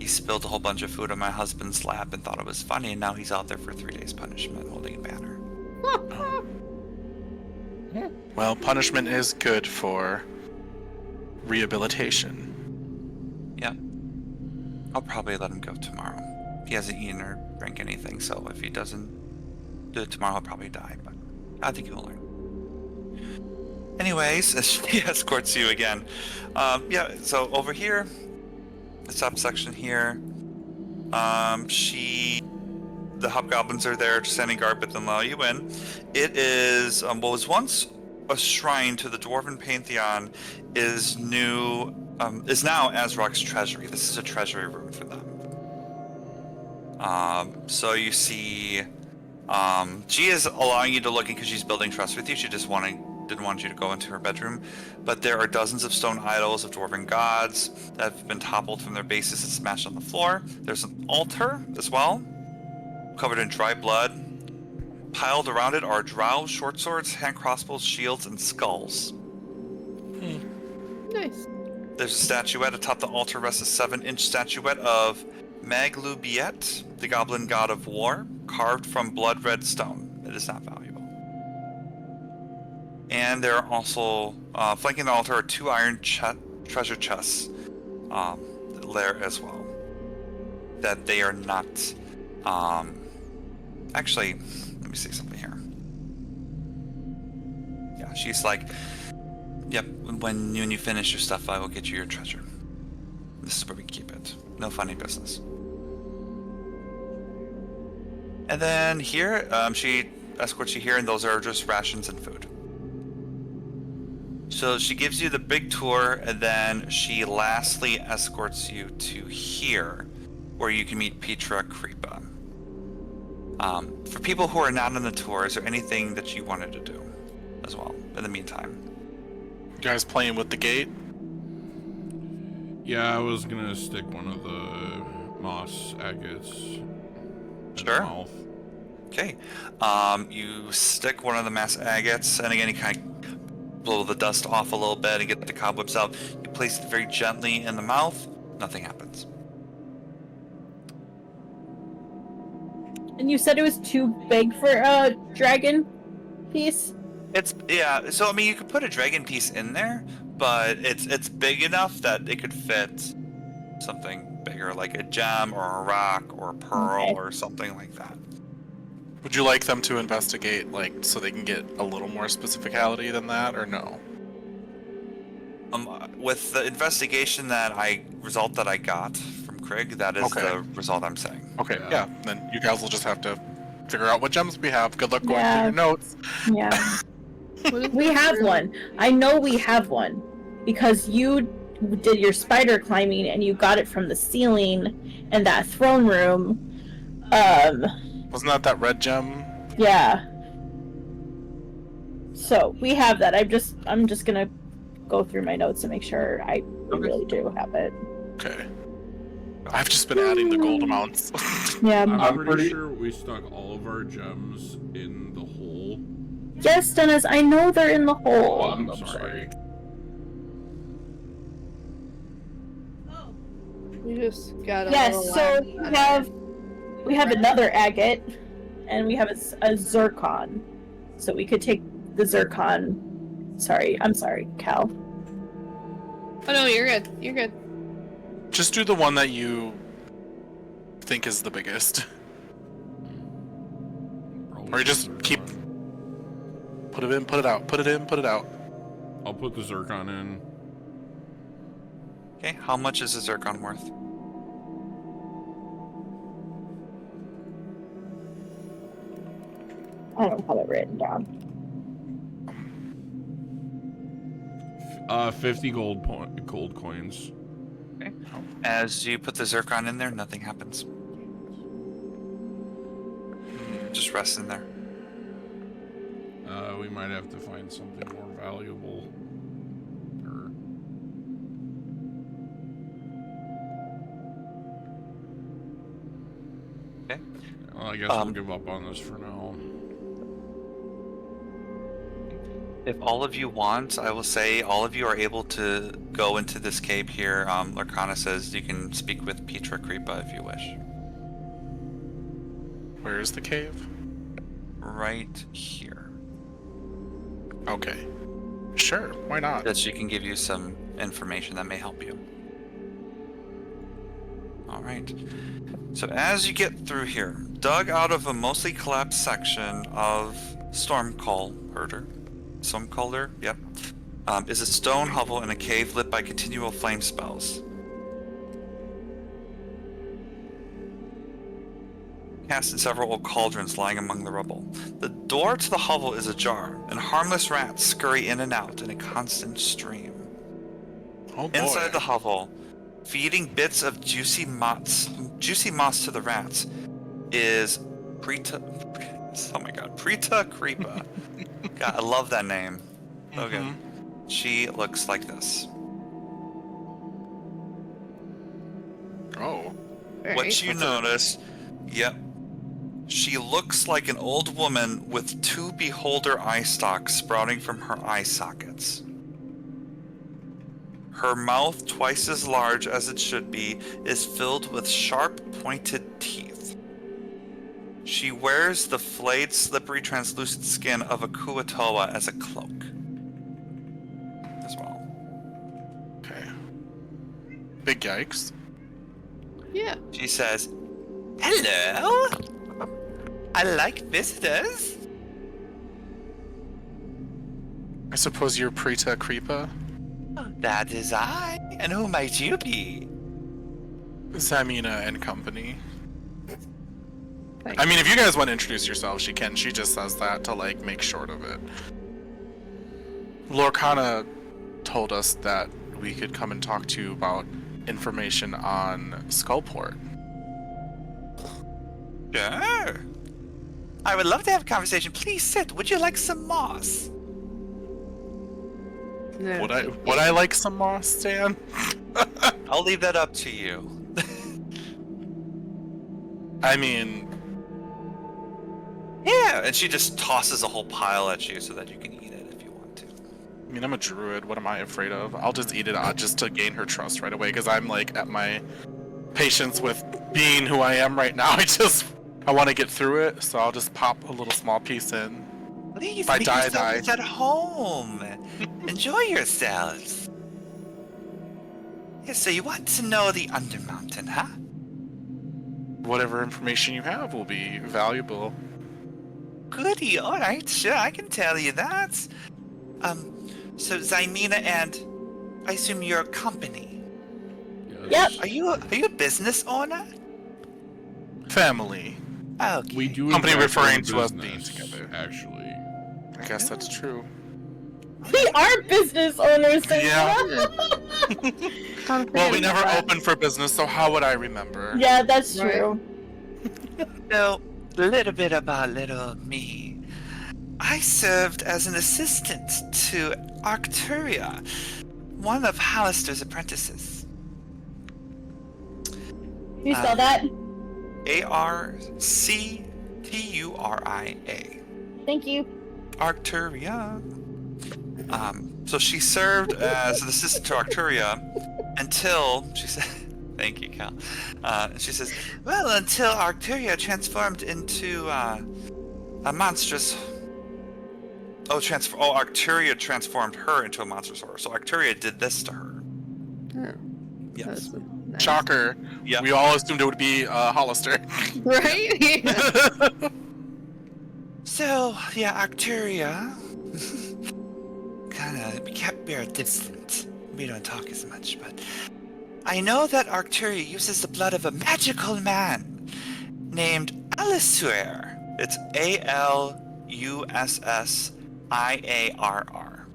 He spilled a whole bunch of food on my husband's lap and thought it was funny, and now he's out there for 3 days punishment holding a banner. Well, punishment is good for rehabilitation. Yeah. I'll probably let him go tomorrow. He hasn't eaten or drank anything, so if he doesn't do it tomorrow, he'll probably die, but I think he'll learn. Anyways, she escorts you again. Yeah, so over here, the subsection here, the hobgoblins are there standing guard, but then allow you in. It is, what was once a shrine to the Dwarven Pantheon is now Azrog's treasury. This is a treasury room for them. So you see, she is allowing you to look in because she's building trust with you. She just didn't want you to go into her bedroom. But there are dozens of stone idols of dwarven gods that have been toppled from their bases and smashed on the floor. There's an altar as well, covered in dry blood. Piled around it are drow, short swords, hand crossbows, shields, and skulls. Nice. There's a statuette atop the altar. Rests a 7-inch statuette of Maglubiet, the goblin god of war, carved from blood red stone. It is not valuable. And there are also, flanking the altar, are 2 iron treasure chests there as well. That they are not. Actually, let me see something here. Yeah, she's like, yep, when you finish your stuff, I will get you your treasure. This is where we keep it. No funny business. And then here, she escorts you here, and those are just rations and food. So she gives you the big tour, and then she lastly escorts you to here, where you can meet Petra Kripa. For people who are not on the tour, is there anything that you wanted to do as well in the meantime? You guys playing with the gate? Yeah, I was gonna stick one of the moss agates in the Sure. mouth. Okay. You stick one of the mass agates, and again, you kind of blow the dust off a little bit and get the cobwebs out. You place it very gently in the mouth. Nothing happens. And you said it was too big for a dragon piece? Yeah. So I mean, you could put a dragon piece in there, but it's big enough that it could fit something bigger, like a gem or a rock or a pearl Okay. or something like that. Would you like them to investigate, like, so they can get a little more specificality than that, or no? With the investigation result that I got from Craig, that is Okay. the result I'm saying. Okay, Yeah. yeah. Then you guys will just have to figure out what gems we have. Good luck going Yeah. through your notes. Yeah. What is We this have room? one. I know we have one. Because you did your spider climbing and you got it from the ceiling in that throne room. Wasn't that red gem? Yeah. So we have that. I'm just gonna go through my notes to make sure we Okay. really do have it. Okay. I've just been adding the gold amounts. Yeah. I'm pretty sure we stuck all of our gems in the hole. Yes, Dennis, I know they're in the hole. Oh, I'm sorry. We just got a Yes, little so lag. we have another agate, and we have a zircon. So we could take the zircon. I'm sorry, Cal. Oh no, you're good. You're good. Just do the one that you think is the biggest. Probably Or you just zircon. keep- Put it in, put it out, put it in, put it out. I'll put the zircon in. Okay, how much is a zircon worth? I don't have it written down. 50 gold coins. Okay. As you put the zircon in there, nothing happens. Just rests in there. We might have to find something more valuable. Or Okay. well, I guess we'll give up on this for now. If all of you want, I will say all of you are able to go into this cave here. Lorcana says you can speak with Petra Kripa if you wish. Where is the cave? Right here. Okay. Sure, why not? That she can give you some information that may help you. Alright. So as you get through here, dug out of a mostly collapsed section of Stormcaller, yep, is a stone hovel in a cave lit by continual flame spells. Cast in several old cauldrons lying among the rubble. The door to the hovel is ajar, and harmless rats scurry in and out in a constant stream. Oh boy. Inside the hovel, feeding bits of juicy moss to the rats, is Prita Kripa. God, I love that name. So good. She looks like this. Oh. What you notice, yep. She looks like an old woman with two beholder eye stalks sprouting from her eye sockets. Her mouth, twice as large as it should be, is filled with sharp, pointed teeth. She wears the flayed, slippery, translucent skin of a kuatoa as a cloak. As well. Okay. Big yikes. Yeah. She says, "Hello. I like visitors." I suppose you're Prita Kripa? That is I. And who might you be? Zamina and company. Thanks. I mean, if you guys want to introduce yourself, she can. She just says that to, like, make short of it. Lorcana told us that we could come and talk to you about information on Skullport. Sure. I would love to have a conversation. Please sit. Would you like some moss? No, Would I like some moss, Stan? I'll leave that up to you. I mean, Yeah, and she just tosses a whole pile at you so that you can eat it if you want to. I'm a druid. What am I afraid of? I'll just eat it just to gain her trust right away, because I'm like at my patience with being who I am right now. I want to get through it, so I'll just pop a little small piece in. Please If I make die, yourselves at home. Enjoy yourselves. Yeah, so you want to know the Undermountain, huh? Whatever information you have will be valuable. Goody, alright, sure, I can tell you that. So Zymina and I assume you're a company. Yep. Are you a business owner? Family. Okay. We do Company in fact referring own to us business, being together. Actually. I guess that's true. We are business owners. Yeah. Can't Well, we forget never that. opened for business, so how would I remember? Yeah, that's Right. true. So, a little bit about little me. I served as an assistant to Arcturia, one of Hallister's apprentices. Can you spell that? Arcturia. Thank you. Arcturia. So she served as an assistant to Arcturia until she said, "Thank you, Cal." She says, "Well, until Arcturia transformed into a monstrous." Arcturia transformed her into a monstrous horse. So Arcturia did this to her. Oh, Yes. that's nice. Shocker. Yeah. We all assumed it would be Hollister. Right? Yeah. So, yeah, Arcturia we kept our distance. We don't talk as much, but I know that Arcturia uses the blood of a magical man named Alisuir. It's Alussiarr.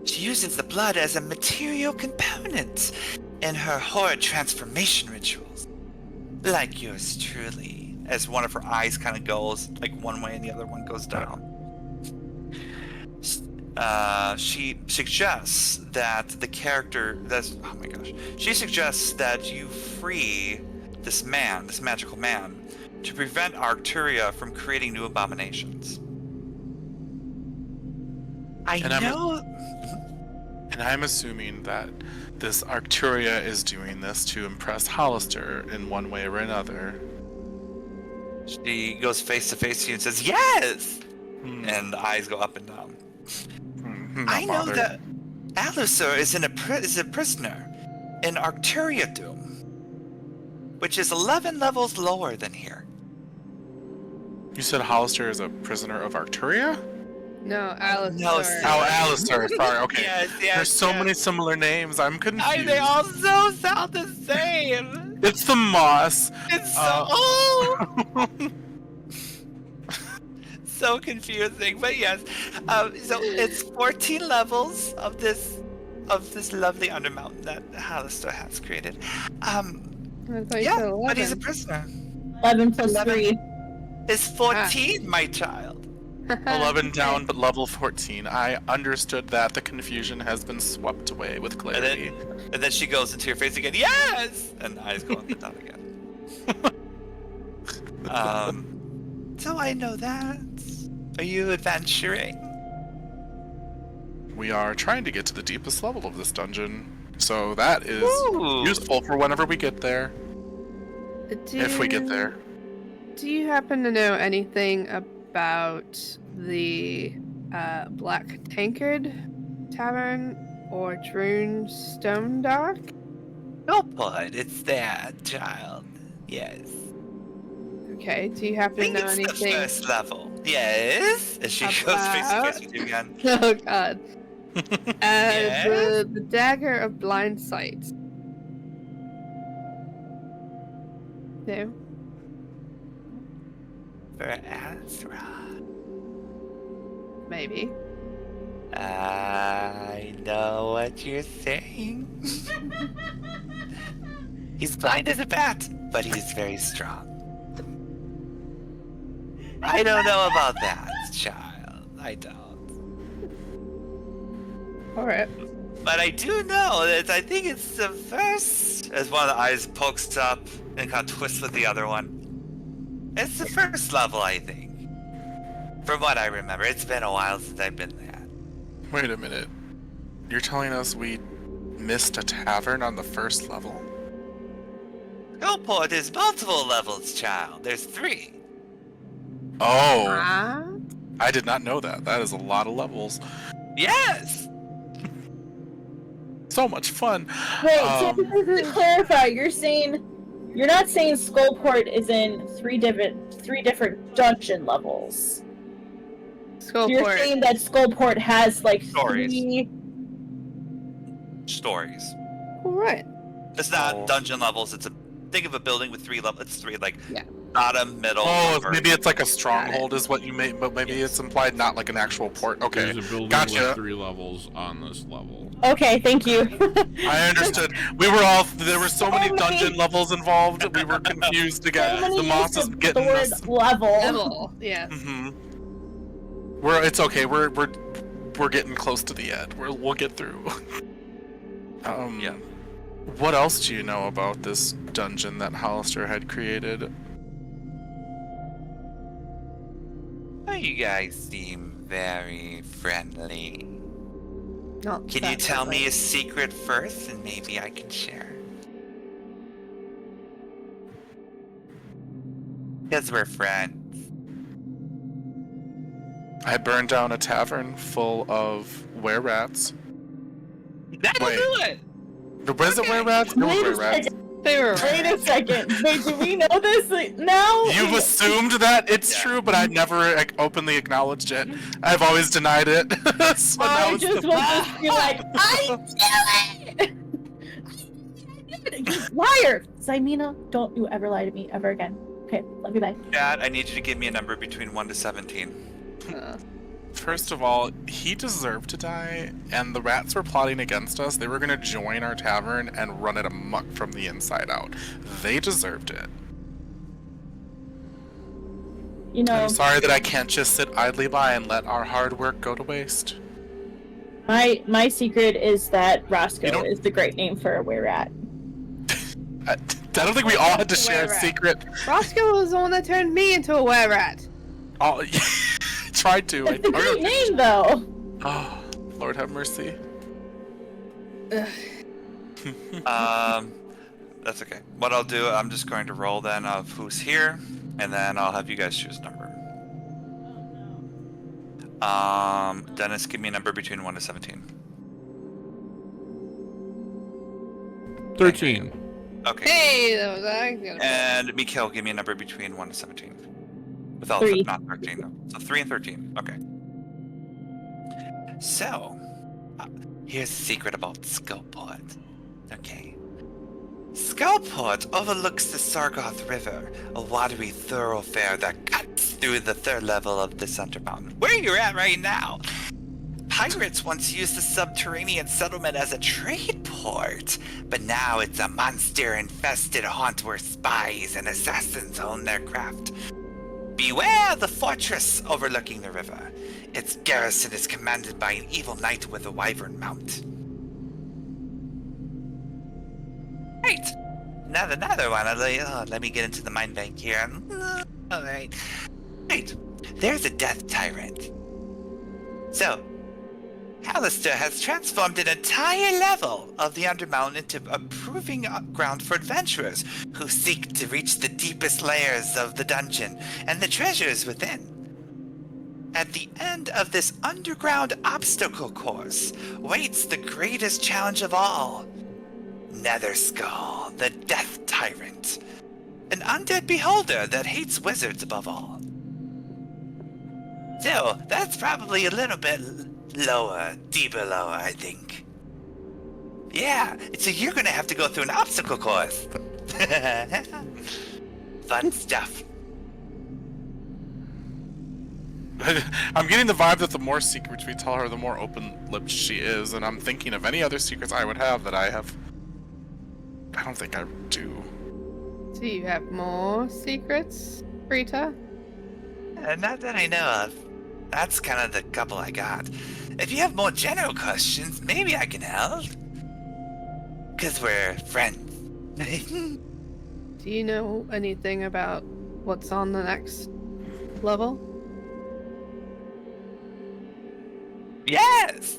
She uses the blood as a material component in her horrid transformation rituals. Like yours truly, as one of her eyes kind of goes like one way and the other one goes down. She suggests that she suggests that you free this magical man, to prevent Arcturia from creating new abominations. And I'm assuming that this Arcturia is doing this to impress Hollister in one way or another. She goes face to face to you and says, "Yes!" And the eyes go up and down. I know bothered. that Alusur is a prisoner in Arcturia Doom, which is 11 levels lower than here. You said Hollister is a prisoner of Arcturia? No, Alice. No, sorry. Oh, Alistair. Sorry, okay. Yes, There's so many similar names. I'm confused. They all so sound the same. It's the moss. It's so confusing. But yes, so it's 14 levels of this lovely Undermountain that Hallister has created. I thought you said Yeah, 11. but he's a prisoner. 11 plus 11. 3. It's 14, my child. 11 down, but level 14. I understood that. The confusion has been swept away with clarity. And then she goes into your face again. Yes, and eyes go up and down again. So I know that. Are you adventuring? We are trying to get to the deepest level of this dungeon, so that is Ooh. useful for whenever we get there. If we get there. Do you happen to know anything about the Black Tankard Tavern or Droon Stone Dock? No, bud, it's that, child. Yes. Okay, do you happen I to think know it's anything? the first level. Yes. As she goes face to face with you again. Oh god. Yes? The Dagger of Blind Sight. No? For Azra. Maybe. I know what you're saying. He's blind as a bat, but he's very strong. I don't know about that, child. I don't. Alright. But I do know that I think it's the first. As one of the eyes pokes up and kind of twists with the other one. It's the first level, I think. From what I remember, it's been a while since I've been there. Wait a minute. You're telling us we missed a tavern on the first level? Skullport is multiple levels, child. There's 3. Oh, Ah? I did not know that. That is a lot of levels. Yes! So much fun. Wait, so to clarify, you're not saying Skullport is in three different dungeon levels. So you're Skullport. saying that Skullport has like Stories. 3. Stories. Alright. It's not Oh. dungeon levels. Think of a building with 3 levels. It's 3, like, Yeah. bottom, middle, Oh, upper. maybe it's like a stronghold is what you made, but maybe Yes. it's implied, not like an actual port. Okay, There's a building gotcha. with 3 levels on this level. Okay, thank you. I understood. There were so many dungeon levels involved, we were confused again. So many The moss use is of getting the word us. level. Level. Yes. It's okay. We're getting close to the end. We'll get through. Yeah. What else do you know about this dungeon that Hollister had created? Oh, you guys seem very friendly. Not Can you that tell level. me a secret first, and maybe I can share? Because we're friends. I burned down a tavern full of were-rats. That'll Wait. do it! Was it were-rats? It was Wait a were-rats. second. They were Wait a second. Wait, do we know this now? You've assumed that it's Yeah. true, but I never openly acknowledged it. I've always denied it. So now I it's just the- want to be like, I knew it! You liar! Zymina, don't you ever lie to me ever again. Okay, love you, bye. Chad, I need you to give me a number between 1 to 17. First of all, he deserved to die, and the rats were plotting against us. They were going to join our tavern and run it amok from the inside out. They deserved it. You know, I'm sorry that I can't just sit idly by and let our hard work go to waste. my secret is that You Roscoe don't- is the great name for a were-rat. I don't think we all had to share a Were-rat. secret. Roscoe was the one that turned me into a were-rat. All, tried to. It's a great name, though. Oh, Lord have mercy. That's okay. What I'll do, I'm just going to roll then of who's here, and then I'll have you guys choose a number. Dennis, give me a number between 1 to 17. 13. Okay. Hey, that was I. And Mikhail, give me a number between 1 to 17. Without 3. not 13, no. So 3 and 13. Okay. So, here's the secret about Skullport. Okay. Skullport overlooks the Sargoth River, a watery thoroughfare that cuts through the 3rd level of this Undermountain. Where you're at right now. Pirates once used the subterranean settlement as a trade port, but now it's a monster-infested haunt where spies and assassins own their craft. Beware the fortress overlooking the river. Its garrison is commanded by an evil knight with a wyvern mount. Right. Another one. Let me get into the mind bank here. Alright. Right. There's a death tyrant. So, Hallister has transformed an entire level of the Undermountain into a proving ground for adventurers who seek to reach the deepest layers of the dungeon and the treasures within. At the end of this underground obstacle course waits the greatest challenge of all. Netherskull, the Death Tyrant. An undead beholder that hates wizards above all. So, that's probably a little bit lower, deeper lower, I think. Yeah, so you're gonna have to go through an obstacle course. Fun stuff. I'm getting the vibe that the more secrets we tell her, the more open-lipped she is, and I'm thinking of any other secrets I would have that I don't think I do. Do you have more secrets, Rita? Not that I know of. That's kind of the couple I got. If you have more general questions, maybe I can help. Because we're friends. Do you know anything about what's on the next level? Yes!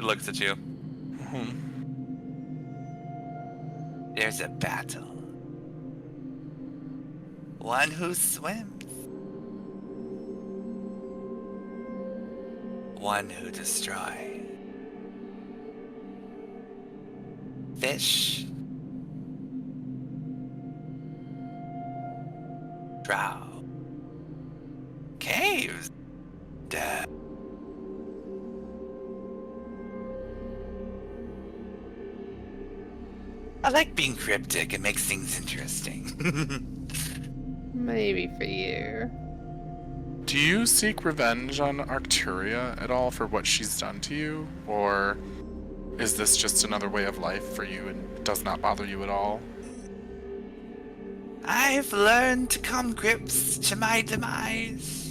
Looks at you. There's a battle. One who swims. One who destroys. Fish. Drow. Caves. Death. I like being cryptic. It makes things interesting. Maybe for you. Do you seek revenge on Arcturia at all for what she's done to you? Or is this just another way of life for you and does not bother you at all? I've learned to come grips to my demise.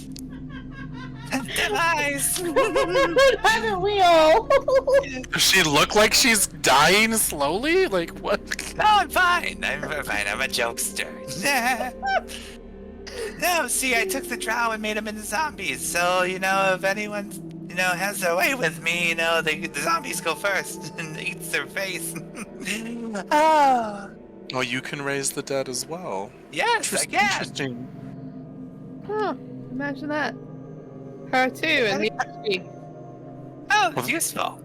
Demise! Haven't we all? Does she look like she's dying slowly? Like, what? No, I'm fine. I'm fine. I'm a jokester. No, see, I took the drow and made them into zombies. So, if anyone, has their way with me, the zombies go first and eats their face. Oh. Oh, you can raise the dead as well. Yes, I can. Interesting. Oh, imagine that. Her too, and the tree. Oh, it's useful.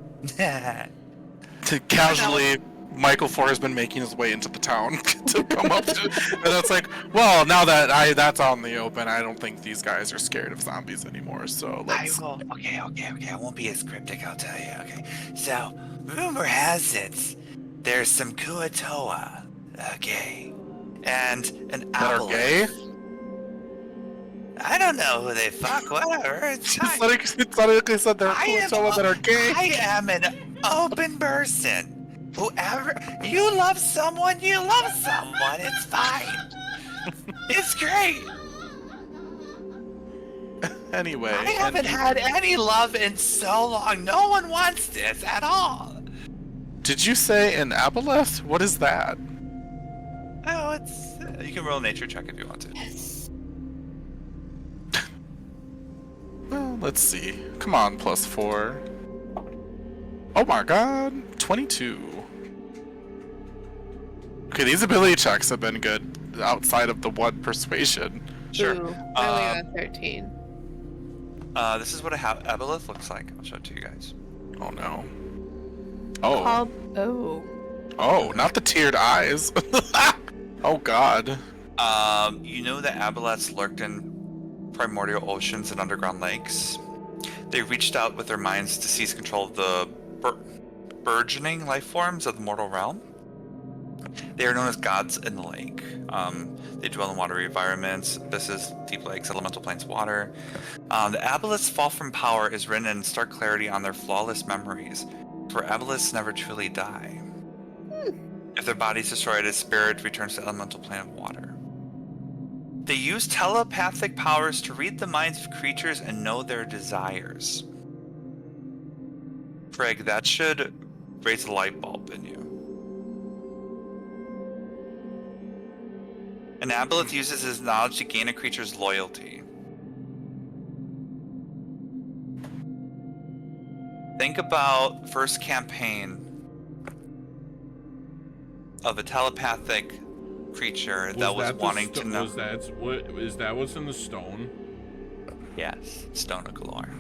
Casually, Michael Four has been making his way into the town to come up to, and it's like, well, now that that's out in the open, I don't think these guys are scared of zombies anymore. So let's. I will. Okay. I won't be as cryptic. I'll tell you. Okay. So, rumor has it there's some Kuatoa, okay, and an That are gay? obelisk. I don't know who they fuck. Whatever. It's fine. It sounded said there are Kuatoa that are gay. I am an open person. Whoever you love someone, you love someone. It's fine. It's great. Anyway, I haven't had any love in so long. No one wants this at all. Did you say an aboleth? What is that? Oh, it's you can roll a nature check if you want to. Well, let's see. Come on, +4. Oh my god, 22. Okay, these ability checks have been good outside of the one persuasion. Sure. Ooh, I only got 13. This is what a aboleth looks like. I'll show it to you guys. Oh no. Oh. Oh, not the tiered eyes. Oh god. You know that aboleths lurked in primordial oceans and underground lakes. They reached out with their minds to seize control of the burgeoning life forms of the mortal realm. They are known as gods in the lake. They dwell in watery environments, abysses, deep lakes, elemental planes, water. The aboleth's fall from power is written in stark clarity on their flawless memories, for aboleths never truly die. If their body is destroyed, its spirit returns to the elemental plane of water. They use telepathic powers to read the minds of creatures and know their desires. Craig, that should raise a light bulb in you. An aboleth uses his knowledge to gain a creature's loyalty. Think about first campaign of a telepathic creature that was wanting to know. Is that what's in the stone? Yes, stone of galore.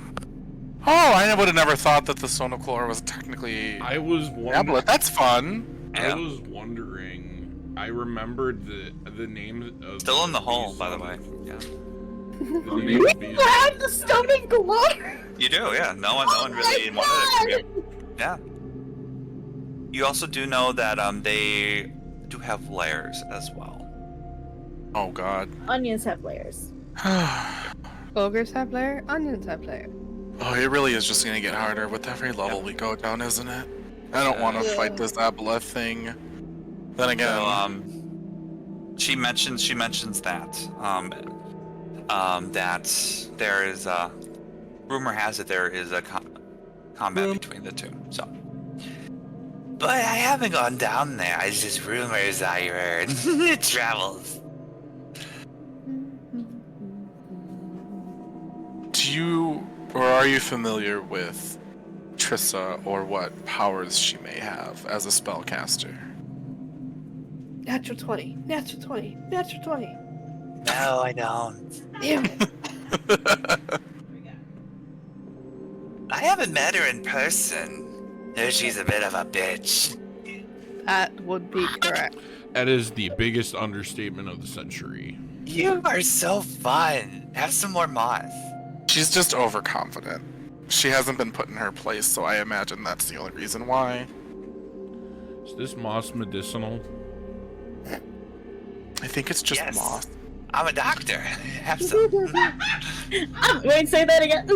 Oh, I would have never thought that the Sonoclore was technically I was aboleth. That's fun. I was wondering. I remembered the name of Still in the hole, by the way. Yeah. The name of these- Have the stomach glow. You do, yeah. No one really wanted it from you. Yeah. You also do know that they do have layers as well. Oh god. Onions have layers. Ogres have lair, onions have lair. Oh, it really is just gonna get harder with every level we go down, isn't it? I don't want to fight this Aboleth thing. Then again, So, she mentions that that there is a rumor has it there is a combat between the two. So, but I haven't gone down there. It's just rumors I heard. It travels. do you or are you familiar with Trissa or what powers she may have as a spellcaster? Natural 20. Natural 20. Natural 20. No, I don't. Damn it. I haven't met her in person. Though she's a bit of a bitch. That would be correct. That is the biggest understatement of the century. You are so fun. Have some more moss. She's just overconfident. She hasn't been put in her place, so I imagine that's the only reason why. Is this moss medicinal? I think it's just Yes. moss. I'm a doctor. Have some. Wait, say that again.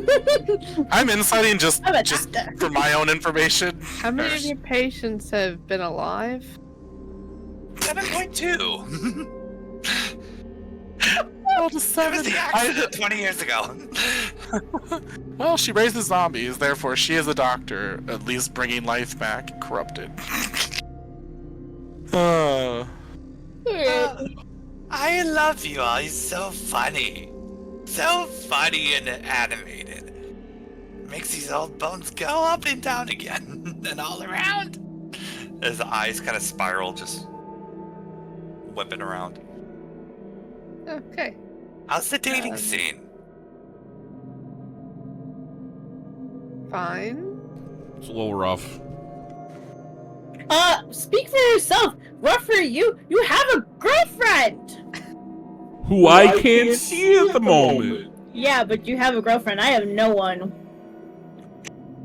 I'm inciting just I'm a just doctor. for my own information. How many of your patients have been alive? 7.2. Oh, just It was seven. the accident 20 years ago. Well, she raises zombies, therefore she is a doctor, at least bringing life back corrupted. I love you all. You're so funny. So funny and animated. Makes these old bones go up and down again. And all around. His eyes kind of spiral, just whipping around. Okay. How's the dating scene? Fine. It's a little rough. Speak for yourself. Rough for you. You have a girlfriend. Who I can't see at the moment. Yeah, but you have a girlfriend. I have no one.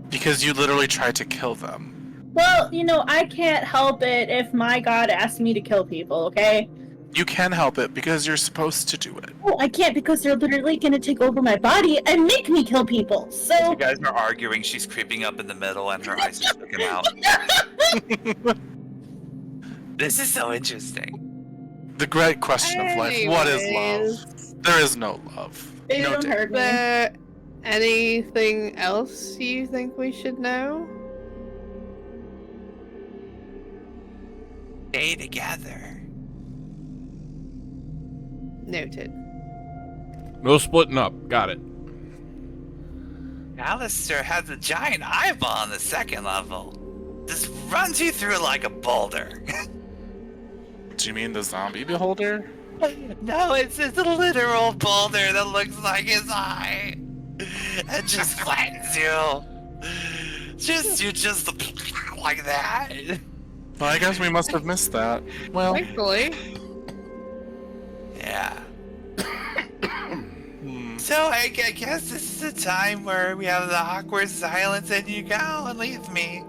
Because you literally tried to kill them. Well, I can't help it if my god asks me to kill people, okay? You can help it because you're supposed to do it. Oh, I can't because they're literally gonna take over my body and make me kill people. So You guys are arguing. She's creeping up in the middle and her eyes are sticking out. This is so interesting. The great question of life. What is love? There is no love. they No don't dick. hurt me. Anything else you think we should know? Stay together. Noted. No splitting up. Got it. Alistair has a giant eyeball on the second level. Just runs you through like a boulder. Do you mean the zombie beholder? No, it's a literal boulder that looks like his eye. It just flattens you. You just like that. Well, I guess we must have missed that. Well, Thankfully. Yeah. So I guess this is a time where we have the awkward silence and you go and leave me.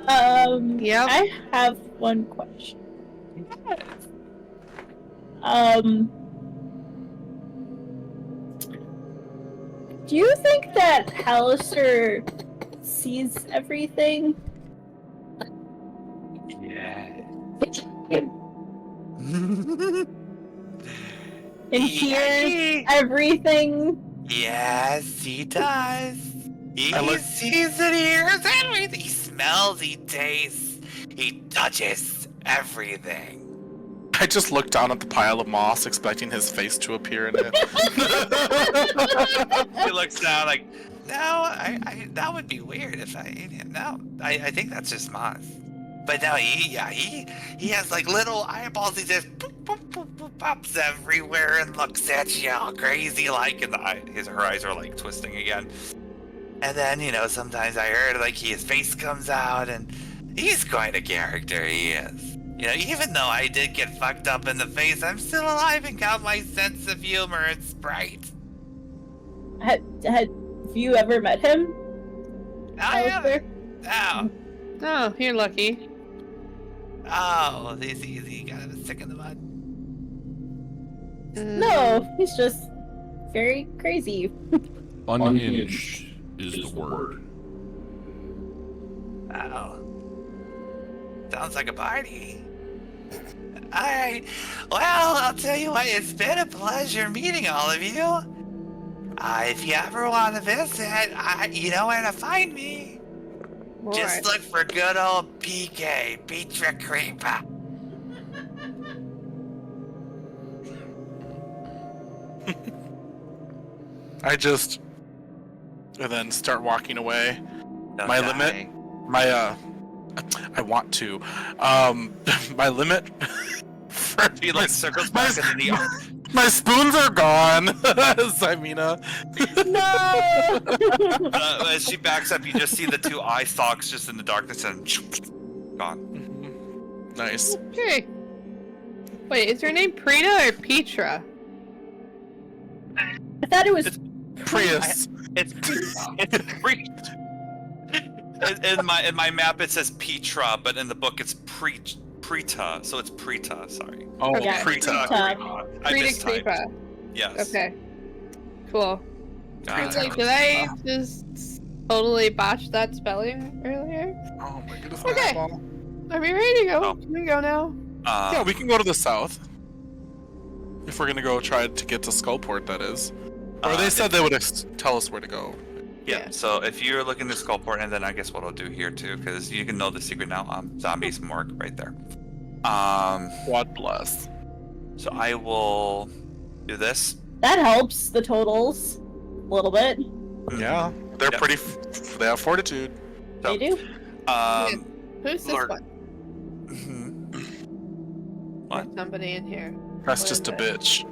Yep. I have one question. Do you think that Alistair sees everything? Yeah. And hears everything? Yes, he does. He I look- sees and hears everything. He smells, he tastes, he touches everything. I just looked down at the pile of moss, expecting his face to appear in it. He looks down like, no, I that would be weird if I ate him. No, I think that's just moss. But no, he has like little eyeballs. He just boop, boop, boop, boop, pops everywhere and looks at you all crazy like, and her eyes are like twisting again. And then sometimes I heard like his face comes out, and he's quite a character. He is. Even though I did get fucked up in the face, I'm still alive and got my sense of humor and sprite. Had you ever met him? Alistair? Alistair? No. Oh, you're lucky. Oh, this easy. Got a stick in the mud. No, he's just very crazy. Unhinged is the word. Wow. Sounds like a party. Alright. Well, I'll tell you what, it's been a pleasure meeting all of you. If you ever want to visit, you know where to find me. Just look for good old PK, Petra Creeper. And then start walking away. Don't My die. limit, I want to, my limit for He like circles my, back and then he my spoons are gone, Zymina. No. as she backs up, you just see the two eye stalks just in the darkness and gone. Nice. Okay. Wait, is your name Prita or Petra? I thought it was Prius. It's in my map it says Petra, but in the book it's Prita, so it's Prita. Sorry. Oh, Yeah, Prita. Prita. I Prita mistyped. Creeper. Yes. Okay. Cool. God. Like, did I just totally botch that spelling earlier? Oh my goodness. Okay. eyeball. Are we ready to go? Oh. Can we go now? Yeah, we can go to the south. If we're gonna go try to get to Skullport, that is. Or they said they would tell us where to go. Yeah, so if you're looking to Skullport, and then I guess what I'll do here too, because you can know the secret now. Zombies morgue right there. God bless. So I will do this. that helps the totals a little bit. Yeah, they're Yep. pretty. They have fortitude. So, They do. Who's this Lord. one? What? There's somebody in here. That's What just a is it? bitch.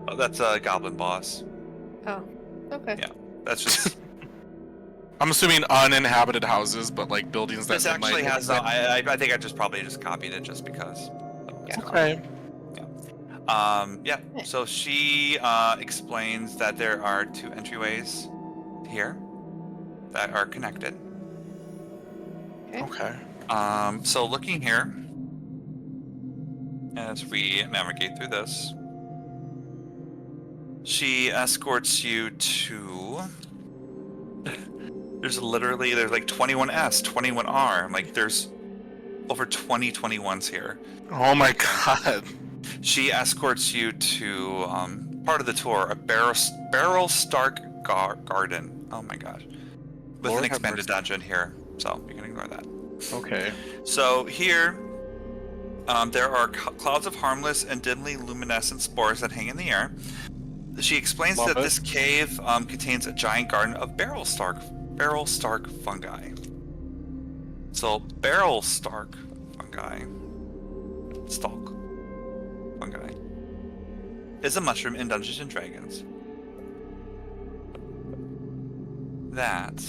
Oh, that's a goblin boss. Oh, okay. Yeah. That's just. I'm assuming uninhabited houses, but like buildings that This they actually might has. I think I just probably just copied it just because. Yeah. Okay. Yeah. So she explains that there are two entryways here that are connected. Okay. So looking here, as we navigate through this, she escorts you to. There's like 21S, 21R. Like there's over 20 21s here. Oh my god. She escorts you to part of the tour, a barrel stark garden. Oh my gosh, with Lord an have expanded mercy. dungeon here. So you can ignore that. Okay. So here, there are clouds of harmless and dimly luminescent spores that hang in the air. She explains Love that it. this cave contains a giant garden of barrel stark fungi. So barrel stark fungi, stalk fungi, is a mushroom in Dungeons and Dragons that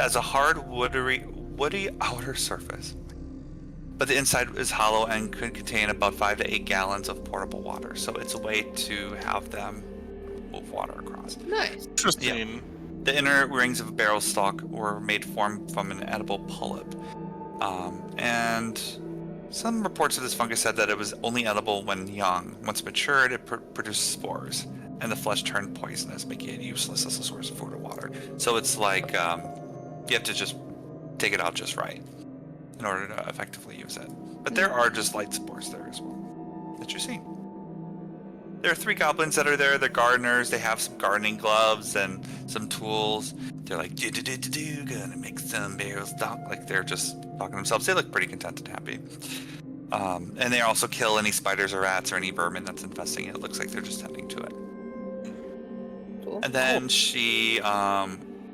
has a hard woody outer surface, but the inside is hollow and could contain about 5 to 8 gallons of portable water. So it's a way to have them move water across. Nice. Interesting. The inner rings of a barrel stalk were made from an edible polyp. And some reports of this fungus said that it was only edible when young. Once matured, it produces spores, and the flesh turned poisonous, making it useless as a source of food or water. So it's like you have to just take it out just right in order to effectively use it. But there are just light spores there as well that you see. There are 3 goblins that are there. They're gardeners. They have some gardening gloves and some tools. They're like, gonna make some barrels talk. Like they're just talking to themselves. They look pretty content and happy. And they also kill any spiders or rats or any vermin that's infesting it. It looks like they're just tending to it. Cool. And then she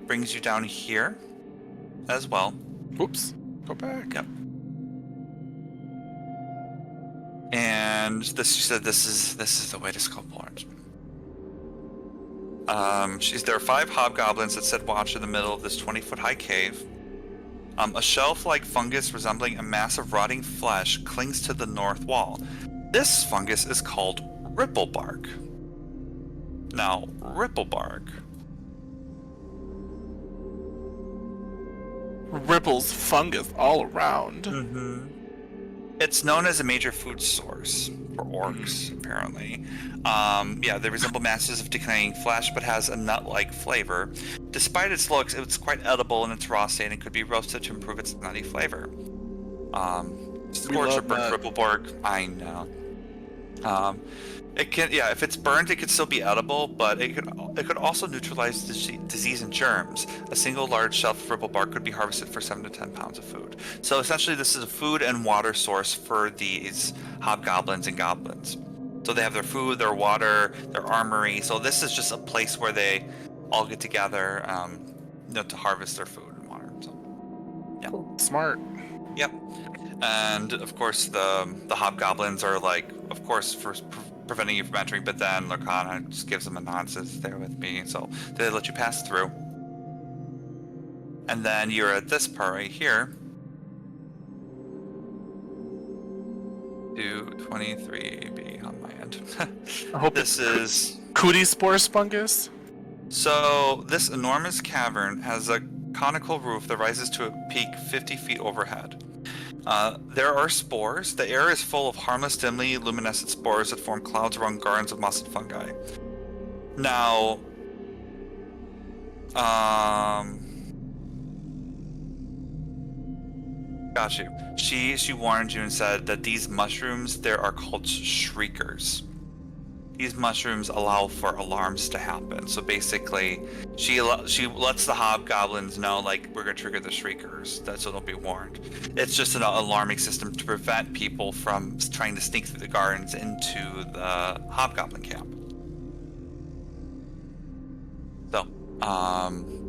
brings you down here as well. Oops. Go back. Yep. And she said this is the way to Skullport. There are 5 hobgoblins that sit watch in the middle of this 20-foot high cave. A shelf-like fungus resembling a mass of rotting flesh clings to the north wall. This fungus is called ripplebark. Now, ripplebark. Ripples fungus all around. It's known as a major food source. for orcs, apparently. Yeah, they resemble masses of decaying flesh, but has a nut-like flavor. Despite its looks, it's quite edible in its raw state and could be roasted to improve its nutty flavor. Scorched or burnt cripple bark, I know. It can, yeah, if it's burned, it could still be edible, but it could also neutralize disease and germs. A single large shelf of ripple bark could be harvested for 7 to 10 pounds of food. So essentially, this is a food and water source for these hobgoblins and goblins. So they have their food, their water, their armory. So this is just a place where they all get together, to harvest their food and water. So, yeah. Cool. Smart. Yep. And of course, the hobgoblins are like, of course, for preventing you from entering, but then Lorcana just gives them a nod, says they're with me, so they let you pass through. And then you're at this part right here. 223B on my end. I hope this is Cootie Spore Spungus. So this enormous cavern has a conical roof that rises to a peak 50 feet overhead. There are spores. The air is full of harmless, dimly luminescent spores that form clouds around gardens of moss and fungi. Now, got you. She warned you and said that these mushrooms there are called shriekers. These mushrooms allow for alarms to happen. So basically, she lets the hobgoblins know, like, we're gonna trigger the shriekers. So they'll be warned. It's just an alarming system to prevent people from trying to sneak through the gardens into the hobgoblin camp. So,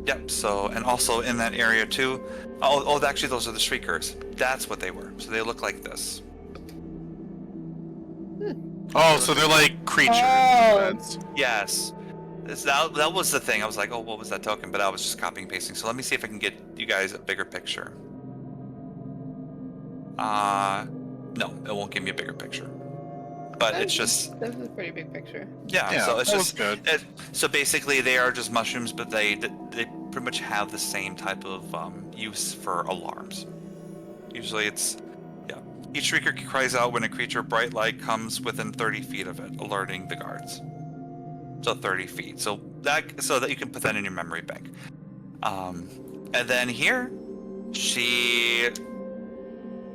yep. So, and also in that area too. Oh, actually, those are the shriekers. That's what they were. So they look like this. Oh, so they're like creatures. Oh. Yes. That was the thing. I was like, oh, what was that token? But I was just copying and pasting. So let me see if I can get you guys a bigger picture. No, it won't give me a bigger picture. But it's just... This is a pretty big picture. Yeah, so it's just... good. So basically, they are just mushrooms, but they pretty much have the same type of use for alarms. Usually it's... Yeah. Each shrieker cries out when a creature bright light comes within 30 feet of it, alerting the guards. So 30 feet. So that you can put that in your memory bank. And then here, she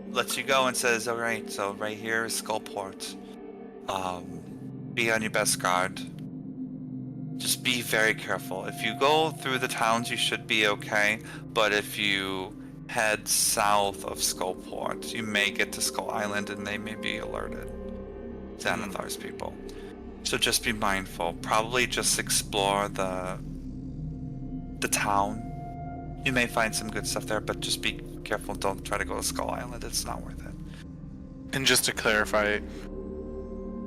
lets you go and says, all right, so right here is Skullport. Be on your best guard. Just be very careful. If you go through the towns, you should be okay. But if you head south of Skullport, you may get to Skull Island and they may be alerted. Xanathar's people. So just be mindful. Probably just explore the town. You may find some good stuff there, but just be careful. Don't try to go to Skull Island. It's not worth it. And just to clarify,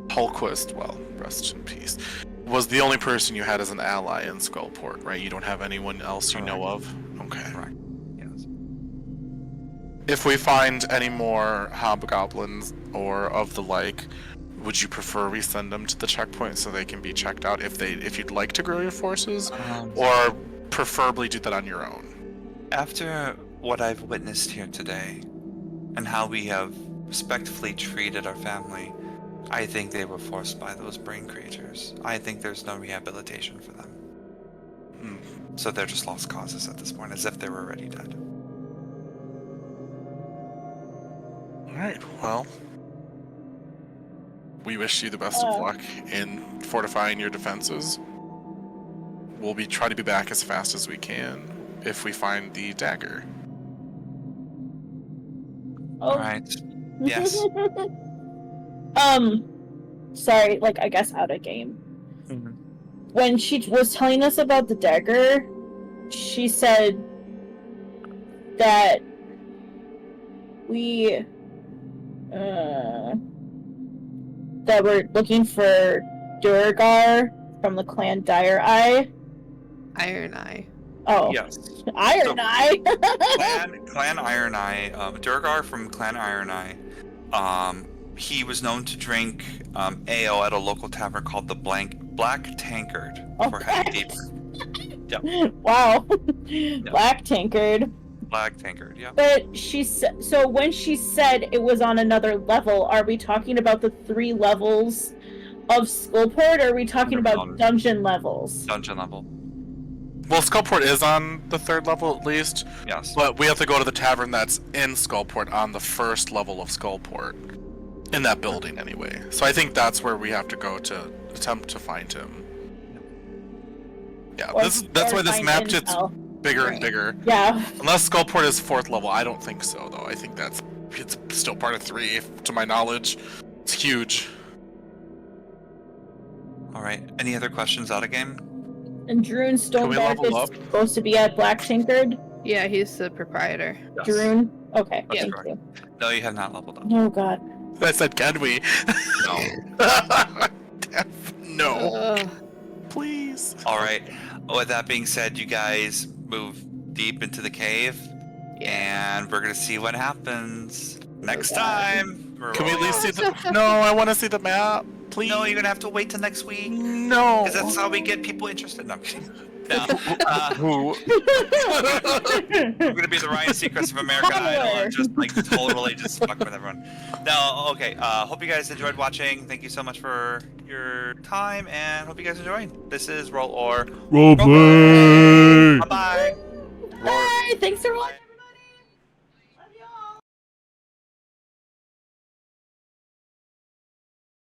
Hulquist, well, rest in peace, was the only person you had as an ally in Skullport, right? You don't have anyone else you know of? Okay. Correct. Yes. If we find any more hobgoblins or of the like, would you prefer we send them to the checkpoint so they can be checked out if you'd like to grow your forces, or preferably do that on your own? After what I've witnessed here today, and how we have respectfully treated our family, I think they were forced by those brain creatures. I think there's no rehabilitation for them. So they're just lost causes at this point, as if they were already dead. Alright, well, we wish you the best of luck in fortifying your defenses. We'll try to be back as fast as we can if we find the dagger. Alright. Yes. Sorry, like, I guess out of game. When she was telling us about the dagger, she said that that we're looking for Durgar from the clan Dire Eye. Iron Eye. Oh. Yes. Iron Eye. Clan Iron Eye, Durgar from Clan Iron Eye, he was known to drink ale at a local tavern called the Black Tankard for heading deeper. Yep. Wow. Yep. Black Tankard. Black Tankard, yeah. But she said, so when she said it was on another level, are we talking about the 3 levels of Skullport, or are we talking about Underground. dungeon levels? Dungeon level. Well, Skullport is on the 3rd level at least, Yes. but we have to go to the tavern that's in Skullport on the 1st level of Skullport. In that building, anyway. So I think that's where we have to go to attempt to find him. Yeah, Or- that's or why this find map gets intel. bigger and Right. bigger. Yeah. Unless Skullport is 4th level, I don't think so though. I think it's still part of 3, to my knowledge. It's huge. All right. Any other questions out of game? And Droon Can we Stonebark level is up? supposed to be at Black Tankard. Yeah, he's the proprietor. Yes. Droon. Okay. That's Thank correct. you. No, you have not leveled up. Oh God. I said, can we? No. No, Ugh. please. All right. With that being said, you guys move deep into the cave, and we're gonna see what happens next God. time. Can we at least see the? No, I want to see the map, please. No, you're gonna have to wait till next week, No. because that's how we get people interested. No, I'm kidding. No. Who? We're gonna be the Ryan Seacrest of American Idol Follower. and just like totally just fuck with everyone. No, okay. Hope you guys enjoyed watching. Thank you so much for your time, and hope you guys enjoyed. This is Roll Or. Roleplay! Bye bye. Bye. Thanks for watching, everybody. Love y'all.